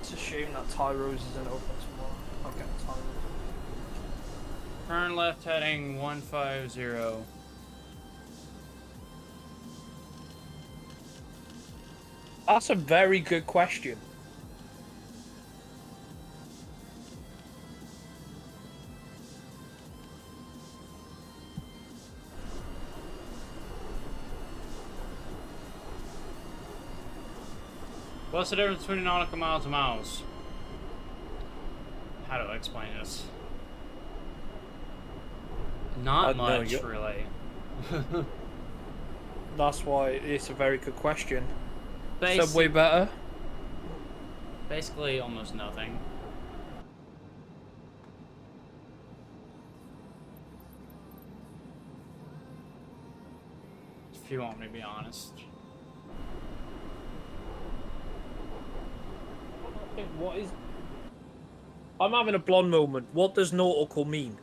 Speaker 7: It's a shame that Tyro's isn't open tomorrow. I'll get Tyro's.
Speaker 1: Turn left heading 150.
Speaker 7: That's a very good question.
Speaker 1: What's the difference between nautical miles and miles? How do I explain this? Not
Speaker 7: No,
Speaker 1: much, really.
Speaker 7: That's why it's a very good question.
Speaker 1: Basi-
Speaker 7: Subway better?
Speaker 1: Basically, almost nothing. If you want me to be honest.
Speaker 7: What is... I'm having a blonde moment. What does nautical mean?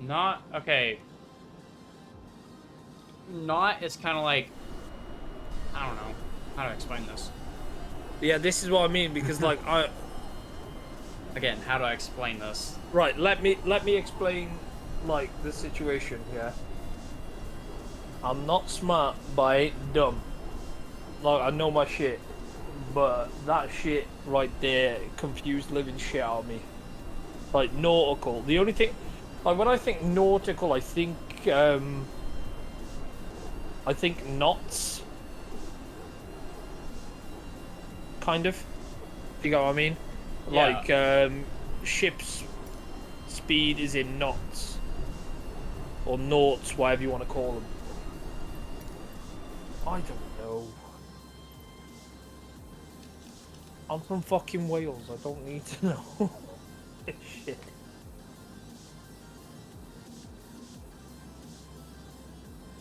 Speaker 1: Not, okay. Not is kind of like, I don't know how to explain this.
Speaker 7: Yeah, this is what I mean, because like
Speaker 1: Again, how do I explain this?
Speaker 7: Right, let me explain like the situation here. I'm not smart, but I ain't dumb. Like, I know my shit. But that shit right there confused living shit out of me. Like, nautical. The only thing... Like, when I think nautical, I think knots. Kind of. If you get what I mean?
Speaker 1: Yeah.
Speaker 7: Like, ship's speed is in knots. Or noughts, whatever you want to call them. I don't know. I'm from fucking Wales, I don't need to know. Shit.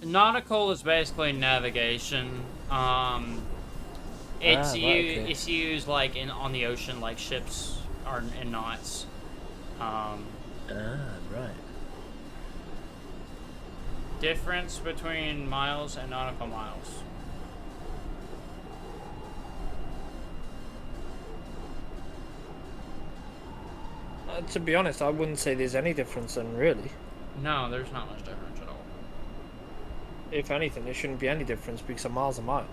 Speaker 1: Nautical is basically navigation. It's
Speaker 7: okay.
Speaker 1: it's used like on the ocean, like ships are in knots.
Speaker 7: Right.
Speaker 1: Difference between miles and nautical miles.
Speaker 7: To be honest, I wouldn't say there's any difference then, really.
Speaker 1: No, there's not much difference at all.
Speaker 7: If anything, there shouldn't be any difference because a mile's a mile.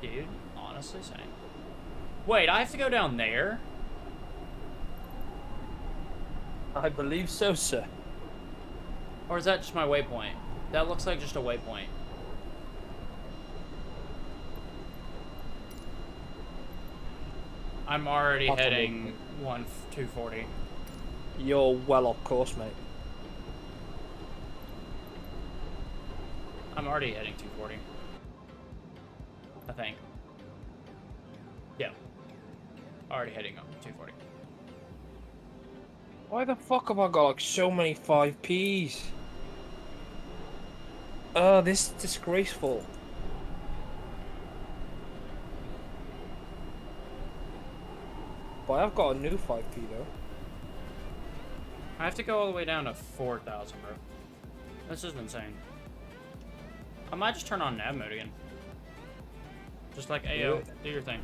Speaker 1: Dude, honestly saying. Wait, I have to go down there?
Speaker 7: I believe so, sir.
Speaker 1: Or is that just my waypoint? That looks like just a waypoint. I'm already
Speaker 7: That's a
Speaker 1: heading 240.
Speaker 7: You're well off course, mate.
Speaker 1: I'm already heading 240. I think. Yeah. Already heading up 240.
Speaker 7: Why the fuck have I got like so many 5Ps? This is disgraceful. But I've got a new 5P though.
Speaker 1: I have to go all the way down to 4,000, bro. This is insane. I might just turn on nav mode again. Just like AO, do your thing.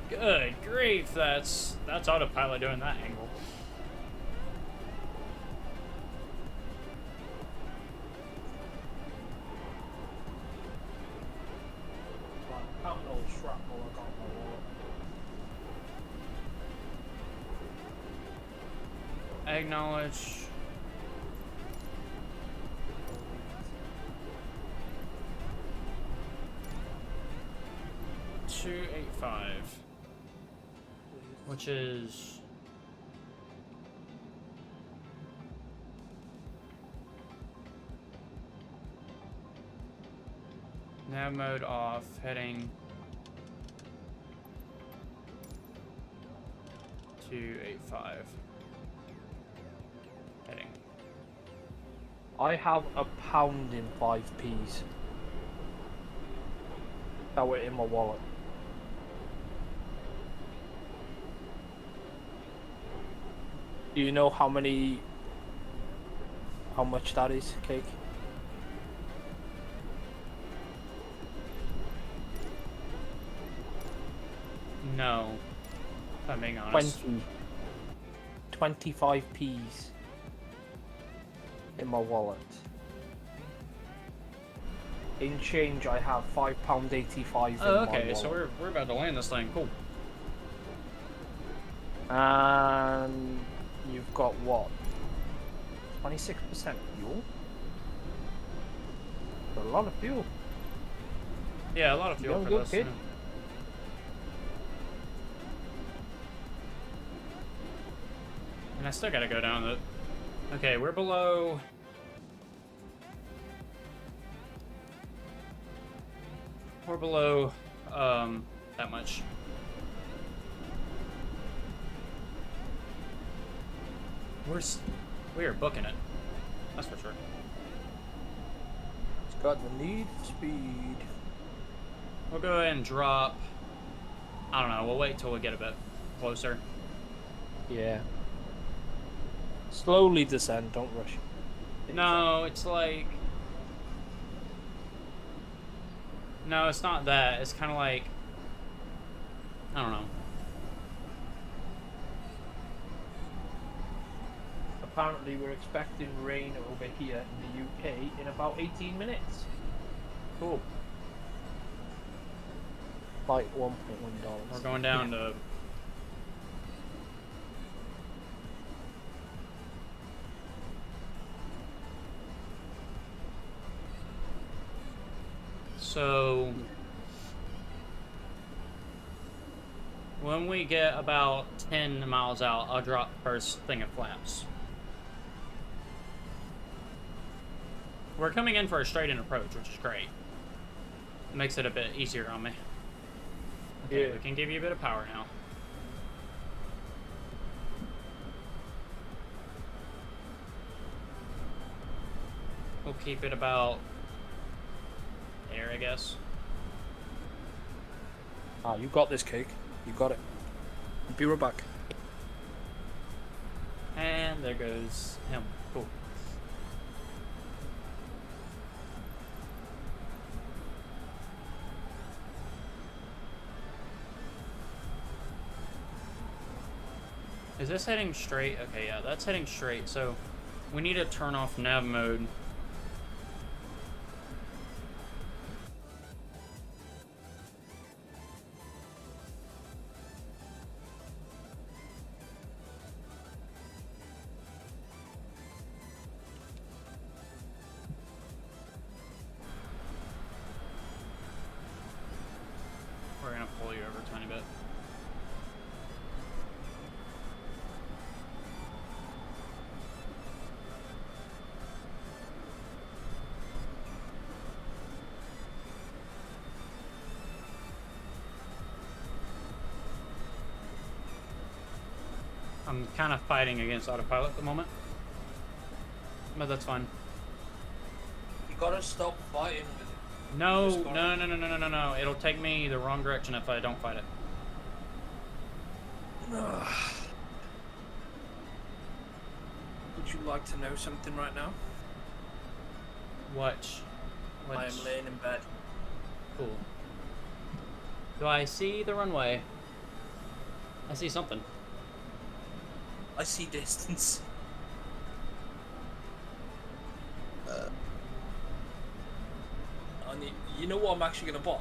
Speaker 1: Good grief, that's autopilot doing that angle. Acknowledge. $285, which is nav mode off, heading 285. Heading.
Speaker 7: I have a pound in 5Ps that were in my wallet. Do you know how much that is, Cake?
Speaker 1: No, if I'm being honest.
Speaker 7: 25Ps in my wallet. In change, I have £5.85 in
Speaker 1: Oh,
Speaker 7: my
Speaker 1: okay,
Speaker 7: wallet.
Speaker 1: so we're about to land this thing. Cool.
Speaker 7: And you've got what? 26% fuel? That's a lot of fuel.
Speaker 1: Yeah, a lot of fuel
Speaker 7: You're
Speaker 1: for
Speaker 7: good,
Speaker 1: this.
Speaker 7: kid.
Speaker 1: Yeah. And I still gotta go down the... Okay, we're below... We're below, that much. We are booking it. That's for sure.
Speaker 7: It's got the need for speed.
Speaker 1: We'll go ahead and drop... I don't know, we'll wait till we get a bit closer.
Speaker 7: Yeah. Slowly descend, don't rush.
Speaker 1: No, it's like... No, it's not that. It's kind of like... I don't know.
Speaker 7: Apparently we're expecting rain over here in the UK in about 18 minutes.
Speaker 1: Cool.
Speaker 7: Like $1.1.
Speaker 1: We're going down to... So... When we get about 10 miles out, I'll drop the first thing of flaps. We're coming in for a straight-in approach, which is great. It makes it a bit easier on me. Okay,
Speaker 7: Yeah.
Speaker 1: we can give you a bit of power now. We'll keep it about there, I guess.
Speaker 7: Ah, you got this, Cake. You got it. Be right back.
Speaker 1: And there goes him. Cool. Is this heading straight? Okay, yeah, that's heading straight. So we need to turn off nav mode. We're gonna pull you over a tiny bit. I'm kind of fighting against autopilot at the moment, but that's fine.
Speaker 4: You gotta stop fighting with it.
Speaker 1: No,
Speaker 4: Just go
Speaker 1: no, no, no, no, no, no, no. It'll take me the wrong direction if I don't fight it.
Speaker 4: Would you like to know something right now?
Speaker 1: What?
Speaker 4: I am laying in bed.
Speaker 1: Cool. Do I see the runway? I see something.
Speaker 4: I see distance. You know what I'm actually gonna buy?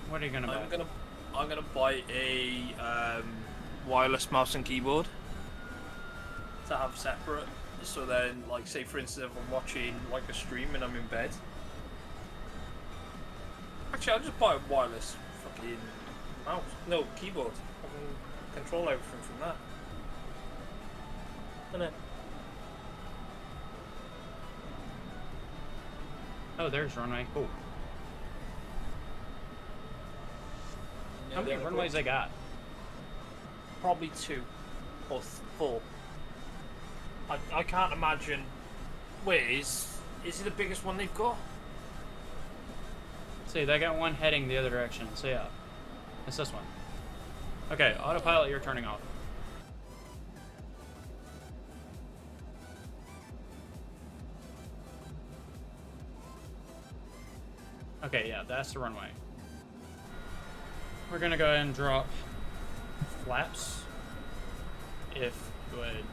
Speaker 1: What are you gonna buy?
Speaker 4: I'm gonna buy a wireless mouse and keyboard to have separate. So then, like, say for instance, if I'm watching like a stream and I'm in bed. Actually, I'll just buy a wireless fucking mouse. No, keyboard. I can control everything from that. Innit?
Speaker 1: Oh, there's runway. Cool. How many runways I got?
Speaker 7: Probably 2 or 4. I can't imagine. Wait, is it the biggest one they've got?
Speaker 1: See, they got one heading the other direction. So yeah, it's this one. Okay, autopilot, you're turning off. Okay, yeah, that's the runway. We're gonna go ahead and drop flaps. If go ahead.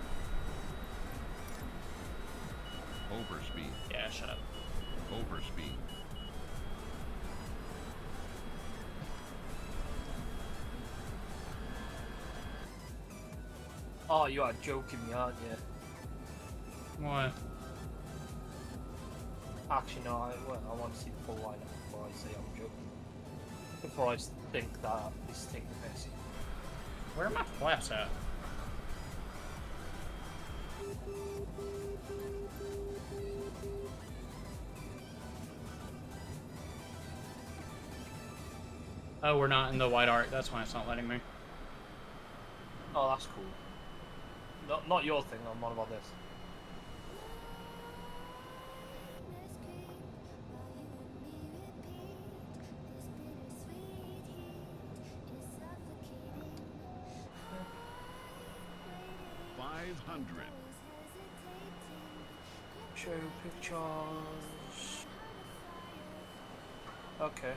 Speaker 5: Overspeed.
Speaker 1: Yeah, shut up.
Speaker 5: Overspeed.
Speaker 7: Oh, you are joking me, aren't you?
Speaker 1: What?
Speaker 7: Actually, no. I want to see the full lineup before I say I'm joking. Before I think that this is taking the piss.
Speaker 1: Where are my flaps at? Oh, we're not in the wide arc. That's why it's not letting me.
Speaker 7: Oh, that's cool. Not your thing. I'm on about this. Show pictures. Okay.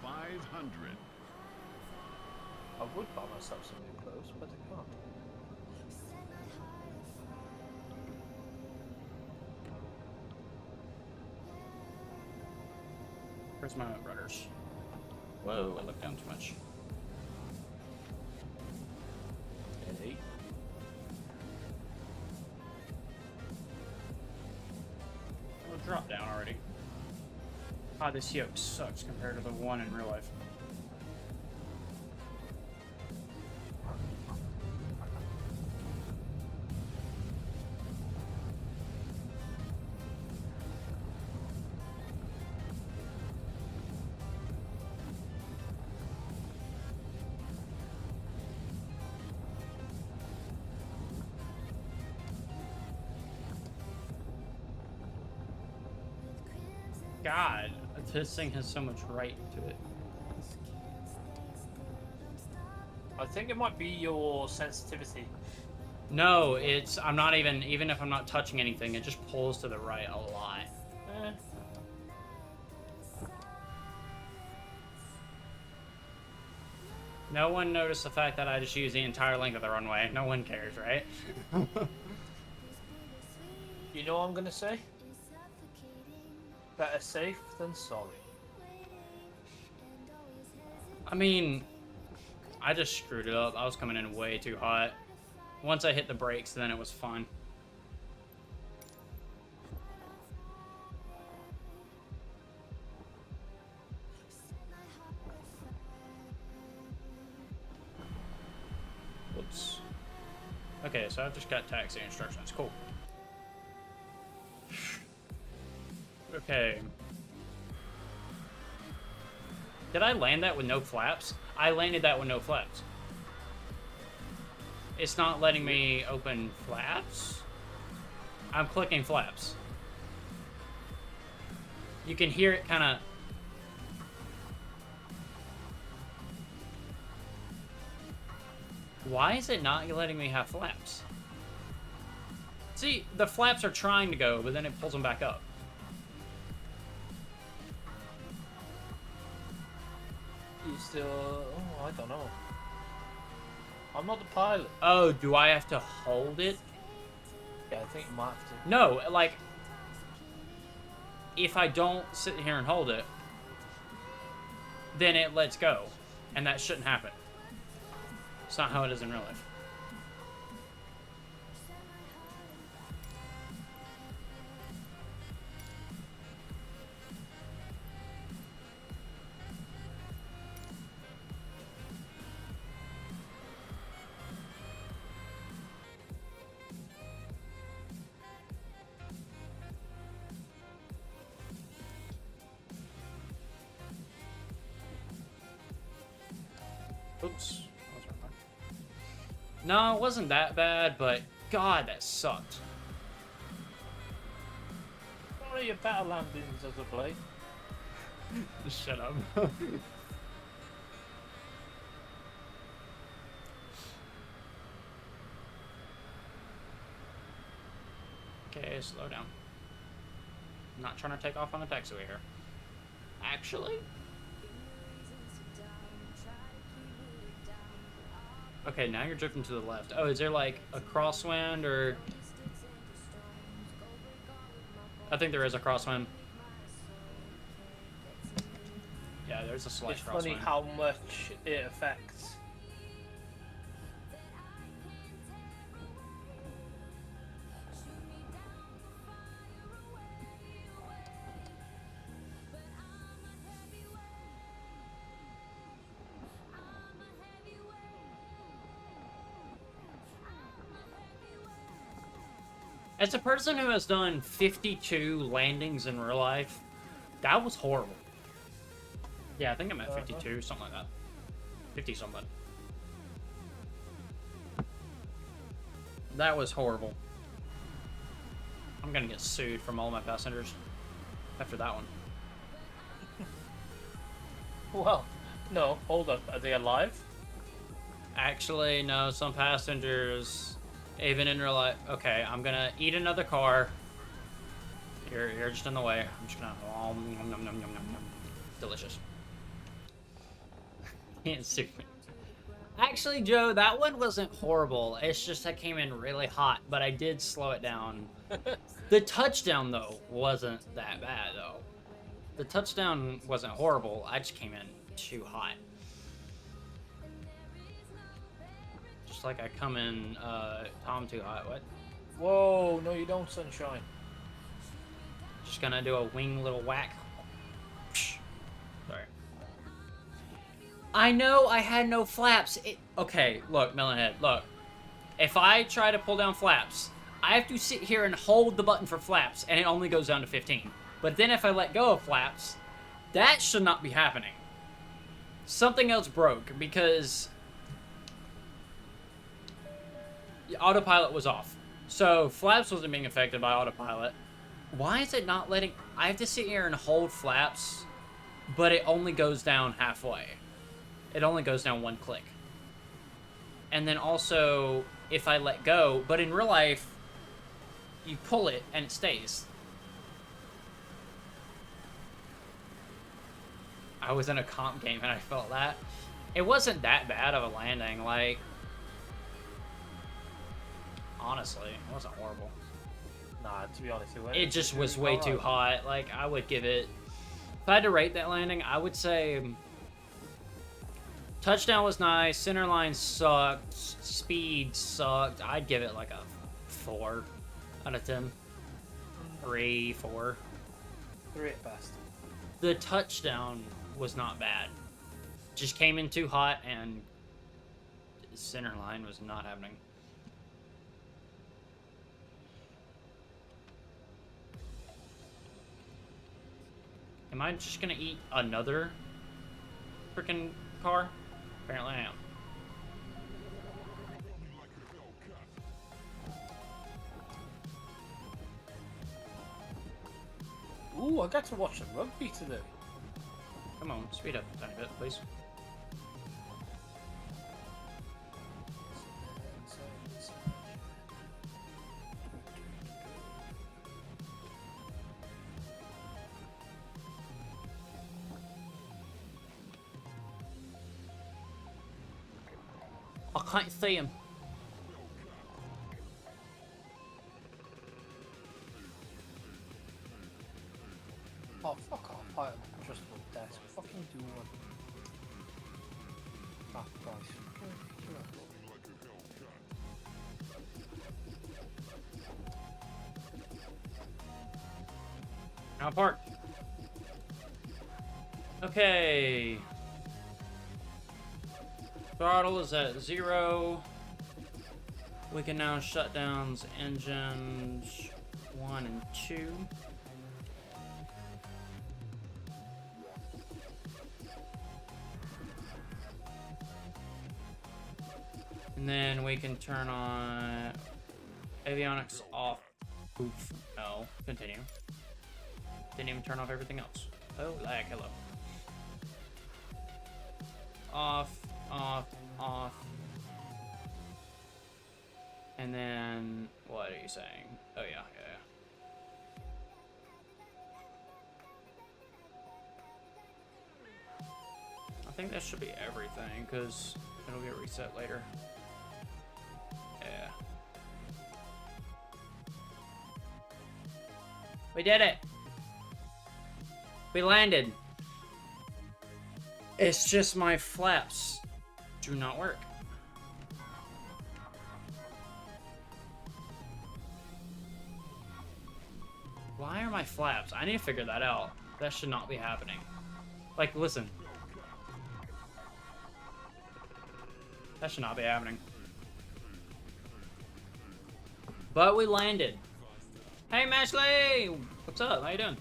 Speaker 5: 500.
Speaker 7: I would buy myself some new clothes, but I can't.
Speaker 1: Where's my rudders? Whoa, I looked down too much.
Speaker 7: Hey.
Speaker 1: Well, drop down already. Ah, this yoke sucks compared to the one in real life. God, this thing has so much right to it.
Speaker 7: I think it might be your sensitivity.
Speaker 1: No, it's, I'm not even if I'm not touching anything, it just pulls to the right a lot.
Speaker 7: Eh.
Speaker 1: No one noticed the fact that I just used the entire length of the runway. No one cares, right?
Speaker 7: You know what I'm gonna say? Better safe than sorry.
Speaker 1: I mean, I just screwed it up. I was coming in way too hot. Once I hit the brakes, then it was fine. Whoops. Okay, so I've just got taxi instructions. Cool. Okay. Did I land that with no flaps? I landed that with no flaps. It's not letting me open flaps? I'm clicking flaps. You can hear it kind of... Why is it not letting me have flaps? See, the flaps are trying to go, but then it pulls them back up.
Speaker 7: You still... Oh, I don't know. I'm not the pilot.
Speaker 1: Oh, do I have to hold it?
Speaker 7: Yeah, I think you might have to.
Speaker 1: No, like... If I don't sit here and hold it, then it lets go. And that shouldn't happen. It's not how it is in real life. Oops. No, it wasn't that bad, but God, that sucked.
Speaker 7: One of your better landings as a play.
Speaker 1: Just shut up. Okay, slow down. I'm not trying to take off on the taxiway here. Actually? Okay, now you're drifting to the left. Oh, is there like a crosswind or... I think there is a crosswind. Yeah, there's a slight
Speaker 7: It's
Speaker 1: crosswind.
Speaker 7: funny how much it affects.
Speaker 1: As a person who has done 52 landings in real life, that was horrible. Yeah, I think I'm at 52, something like that. 50 something. That was horrible. I'm gonna get sued from all my passengers after that one.
Speaker 7: Well, no, hold up. Are they alive?
Speaker 1: Actually, no, some passengers, even in real life. Okay, I'm gonna eat another car. You're just in the way. I'm just gonna... Nom, nom, nom, nom, nom, nom. Delicious. Can't sue me. Actually, Joe, that one wasn't horrible. It's just I came in really hot, but I did slow it down. The touchdown, though, wasn't that bad, though. The touchdown wasn't horrible. I just came in too hot. Just like I come in, Tom too hot. What?
Speaker 7: Whoa, no you don't, Sunshine.
Speaker 1: Just gonna do a wing little whack. Sorry. I know I had no flaps. Okay, look, Melonhead, look. If I try to pull down flaps, I have to sit here and hold the button for flaps, and it only goes down to 15. But then if I let go of flaps, that should not be happening. Something else broke, because autopilot was off. So flaps wasn't being affected by autopilot. Why is it not letting... I have to sit here and hold flaps, but it only goes down halfway. It only goes down one click. And then also, if I let go... But in real life, you pull it and it stays. I was in a comp game and I felt that. It wasn't that bad of a landing, like... Honestly, it wasn't horrible.
Speaker 7: Nah, to be honest,
Speaker 1: It just was way too hot. Like, I would give it... If I had to rate that landing, I would say... Touchdown was nice, center line sucked, speed sucked. I'd give it like a 4 out of 10. 3, 4.
Speaker 7: 3 at best.
Speaker 1: The touchdown was not bad. Just came in too hot and center line was not happening. Am I just gonna eat another freaking car? Apparently I am.
Speaker 7: Ooh, I got to watch some rugby today.
Speaker 1: Come on, speed up a tiny bit, please. I can't see him.
Speaker 7: Oh, fuck off. I just looked at desk. Fucking do one. Ah, Christ.
Speaker 1: Now park. Okay. Throttle is at 0. We can now shut down engines 1 and 2. And then we can turn on avionics off. Oof. No. Continue. Didn't even turn off everything else. Oh, lag. Hello. Off. Off. Off. And then, what are you saying? Oh, yeah. I think that should be everything, because it'll get reset later. Yeah. We did it! We landed! It's just my flaps do not work. Why are my flaps? I need to figure that out. That should not be happening. Like, listen. That should not be happening. But we landed. Hey, Mashley! What's up? How you doing?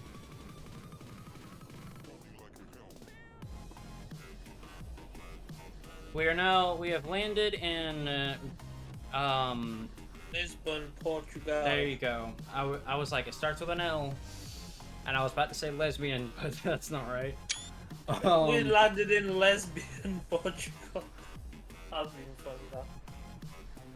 Speaker 1: We have landed in,
Speaker 6: Lisbon, Portugal.
Speaker 1: there you go. I was like, it starts with an L. And I was about to say lesbian, but that's not right.
Speaker 6: We landed in Lesbian, Portugal. That'd be